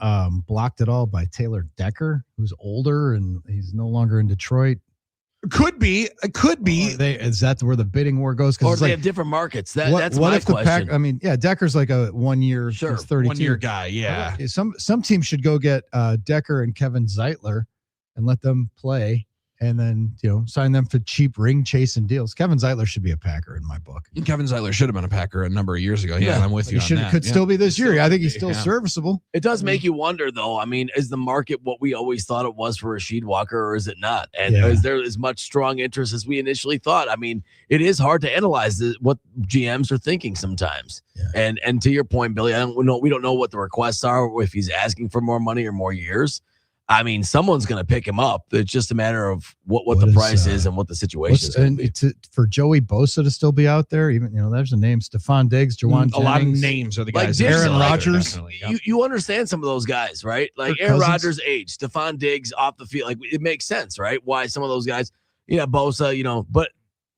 blocked at all by Taylor Decker, who's older and he's no longer in Detroit? Could be. It could be. Is that where the bidding war goes? Or they have different markets. That's my question. Decker's like a 1 year, sure, 32. 1 year guy. Yeah. Some teams should go get Decker and Kevin Zeitler and let them play, and then sign them for cheap ring chasing deals. Kevin Zeitler should be a Packer in my book. Kevin Zeitler should have been a Packer a number of years ago. Yeah, I'm with you. He on that. Could still be this year. I think he's still serviceable. It does make you wonder, though. I mean, is the market what we always thought it was for Rasheed Walker, or is it not? And is there as much strong interest as we initially thought? I mean, it is hard to analyze what GMs are thinking sometimes. Yeah. And to your point, Billy, we don't know what the requests are, or if he's asking for more money or more years. I mean, someone's going to pick him up. It's just a matter of what the price is and what the situation is. And for Joey Bosa to still be out there, even there's a name: Stephon Diggs, Jawan Jennings. A lot of names are the guys. Like Aaron Rodgers. You understand some of those guys, right? Like Aaron Rodgers' age, Stephon Diggs off the field. Like it makes sense, right? Why some of those guys, Bosa, but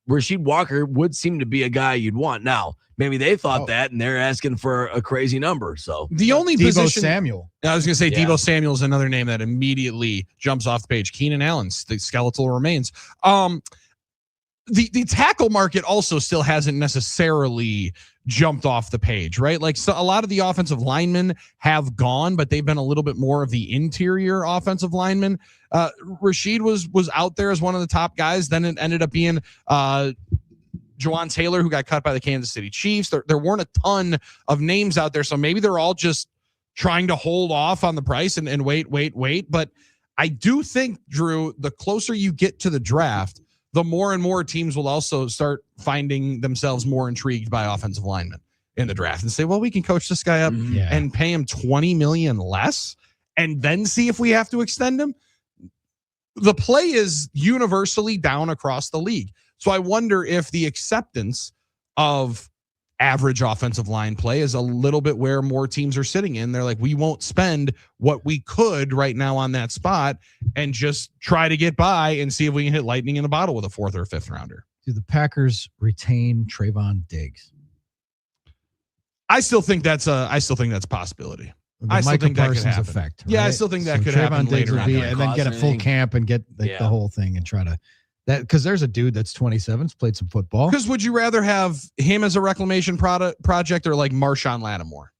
Rasheed Walker would seem to be a guy you'd want. Now, maybe they thought that, and they're asking for a crazy number. So the only Deebo position, Samuel. I was going to say Deebo Samuel is another name that immediately jumps off the page. Keenan Allen, the skeletal remains. The tackle market also still hasn't necessarily jumped off the page, right? Like a lot of the offensive linemen have gone, but they've been a little bit more of the interior offensive linemen. Rasheed was out there as one of the top guys. Then it ended up being Jawan Taylor, who got cut by the Kansas City Chiefs. There weren't a ton of names out there, so maybe they're all just trying to hold off on the price and wait. But I do think, Drew, the closer you get to the draft, the more and more teams will also start finding themselves more intrigued by offensive linemen in the draft and say, well, we can coach this guy up and pay him $20 million less and then see if we have to extend him. The play is universally down across the league. So I wonder if the acceptance of average offensive line play is a little bit where more teams are sitting in. They're like, we won't spend what we could right now on that spot and just try to get by and see if we can hit lightning in a bottle with a 4th or 5th rounder. Do the Packers retain Trayvon Diggs? I still think that's a possibility. I still think that could happen. Effect, right? Yeah, I still think that could happen later on. And then get a full camp and get the whole thing and try to that, because there's a dude that's 27, played some football. Because would you rather have him as a reclament project or like Marshawn Lattimore?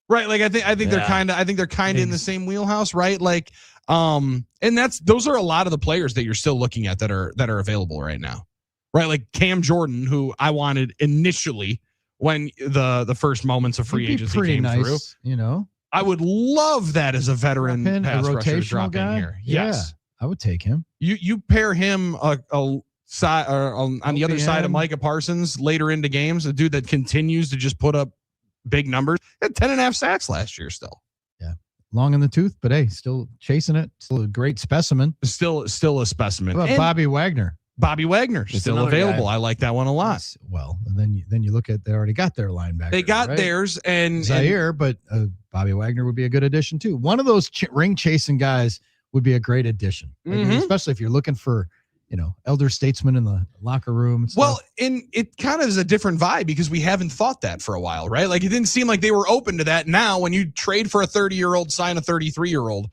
Right. Like I think they're kind of in the same wheelhouse, right? Like, and those are a lot of the players that you're still looking at that are available right now. Right. Like Cam Jordan, who I wanted initially when the first moments of free agency came through. I would love that as a veteran pass rusher to drop in here. Yes. I would take him. You pair him on the other side of Micah Parsons later into games, a dude that continues to just put up big numbers. Had 10.5 sacks last year still. Yeah. Long in the tooth, but hey, still chasing it. Still a great specimen. Still a specimen. What about Bobby Wagner? Bobby Wagner still available. Guy. I like that one a lot. Well, and then you look at, they already got their linebacker. They got theirs and Zaire, but Bobby Wagner would be a good addition too. One of those ring chasing guys would be a great addition, especially if you're looking for, elder statesmen in the locker room. And stuff. Well, and it kind of is a different vibe because we haven't thought that for a while, right? Like it didn't seem like they were open to that. Now, when you trade for a 30-year-old, sign a 33-year-old,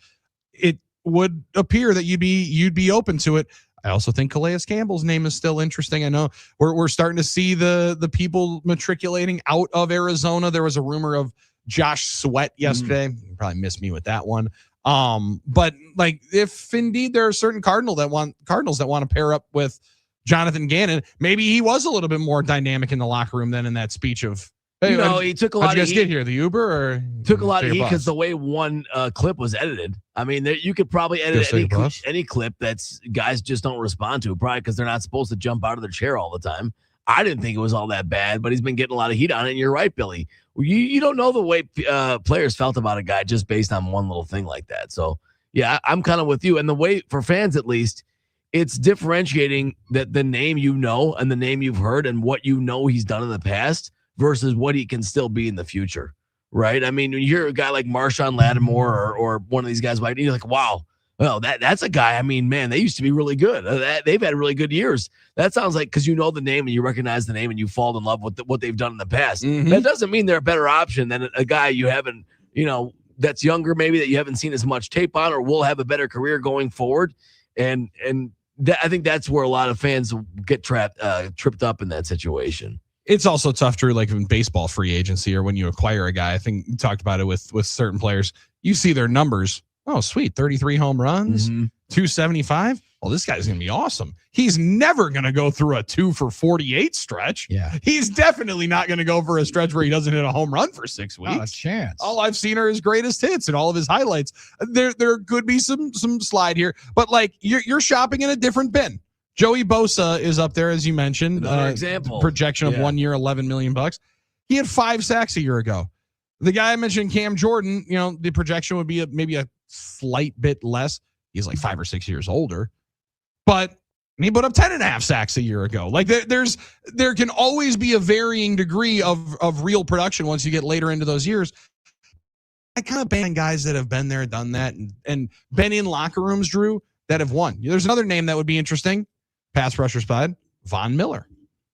it would appear that you'd be open to it. I also think Calais Campbell's name is still interesting. I know we're starting to see the people matriculating out of Arizona. There was a rumor of Josh Sweat yesterday. You probably missed me with that one. But like if indeed there are certain Cardinals that want to pair up with Jonathan Gannon, maybe he was a little bit more dynamic in the locker room than in that speech of, hey, he took a lot of heat. How'd you guys get here? The Uber or took a lot of heat because the way one clip was edited. I mean, you could probably edit any clip that's guys just don't respond to, probably because they're not supposed to jump out of their chair all the time. I didn't think it was all that bad, but he's been getting a lot of heat on it. And you're right, Billy. You don't know the way players felt about a guy just based on one little thing like that. So, yeah, I'm kind of with you. And the way, for fans at least, it's differentiating that the name and the name you've heard and what he's done in the past versus what he can still be in the future, right? I mean, when you hear a guy like Marshawn Lattimore or one of these guys, you're like, wow. Well, that's a guy. I mean, man, they used to be really good. They've had really good years. That sounds like because you know the name and you recognize the name and you fall in love with what they've done in the past. Mm-hmm. That doesn't mean they're a better option than a guy you haven't, that's younger maybe that you haven't seen as much tape on or will have a better career going forward. And I think that's where a lot of fans get tripped up in that situation. It's also tough, Drew, like in baseball free agency or when you acquire a guy. I think you talked about it with certain players. You see their numbers. Oh, sweet. 33 home runs, 275. Well, this guy's going to be awesome. He's never going to go through a 2 for 48 stretch. Yeah. He's definitely not going to go for a stretch where he doesn't hit a home run for 6 weeks. Not a chance. All I've seen are his greatest hits and all of his highlights. There could be some slide here, but like you're shopping in a different bin. Joey Bosa is up there, as you mentioned. Another example. Projection of 1 year, $11 million. He had 5 sacks a year ago. The guy I mentioned, Cam Jordan, the projection would be maybe a slight bit less. He's like 5 or 6 years older, but he put up 10.5 sacks a year ago. Like there can always be a varying degree of real production once you get later into those years. I kind of ban guys that have been there, done that, and been in locker rooms, Drew, that have won. There's another name that would be interesting. Pass rusher side, Von Miller.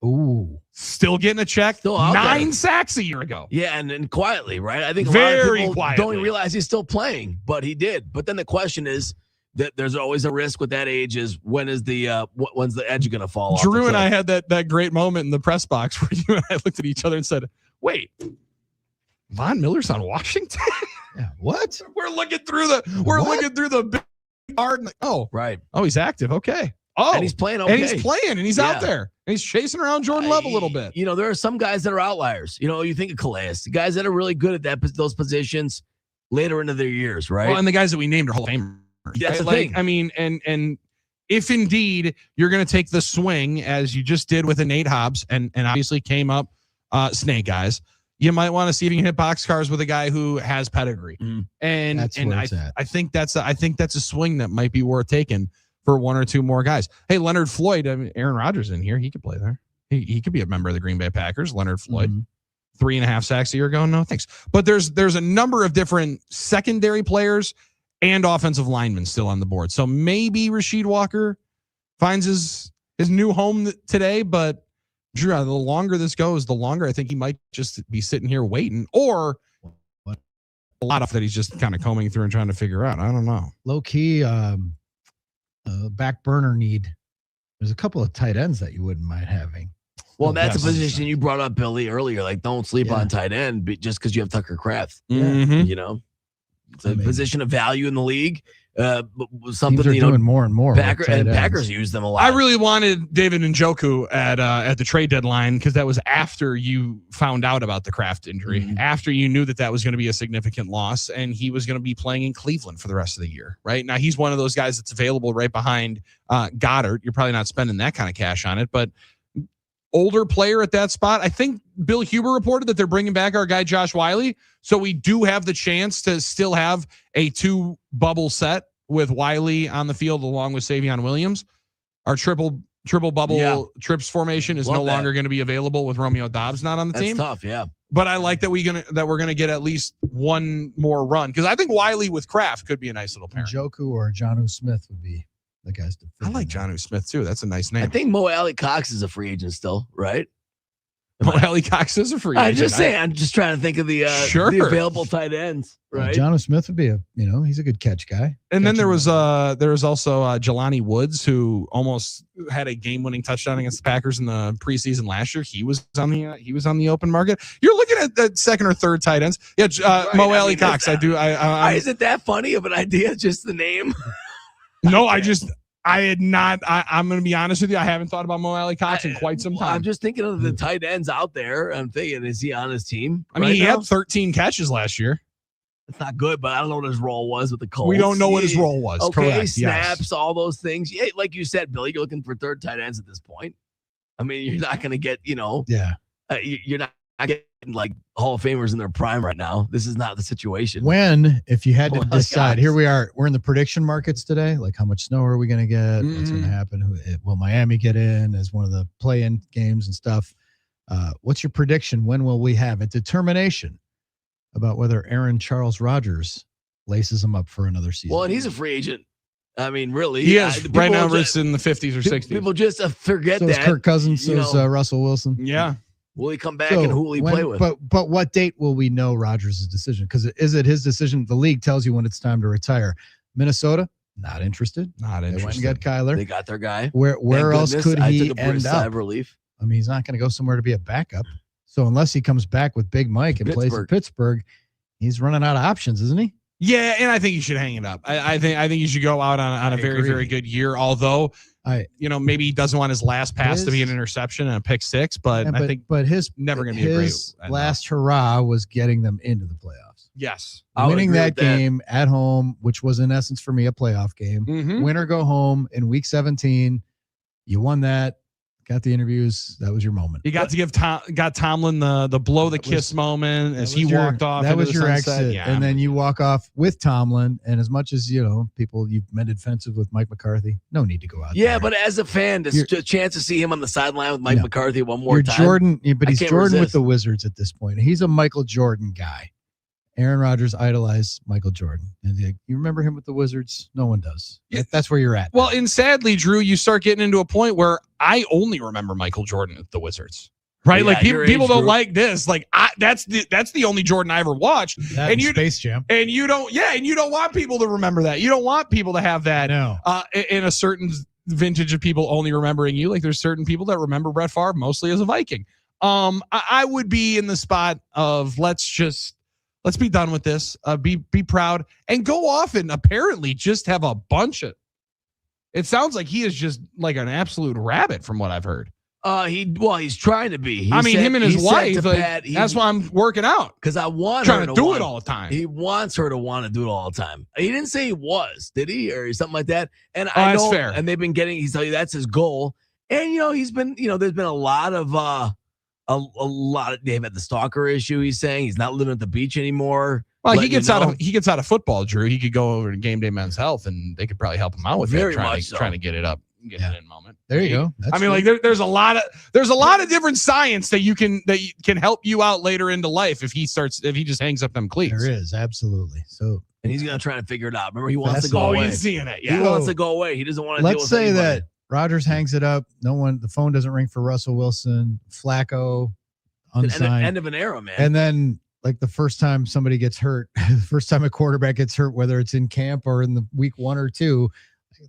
Ooh. Still getting a check. Still out 9 there. sacks a year ago. Yeah, and quietly, right? I think a Very lot of people quietly. don't even realize he's still playing, but he did. But then the question is that there's always a risk with that age is when's the edge going to fall off? Drew and I had that great moment in the press box where you and I looked at each other and said, wait, Von Miller's on Washington? Yeah, what? We're looking through the big card. Right. Oh, he's active. Okay. Oh, and he's playing okay. And he's playing, and he's out there. And he's chasing around Jordan Love a little bit. There are some guys that are outliers. You think of Calais, guys that are really good at those positions later into their years, right? Well, and the guys that we named are Hall of Famers. That's the like, thing. I mean, and if indeed you're going to take the swing as you just did with a Nate Hobbs, and obviously came up snake eyes, you might want to see if you can hit boxcars with a guy who has pedigree. And That's where it's at. I think that's a swing that might be worth taking for 1 or 2 more guys. Hey, Leonard Floyd, Aaron Rodgers in here. He could play there. He could be a member of the Green Bay Packers. Leonard Floyd, 3.5 sacks a year ago. No, thanks. But there's a number of different secondary players and offensive linemen still on the board. So maybe Rasheed Walker finds his new home today. But Drew, the longer this goes, the longer I think he might just be sitting here waiting, or a lot of that he's just kind of combing through and trying to figure out. I don't know. Low key, back burner need. There's a couple of tight ends that you wouldn't mind having. Well, that's a position you brought up, Billy, earlier. Like, don't sleep on tight end just because you have Tucker Kraft. It's a position of value in the league. Something teams are doing more and more. Packers use them a lot. I really wanted David Njoku at the trade deadline because that was after you found out about the Kraft injury, after you knew that was going to be a significant loss, and he was going to be playing in Cleveland for the rest of the year. Right now, he's one of those guys that's available right behind Goddard. You're probably not spending that kind of cash on it, but older player at that spot. I think Bill Huber reported that they're bringing back our guy Josh Wiley, so we do have the chance to still have a 2 bubble set with Wiley on the field along with Savion Williams. Our triple bubble trips formation is no longer going to be available with Romeo Doubs not on the team. That's tough, yeah. But I like that we're gonna get at least one more run because I think Wiley with Kraft could be a nice little pair. Njoku or Jonnu Smith would be the guys to fit. I like Jonnu Smith too. That's a nice name. I think Mo Alley Cox is a free agent still, right? Mo Alley Cox is a free agent. I'm just saying. I'm just trying to think of the available tight ends, right? Jonnu Smith would be he's a good catch guy. And then there was also Jelani Woods, who almost had a game-winning touchdown against the Packers in the preseason last year. He was on the open market. You're looking at the second or third tight ends. Yeah, right. Mo Alley Cox. Is it that funny of an idea? Just the name? No, I'm going to be honest with you. I haven't thought about Mo Alley Cox in quite some time. I'm just thinking of the tight ends out there. I'm thinking, is he on his team? I mean, he had 13 catches last year. It's not good, but I don't know what his role was with the Colts. We don't know what his role was. Okay, correct. Snaps, all those things. Yeah, like you said, Billy, you're looking for third tight ends at this point. I mean, you're not going to get, you're not getting like Hall of Famers in their prime right now. This is not the situation. If you had to decide, here we are, we're in the prediction markets today. Like, how much snow are we going to get? What's going to happen? Will Miami get in as one of the play-in games and stuff? What's your prediction? When will we have a determination about whether Aaron Charles Rodgers laces him up for another season? Well, and he's a free agent. I mean, really. He is. Right now, it's in the 50s or 60s. People just forget so that. So Kirk Cousins, so is Russell Wilson. Yeah. Will he come back and who will he play with? But what date will we know Rodgers' decision? Because is it his decision? The league tells you when it's time to retire. Minnesota, Not interested. Not They went interested. and got Kyler. They got their guy. Where else could he took a end sigh up? of relief. I mean, he's not going to go somewhere to be a backup. So unless he comes back with Big Mike and plays in Pittsburgh, he's running out of options, isn't he? Yeah, and I think you should hang it up. I think you should go out on a very, very good year. Although, maybe he doesn't want his last pass to be an interception and a pick six, but I think his never going to be a great. His last hurrah was getting them into the playoffs. Yes, winning that game at home, which was in essence for me a playoff game. Mm-hmm. Win or go home in week 17. You won that. Got the interviews. That was your moment. You got to give Tomlin the blow the kiss moment as he walked off. That was your exit, yeah. and then you walk off with Tomlin. And as much as people you've mended fences with Mike McCarthy, no need to go out. Yeah, there. but as a fan, there's a chance to see him on the sideline with Mike McCarthy one more time. Jordan, but he's Jordan resist. with the Wizards at this point. He's a Michael Jordan guy. Aaron Rodgers idolized Michael Jordan. And you remember him with the Wizards? No one does. Yeah. That's where you're at. Well, and sadly, Drew, you start getting into a point where I only remember Michael Jordan at the Wizards. Right? Yeah, like people don't like this. Like that's the only Jordan I ever watched. And you Space Jam. And you don't want people to remember that. You don't want people to have that in a certain vintage of people only remembering you. Like there's certain people that remember Brett Favre mostly as a Viking. I would be in the spot of let's be done with this. Be proud and go off and apparently just have a bunch of. It sounds like he is just like an absolute rabbit from what I've heard. He's trying to be. Him and his wife. That's why I'm working out because I want trying her to do it all the time. He wants her to want to do it all the time. He didn't say he was, did he, or something like that? And I know, that's fair. And they've been getting. He's telling you that's his goal. And he's been. There's been a lot of. They've had the stalker issue. He's saying he's not living at the beach anymore. Well, he gets out of football, Drew. He could go over to Game Day Men's Health, and they could probably help him out with Very that. much Trying to get it up, get it in moment. There you go. That's there's a lot of different science that can help you out later into life if he just hangs up them cleats. There is absolutely. So, and he's gonna try to figure it out. Remember, he wants to go away. He's seeing it. Yeah, he wants to go away. He doesn't want to. Let's say that Rodgers hangs it up. The phone doesn't ring for Russell Wilson, Flacco. Unsigned. End of an era, man. And then, like the first time somebody gets hurt, the first time a quarterback gets hurt, whether it's in camp or in the week 1 or 2,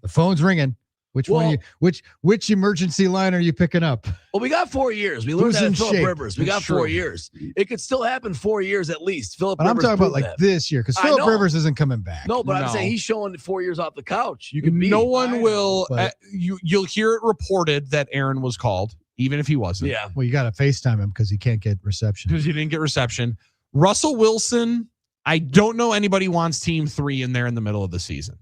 the phone's ringing. Which emergency line are you picking up? Well, we got 4 years. We learned that in Phillip Rivers. We got 4 years. It could still happen 4 years at least. Phillip Rivers. I'm talking about like this year because Phillip Rivers isn't coming back. No, but I'm saying he's showing 4 years off the couch. No one will. You'll hear it reported that Aaron was called. Even if he wasn't. Yeah. Well, you got to FaceTime him because he can't get reception. Because he didn't get reception. Russell Wilson, I don't know anybody wants team 3 in there in the middle of the season.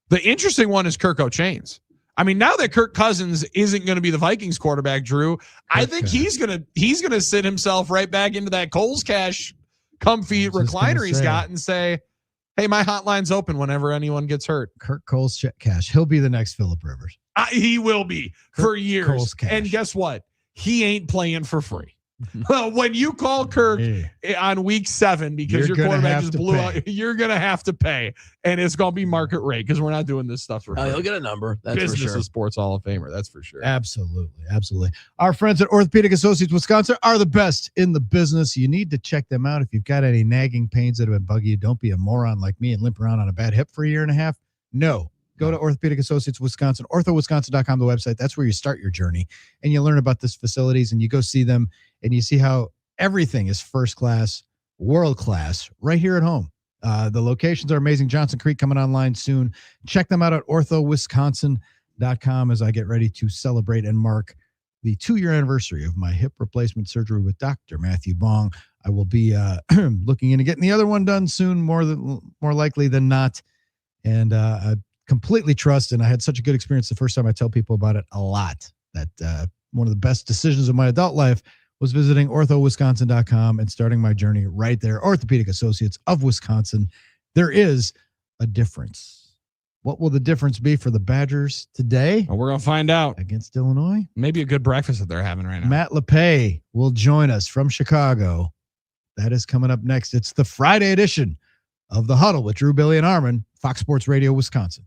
The interesting one is Kirk O'Chains. I mean, now that Kirk Cousins isn't going to be the Vikings quarterback, Drew, I think he's gonna sit himself right back into that Kohl's Cash comfy recliner he's got and say, hey, my hotline's open whenever anyone gets hurt. Kirk Kohl's Cash. He'll be the next Phillip Rivers. He will be for years. And guess what? He ain't playing for free. When you call Kirk on week 7 because your quarterback just blew out, you're going to have to pay. And it's going to be market rate because we're not doing this stuff for free. He'll get a number. That's Business for sure. of Sports Hall of Famer. That's for sure. Absolutely. Absolutely. Our friends at Orthopedic Associates Wisconsin are the best in the business. You need to check them out. If you've got any nagging pains that have been bugging you, don't be a moron like me and limp around on a bad hip for a year and a half. No. Go to Orthopedic Associates Wisconsin, orthowisconsin.com, the website. That's where you start your journey. And you learn about these facilities and you go see them and you see how everything is first class, world class, right here at home. The locations are amazing. Johnson Creek coming online soon. Check them out at orthowisconsin.com as I get ready to celebrate and mark the 2-year anniversary of my hip replacement surgery with Dr. Matthew Bong. I will be looking into getting the other one done soon, more likely than not. And I completely trust, and I had such a good experience the first time. I tell people about it a lot, that one of the best decisions of my adult life was visiting orthowisconsin.com and starting my journey right there. Orthopedic Associates of Wisconsin. There is a difference. What will the difference be for the Badgers today? Well, we're going to find out. Against Illinois? Maybe a good breakfast that they're having right now. Matt Lepay will join us from Chicago. That is coming up next. It's the Friday edition of The Huddle with Drew, Billy, and Armen, Fox Sports Radio, Wisconsin.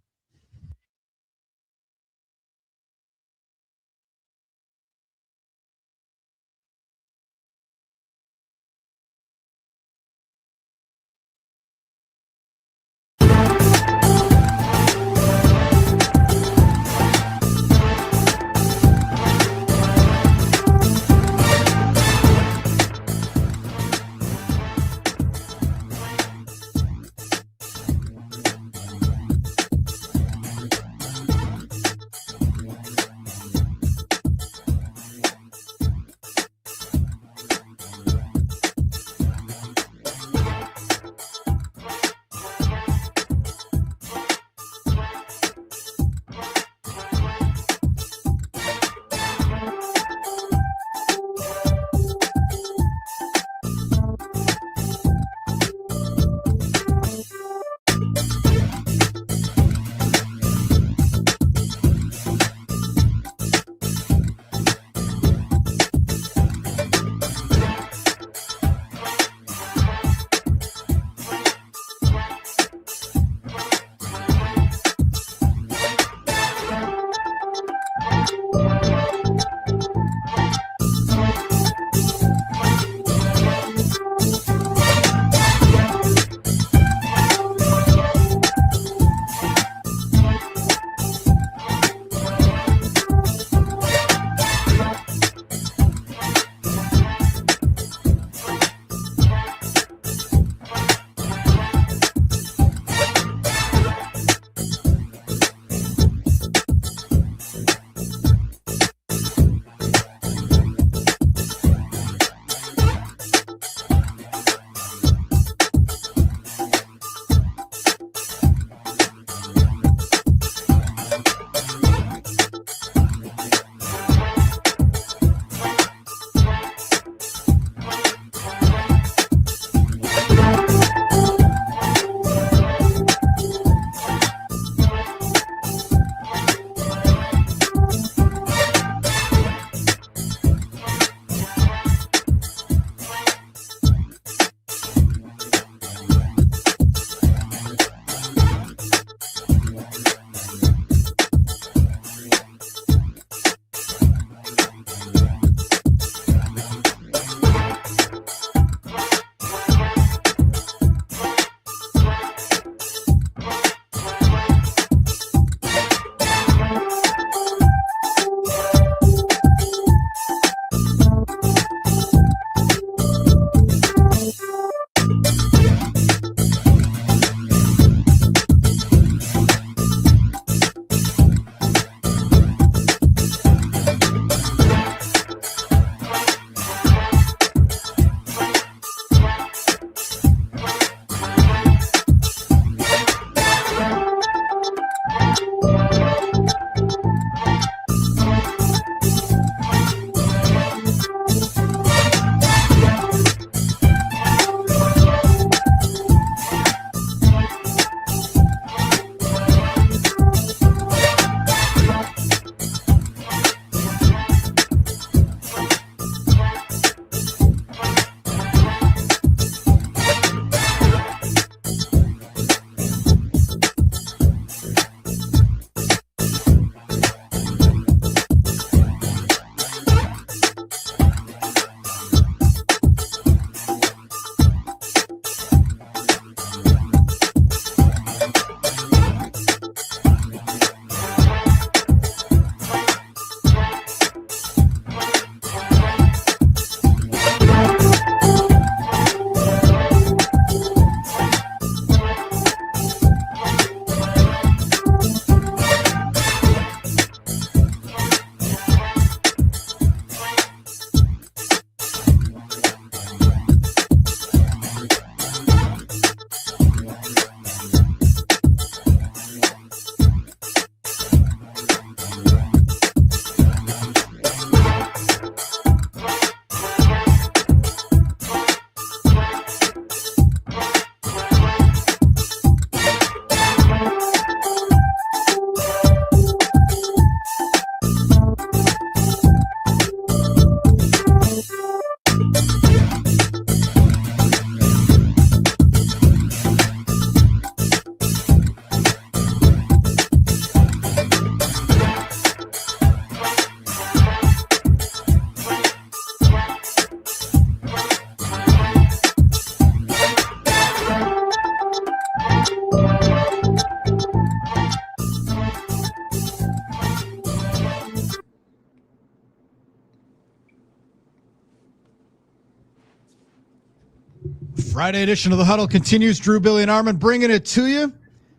Friday edition of the Huddle continues. Drew, Billy, and Armen bringing it to you.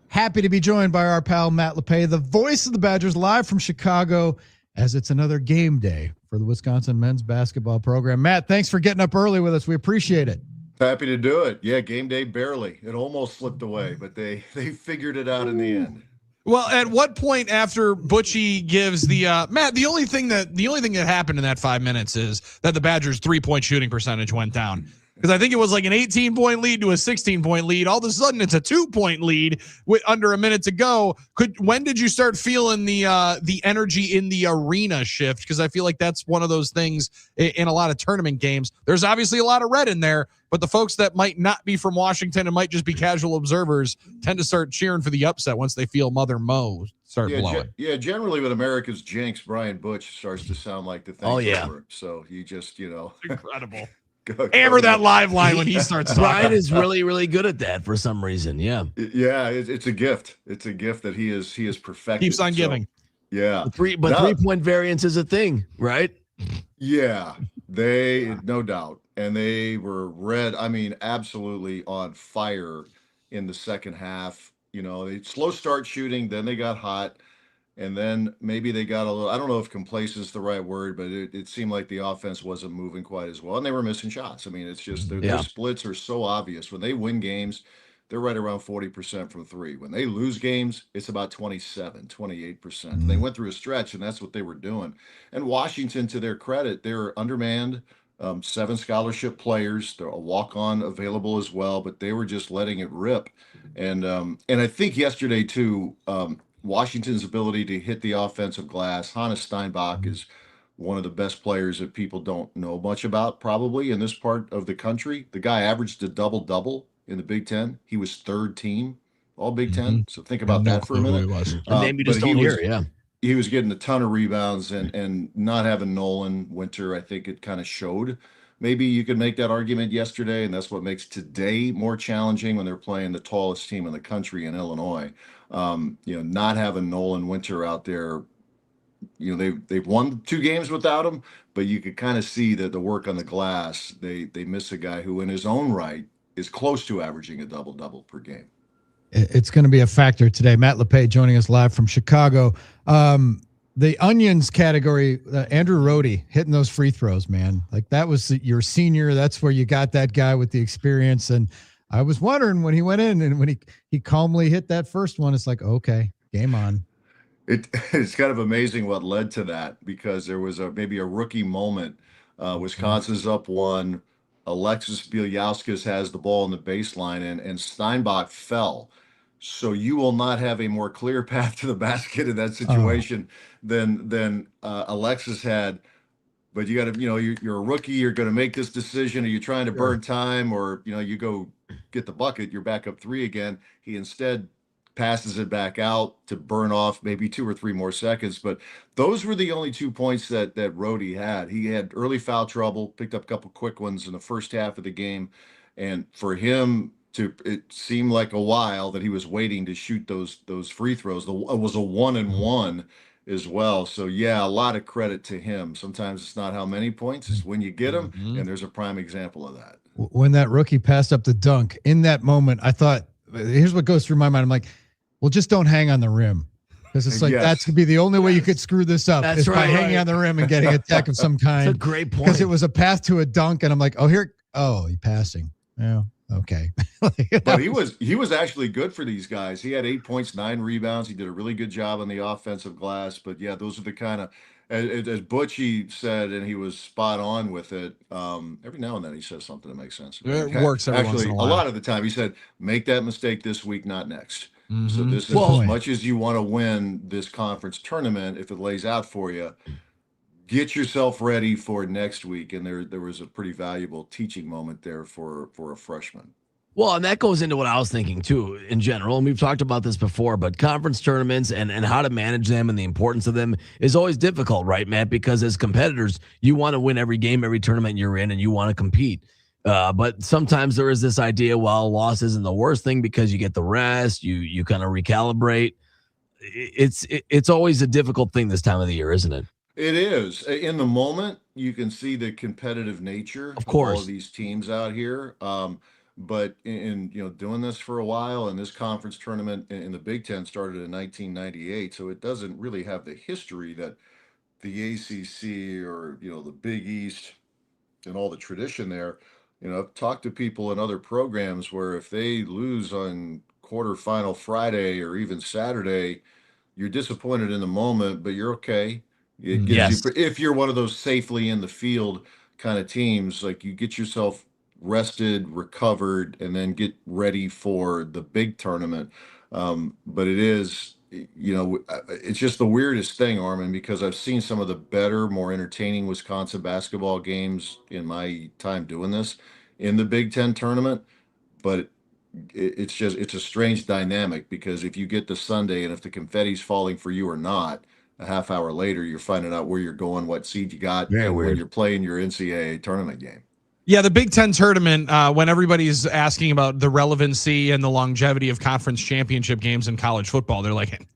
Happy to be joined by our pal Matt Lepay, the voice of the Badgers, live from Chicago, as it's another game day for the Wisconsin men's basketball program. Matt, thanks for getting up early with us. We appreciate it. Happy to do it. Yeah, game day barely. It almost slipped away, but they figured it out in the end. Well, at what point after Butchie gives the Matt, the only thing that happened in that 5 minutes is that the Badgers' 3-point shooting percentage went down. Because I think it was like an 18-point lead to a 16-point lead. All of a sudden, it's a 2-point lead with under a minute to go. When did you start feeling the energy in the arena shift? Because I feel like that's one of those things in a lot of tournament games. There's obviously a lot of red in there, but the folks that might not be from Washington and might just be casual observers tend to start cheering for the upset once they feel Mother Mo start blowing. Generally with America's jinx, Brian Butch starts to sound like the thing. Oh, yeah. Over. So you just, incredible. Hammer that live line when he starts talking. Brian is really, really good at that for some reason. Yeah. Yeah, it's a gift. It's a gift that he is perfected. Keeps on giving. Yeah. 3-point variance is a thing, right? Yeah. No doubt. And they were absolutely on fire in the second half. They slow start shooting, then they got hot. And then maybe they got a little, I don't know if complacent is the right word, but it seemed like the offense wasn't moving quite as well. And they were missing shots. It's just their splits are so obvious. When they win games, they're right around 40% from three. When they lose games, it's about 27, 28%. They went through a stretch, and that's what they were doing. And Washington, to their credit, they're undermanned, 7 scholarship players. They're a walk-on available as well, but they were just letting it rip. And I think yesterday, too, Washington's ability to hit the offensive glass. Hannes Steinbach is one of the best players that people don't know much about probably in this part of the country. The guy averaged a double-double in the Big Ten. He was third team, all Big Ten. So think about that for a minute. A name you just don't hear, yeah. He was getting a ton of rebounds, and not having Nolan Winter, I think it kind of showed. Maybe you could make that argument yesterday, and that's what makes today more challenging when they're playing the tallest team in the country in Illinois. Not having Nolan Winter out there, they've won 2 games without him, but you could kind of see that the work on the glass, they miss a guy who in his own right is close to averaging a double-double per game. It's going to be a factor today. Matt Lepay joining us live from Chicago. The onions category, Andrew Rohde hitting those free throws, man. Like that was your senior. That's where you got that guy with the experience. And I was wondering when he went in and when he calmly hit that first one, it's like, okay, game on. It's kind of amazing what led to that, because there was maybe a rookie moment. Wisconsin's up 1. Alexis Bielyauskas has the ball in the baseline, and Steinbach fell. So you will not have a more clear path to the basket in that situation than Alexis had. But you got to, you're a rookie. You're going to make this decision. Are you trying to burn time, or you go get the bucket? You're back up 3 again. He instead passes it back out to burn off maybe 2 or 3 more seconds. But those were the only 2 points that Rohde had. He had early foul trouble, picked up a couple quick ones in the first half of the game, and for him it seemed like a while that he was waiting to shoot those free throws. It was a 1-and-1 as well. So yeah, a lot of credit to him. Sometimes it's not how many points, it's when you get them, and there's a prime example of that. When that rookie passed up the dunk, in that moment, I thought, here's what goes through my mind. I'm like, well, just don't hang on the rim. Because it's like, that's going to be the only way you could screw this up, is by hanging on the rim and getting a tech of some kind. That's a great point. Because it was a path to a dunk, and I'm like, he's passing. Yeah. Okay. But he was actually good for these guys. He had 8 points, 9 rebounds. He did a really good job on the offensive glass. But yeah, those are the kind of, as Butchie said, and he was spot on with it. Every now and then he says something that makes sense. It works every once in a while. A lot of the time he said, make that mistake this week, not next. So this is as much as you want to win this conference tournament, if it lays out for you, get yourself ready for next week. And there was a pretty valuable teaching moment there for a freshman. Well, and that goes into what I was thinking too in general. And we've talked about this before, but conference tournaments and how to manage them and the importance of them is always difficult, right, Matt? Because as competitors, you want to win every game, every tournament you're in, and you want to compete. But sometimes there is this idea, well, loss isn't the worst thing because you get the rest, you kind of recalibrate. It's always a difficult thing this time of the year, isn't it? It is. In the moment, you can see the competitive nature of course all of these teams out here. But in doing this for a while, and this conference tournament in the Big Ten started in 1998, so it doesn't really have the history that the ACC or the Big East and all the tradition there. I've talked to people in other programs where if they lose on quarterfinal Friday or even Saturday, you're disappointed in the moment, but you're okay. It gives you, if you're one of those safely in the field kind of teams, like you get yourself rested, recovered, and then get ready for the big tournament. But it is, it's just the weirdest thing, Armen, because I've seen some of the better, more entertaining Wisconsin basketball games in my time doing this in the Big Ten tournament. But it's a strange dynamic, because if you get to Sunday and if the confetti's falling for you or not, a half hour later, you're finding out where you're going, what seed you got, when you're playing your NCAA tournament game. Yeah, the Big Ten tournament, when everybody's asking about the relevancy and the longevity of conference championship games in college football, they're like, hey,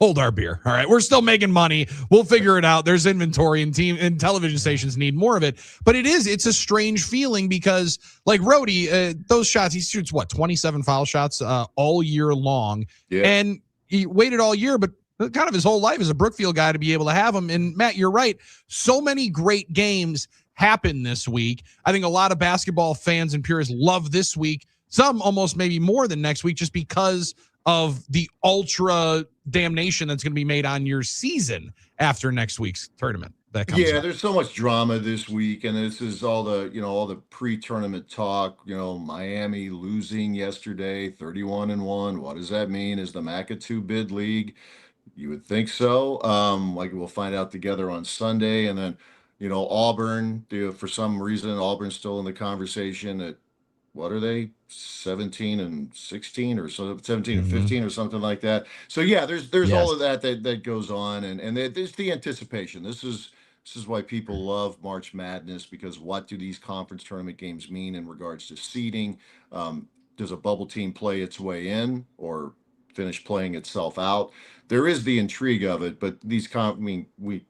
hold our beer. All right, we're still making money. We'll figure it out. There's inventory, and television stations need more of it. But it's a strange feeling, because like Rhodey, those shots, he shoots 27 foul shots all year long. Yeah. And he waited all year, but kind of his whole life as a Brookfield guy to be able to have them. And Matt, you're right. So many great games happen this week. I think a lot of basketball fans and purists love this week. Some almost maybe more than next week, just because of the ultra damnation that's going to be made on your season after next week's tournament. That comes up. There's so much drama this week, and this is all the pre-tournament talk. Miami losing yesterday, 31-1. What does that mean? Is the MAC a 2-bid league? You would think so. Like we'll find out together on Sunday, and then Auburn. For some reason, Auburn's still in the conversation. At what are they? 17-16 or so, 17-15 or something like that. So there's all of that goes on, and there's the anticipation. This is why people love March Madness, because what do these conference tournament games mean in regards to seeding? Does a bubble team play its way in or finish playing itself out? There is the intrigue of it, but we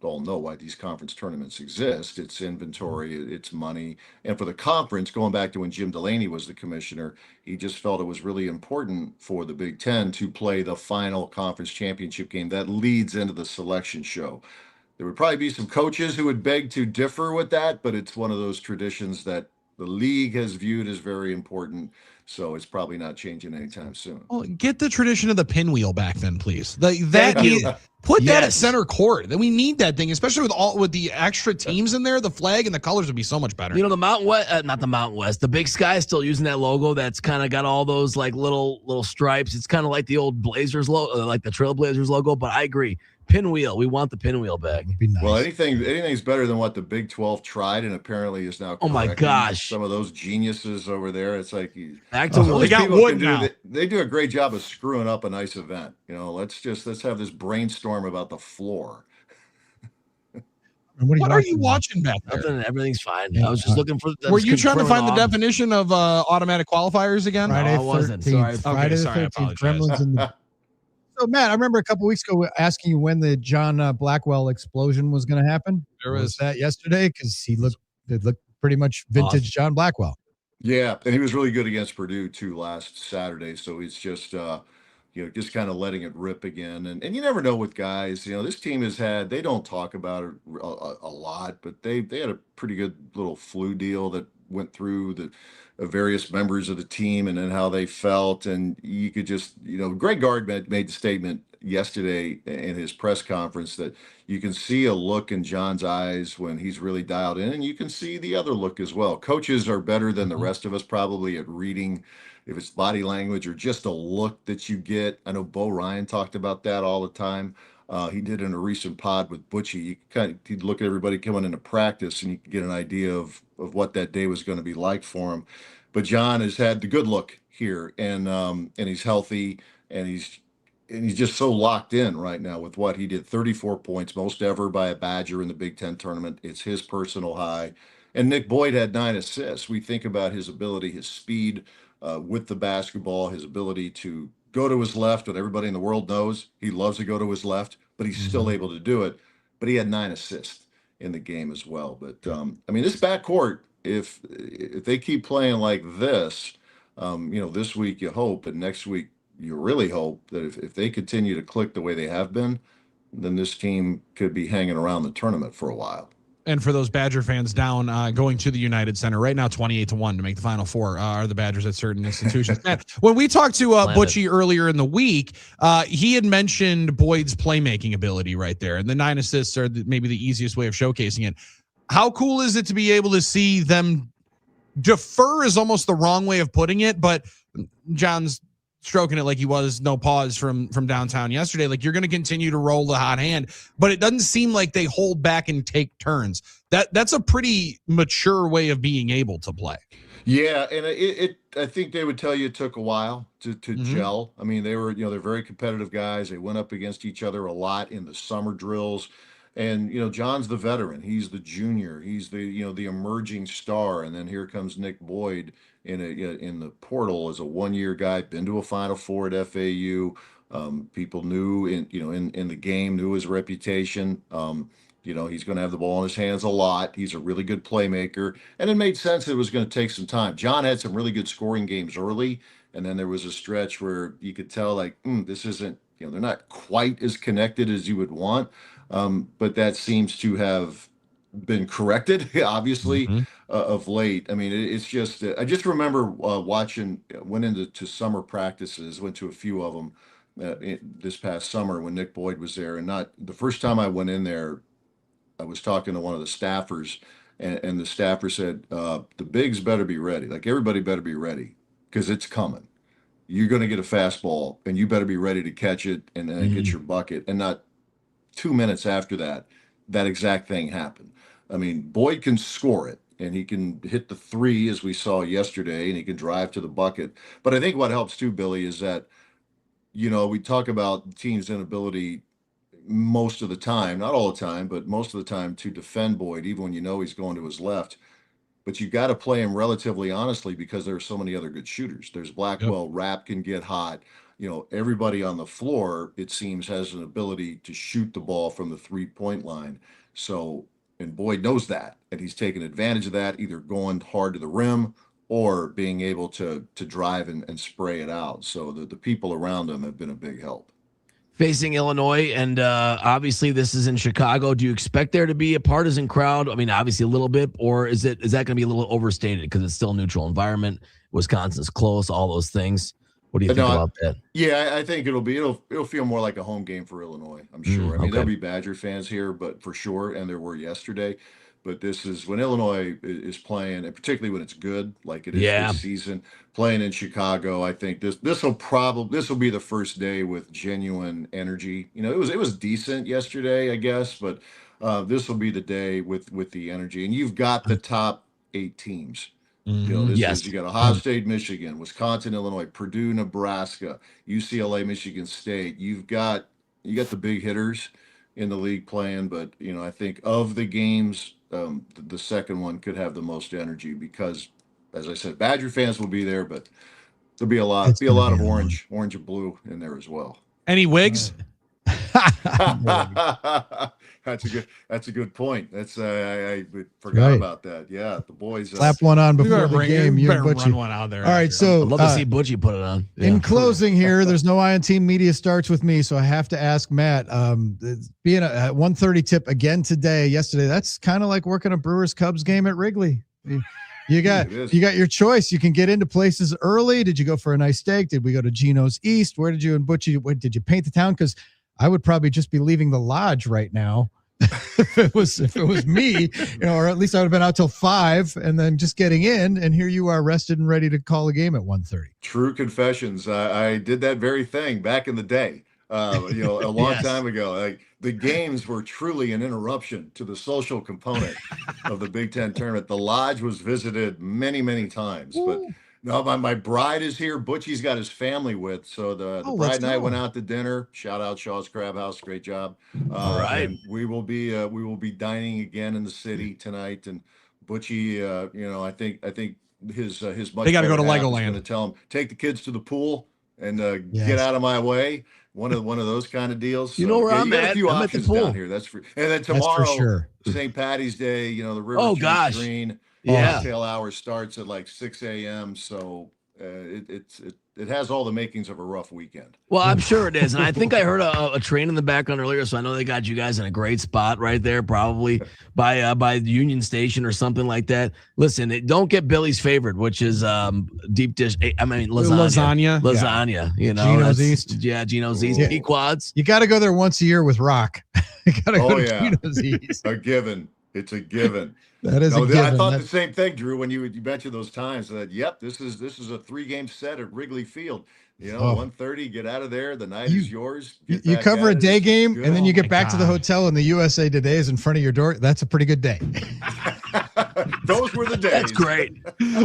all know why these conference tournaments exist. It's inventory, it's money. And for the conference, going back to when Jim Delaney was the commissioner, he just felt it was really important for the Big Ten to play the final conference championship game that leads into the selection show. There would probably be some coaches who would beg to differ with that, but it's one of those traditions that the league has viewed as very important. So it's probably not changing anytime soon. Well, get the tradition of the pinwheel back then, please. Put that at center court. Then we need that thing, especially with the extra teams in there. The flag and the colors would be so much better. The Mountain West, not the Mountain West. The Big Sky is still using that logo. That's kind of got all those like little stripes. It's kind of like the old Blazers logo, like the Trailblazers logo. But I agree. Pinwheel. We want the pinwheel back. Nice. Well, anything's better than what the Big 12 tried and apparently is now. Oh my gosh! Some of those geniuses over there. It's like back to they got wood now. They do a great job of screwing up a nice event. Let's have this brainstorm about the floor. What are you watching back there? Nothing. Everything's fine. I was just looking for. Were you trying to find the definition of automatic qualifiers again? Friday, I wasn't. Sorry. Friday the 13th. Gremlins in the. So, Matt, I remember a couple weeks ago asking you when the John Blackwell explosion was going to happen. Was that yesterday? Because it looked pretty much vintage John Blackwell. Yeah, and he was really good against Purdue too last Saturday. So he's just just kind of letting it rip again. And you never know with guys. This team has had. They don't talk about it a lot, but they had a pretty good little flu deal that went through the various members of the team, and then how they felt. And you could just, Greg Gard made the statement yesterday in his press conference that you can see a look in John's eyes when he's really dialed in, and you can see the other look as well. Coaches are better than the rest of us probably at reading if it's body language or just a look that you get. I know Bo Ryan talked about that all the time. He did in a recent pod with Butchie. He'd look at everybody coming into practice, and you could get an idea of what that day was going to be like for him. But John has had the good look here, and he's healthy, and he's just so locked in right now with what he did. 34 points, most ever by a Badger in the Big Ten tournament. It's his personal high. And Nick Boyd had 9 assists. We think about his ability, his speed with the basketball, his ability to go to his left, what everybody in the world knows. He loves to go to his left, but he's still able to do it. But he had 9 assists in the game as well. But this backcourt, if they keep playing like this, This week you hope, and next week you really hope that if they continue to click the way they have been, then this team could be hanging around the tournament for a while. And for those Badger fans down going to the United Center right now, 28-1 to make the Final Four are the Badgers at certain institutions. Man, when we talked to Butchie earlier in the week, he had mentioned Boyd's playmaking ability right there, and the 9 assists are maybe the easiest way of showcasing it. How cool is it to be able to see them defer is almost the wrong way of putting it, but John's stroking it like he was no pause from downtown yesterday. Like, you're going to continue to roll the hot hand, but it doesn't seem like they hold back and take turns. That's a pretty mature way of being able to play. Yeah, and I think they would tell you it took a while to gel. I mean, they're very competitive guys. They went up against each other a lot in the summer drills. And John's the veteran. He's the junior. He's the emerging star. And then here comes Nick Boyd in the portal as a 1-year guy. Been to a Final Four at FAU. People knew in the game, knew his reputation. He's going to have the ball in his hands a lot. He's a really good playmaker, and it made sense that it was going to take some time. John had some really good scoring games early, and then there was a stretch where you could tell this isn't. They're not quite as connected as you would want. But that seems to have been corrected, obviously, of late. I mean, it's just, I just remember went into summer practices, went to a few of them this past summer when Nick Boyd was there. And not the first time I went in there, I was talking to one of the staffers, and the staffer said, the bigs better be ready. Like, everybody better be ready because it's coming. You're going to get a fastball, and you better be ready to catch it and then get your bucket. And not 2 minutes after that exact thing happened. I mean, Boyd can score it, and he can hit the 3 as we saw yesterday, and he can drive to the bucket. But I think what helps too, Billy, is that, we talk about the team's inability most of the time, not all the time, but most of the time to defend Boyd, even when he's going to his left. But you got to play him relatively honestly because there are so many other good shooters. There's Blackwell, Rapp can get hot. Everybody on the floor, it seems, has an ability to shoot the ball from the 3-point line. So, and Boyd knows that, and he's taken advantage of that, either going hard to the rim or being able to drive and spray it out. So the people around him have been a big help. Facing Illinois, and obviously this is in Chicago. Do you expect there to be a partisan crowd? I mean, obviously a little bit, or is that going to be a little overstated because it's still a neutral environment? Wisconsin's close, all those things. What do you think about that? Yeah, I think it'll feel more like a home game for Illinois, I'm sure. I mean, there'll be Badger fans here, but for sure, and there were yesterday. But this is when Illinois is playing, and particularly when it's good, like it is this season, playing in Chicago. I think this will be the first day with genuine energy. It was decent yesterday, I guess, but this will be the day with the energy. And you've got the top 8 teams. You got Ohio State, Michigan, Wisconsin, Illinois, Purdue, Nebraska, UCLA, Michigan State. You got the big hitters in the league playing, but I think of the games, the second one could have the most energy because, as I said, Badger fans will be there, but there'll be a lot of orange and blue in there as well. Any wigs? That's a good point. That's I forgot about that. Yeah, the boys slap one on before the game. You better run one out there. All right, so I'd love to see Butchie put it on. In closing here, there's no Ion Team Media starts with me, so I have to ask Matt. Being a 1:30 tip again yesterday, that's kind of like working a Brewers Cubs game at Wrigley. You got your choice. You can get into places early. Did you go for a nice steak? Did we go to Gino's East? Where did you and Butchie? Did you paint the town? Because I would probably just be leaving the lodge right now if it was me, or at least I would have been out till 5 and then just getting in. And here you are, rested and ready to call a game at 1:30. True confessions. I did that very thing back in the day. A long time ago. Like, the games were truly an interruption to the social component of the Big Ten tournament. The lodge was visited many, many times, but no, my bride is here. Butchie's got his family with, so the bride and I went out to dinner. Shout out Shaw's Crab House, great job. All right, and we will be dining again in the city tonight. And Butchie, I think his they got to go to Legoland. Going to tell him take the kids to the pool and get out of my way. One of those kind of deals. So, where I'm at? A few I'm options at the pool down here. That's free. And then tomorrow, for sure. St. Patty's Day. The river juice green. Tail hour starts at like 6 a.m. So it has all the makings of a rough weekend. Well, I'm sure it is. And I think I heard a train in the background earlier, so I know they got you guys in a great spot right there, probably by Union Station or something like that. Listen, don't get Billy's favorite, which is deep dish. I mean, lasagna. Lasagna, you know. Geno's East. Yeah, Geno's East. Yeah. Pequods. You got to go there once a year with Rock. You got to go to Geno's East. A given. It's a given. That is a given. I thought the same thing, Drew, when you mentioned those times that, yep, this is a 3-game set at Wrigley Field. You know, 1:30, get out of there. The night is yours. You cover a day game, and then you get back to the hotel, and the USA Today is in front of your door. That's a pretty good day. Those were the days. That's great.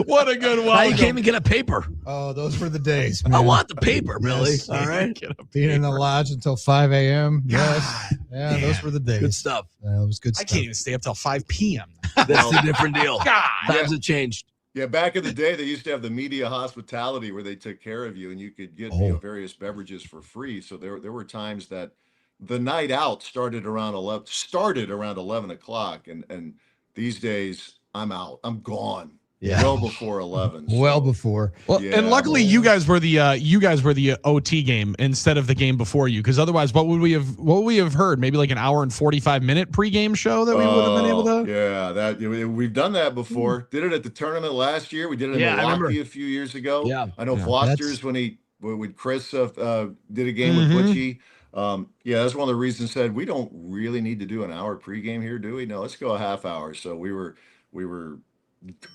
What a good one. Now you can't even get a paper. Oh, those were the days, man. I want the paper, Billy. Yes. All right. Being in the lodge until 5 a.m. Yes. Yeah, those were the days. Good stuff. It was good I stuff. can't even stay up till 5 p.m. That's a different deal. God. Times have changed. Yeah, back in the day, they used to have the media hospitality where they took care of you, and you could get various beverages for free. So there were times that the night out started around 11 o'clock, and these days I'm out. I'm gone. Yeah. Well before 11. Well before. Well, and luckily you guys were the OT game instead of the game before you, because otherwise what would we have heard? Maybe like an hour and 45-minute pregame show that we would have been able to. Yeah, we've done that before. Did it at the tournament last year. We did it in Milwaukee a few years ago. Yeah, I know Foster's when Chris did a game with Butchie. That's one of the reasons said we don't really need to do an hour pregame here, do we? No, let's go a half hour. So we were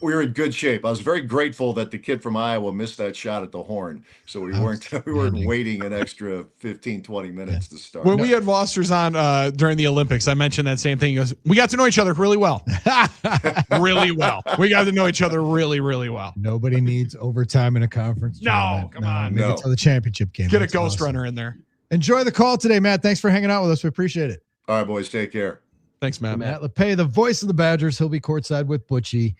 in good shape. I was very grateful that the kid from Iowa missed that shot at the horn. So we weren't waiting an extra 15, 20 minutes to start. When we had Foster's on during the Olympics, I mentioned that same thing. He goes, we got to know each other really well. Really well. We got to know each other really, really well. Nobody needs overtime in a conference. No, come on. Make it to the championship game. Get a ghost runner in there. Enjoy the call today, Matt. Thanks for hanging out with us. We appreciate it. All right, boys. Take care. Thanks, Matt. Matt Lepay, the voice of the Badgers. He'll be courtside with Butchie.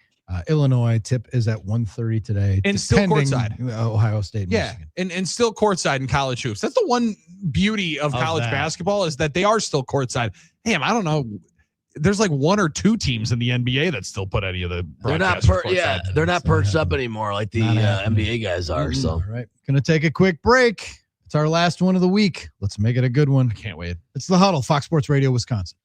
Illinois tip is at 1:30 today. And still courtside. Ohio State. Yeah. And still courtside in college hoops. That's the one beauty of college basketball is that they are still courtside. Damn, I don't know. There's like 1 or 2 teams in the NBA that still put any of the broadcast. They're not perched up anymore like the NBA guys are. So all right. Gonna take a quick break. It's our last one of the week. Let's make it a good one. I can't wait. It's the Huddle, Fox Sports Radio, Wisconsin.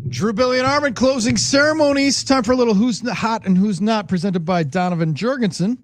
Drew, Billy, and Armen closing ceremonies. Time for a little who's hot and who's not, presented by Donovan Jorgensen.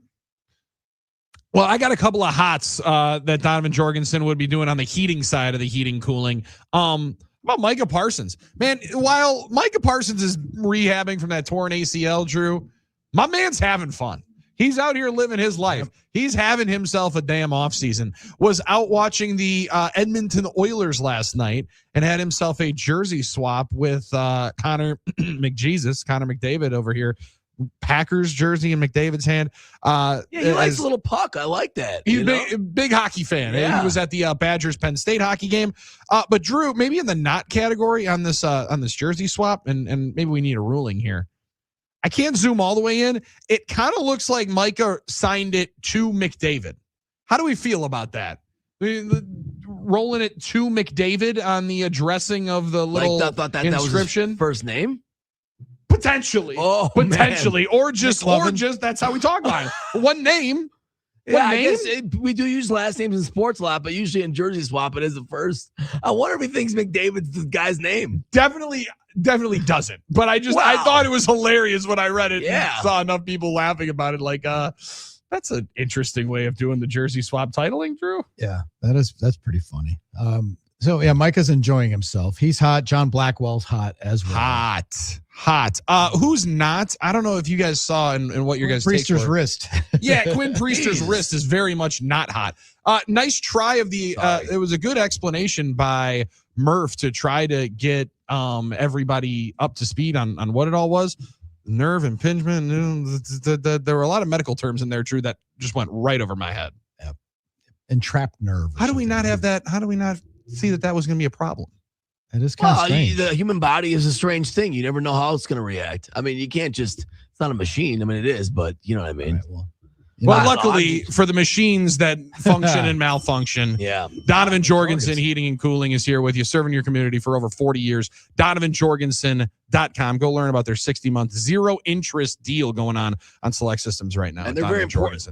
Well, I got a couple of hots that Donovan Jorgensen would be doing on the heating side of the heating cooling. About Micah Parsons. Man, while Micah Parsons is rehabbing from that torn ACL, Drew, my man's having fun. He's out here living his life. He's having himself a damn offseason. Was out watching the Edmonton Oilers last night and had himself a jersey swap with Connor McDavid over here. Packers jersey in McDavid's hand. He likes a little puck. I like that. He's a big hockey fan. Yeah. He was at the Badgers Penn State hockey game. But Drew, maybe in the not category on this jersey swap, and maybe we need a ruling here. I can't zoom all the way in. It kind of looks like Micah signed it to McDavid. How do we feel about that? Rolling it to McDavid on the addressing of the little thought that inscription. That was his first name? Potentially. Potentially. Man. Or just that's how we talk about it. One name. I guess we do use last names in sports a lot, but usually in jersey swap, it is the first. I wonder if he thinks McDavid's the guy's name. Definitely doesn't. But I thought it was hilarious when I read it. Yeah. And saw enough people laughing about it. Like, that's an interesting way of doing the jersey swap titling, Drew. Yeah, that's pretty funny. So yeah, Micah's enjoying himself. He's hot. John Blackwell's hot as well. Hot. Who's not? I don't know if you guys saw and what your guys' Priester's takes were. wrist. Yeah, Quinn Priester's wrist is very much not hot. Nice try of the. It was a good explanation by Murph to try to get everybody up to speed on what it all was. Nerve impingement. There were a lot of medical terms in there, Drew, that just went right over my head. Yep. Entrapped nerve. How do we not have that? How do we not see that was going to be a problem? It is kind of strange. The human body is a strange thing. You never know how it's going to react. I mean, you can't just, it's not a machine. I mean, it is, but you know what I mean? Right, well, luckily for the machines that function and malfunction, Donovan Jorgensen Heating and Cooling is here with you, serving your community for over 40 years. DonovanJorgensen.com. Go learn about their 60-month zero-interest deal going on select systems right now. And they're very important.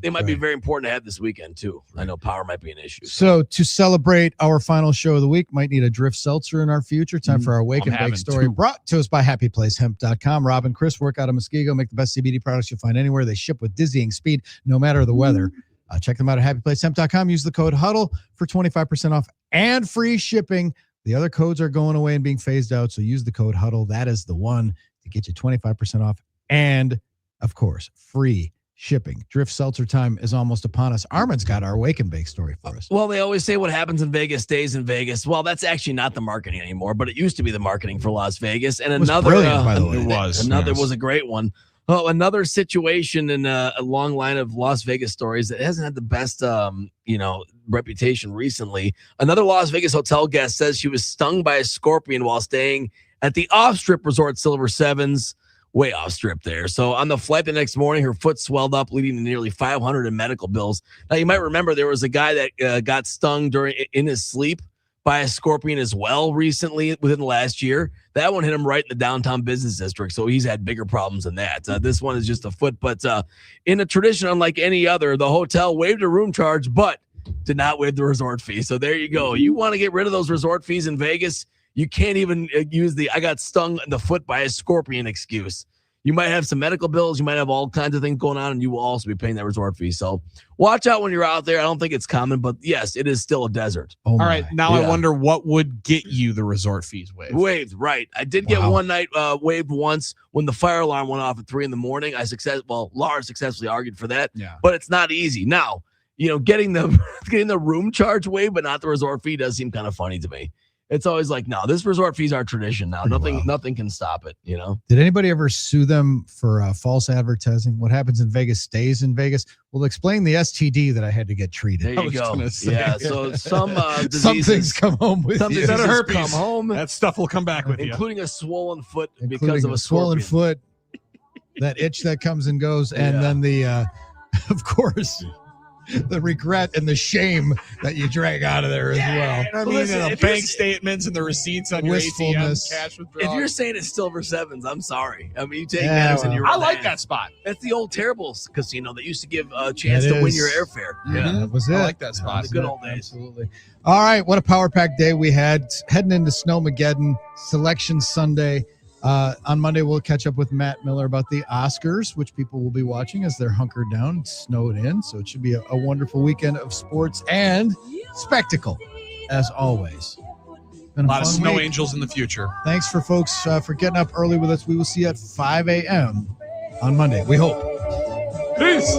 They might be very important to have this weekend, too. I know power might be an issue. So to celebrate our final show of the week, might need a Drift Seltzer in our future. Time for our Wake and Bake story, brought to us by HappyPlaceHemp.com. Rob and Chris work out of Muskego, make the best CBD products you'll find anywhere. They ship with dizzying speed, no matter the weather. Check them out at HappyPlaceHemp.com. Use the code HUDDLE for 25% off and free shipping. The other codes are going away and being phased out, so use the code HUDDLE. That is the one to get you 25% off and, of course, free shipping. Drift Seltzer time is almost upon us. Armen's got our Wake and Bake story for us. Well, they always say what happens in Vegas stays in Vegas. Well, that's actually not the marketing anymore, but it used to be the marketing for Las Vegas. And another, brilliant, by the way. It was. Another was a great one. Oh, another situation in a long line of Las Vegas stories that hasn't had the best, reputation recently. Another Las Vegas hotel guest says she was stung by a scorpion while staying at the off-strip resort Silver Sevens, way off-strip there. So on the flight the next morning, her foot swelled up, leading to nearly $500 in medical bills. Now, you might remember there was a guy that got stung in his sleep by a scorpion as well recently within the last year. That one hit him right in the downtown business district, so he's had bigger problems than that. This one is just a foot, but in a tradition unlike any other, the hotel waived a room charge, but did not waive the resort fee. So there you go. You want to get rid of those resort fees in Vegas, you can't even use the I got stung in the foot by a scorpion excuse. You might have some medical bills. You might have all kinds of things going on, and you will also be paying that resort fee. So watch out when you're out there. I don't think it's common, but yes, it is still a desert. All right. Now I wonder what would get you the resort fees waived. Waived, right. I did get one night waived once when the fire alarm went off at 3 a.m. Lars successfully argued for that. Yeah. But it's not easy. Now, getting the room charge waived, but not the resort fee does seem kind of funny to me. It's always like, no, this resort fees are tradition now. Nothing can stop it, Did anybody ever sue them for false advertising? What happens in Vegas stays in Vegas. Well, explain the STD that I had to get treated. There you go. Yeah, so some diseases, some things come home with some you. diseases herpes. come home. That stuff will come back with you. Including a swollen foot Including because of a swollen scorpion. foot, that itch that comes and goes, and then the, of course, the regret and the shame that you drag out of there as well. I mean, the bank statements and the receipts on your ATM, cash withdrawal. If you're saying it's Silver Sevens, I'm sorry. I mean, you take Madison, you're I like that spot. That's the old terrible casino that used to give a chance to win your airfare. Yeah, that was it. I like that spot. The good old days. Absolutely. All right, what a power pack day we had. Heading into Snowmageddon, Selection Sunday. On Monday, we'll catch up with Matt Miller about the Oscars, which people will be watching as they're hunkered down, snowed in. So it should be a wonderful weekend of sports and spectacle, as always. Been a lot of fun snow week. angels in the future. Thanks for folks for getting up early with us. We will see you at 5 a.m. on Monday. We hope. Peace.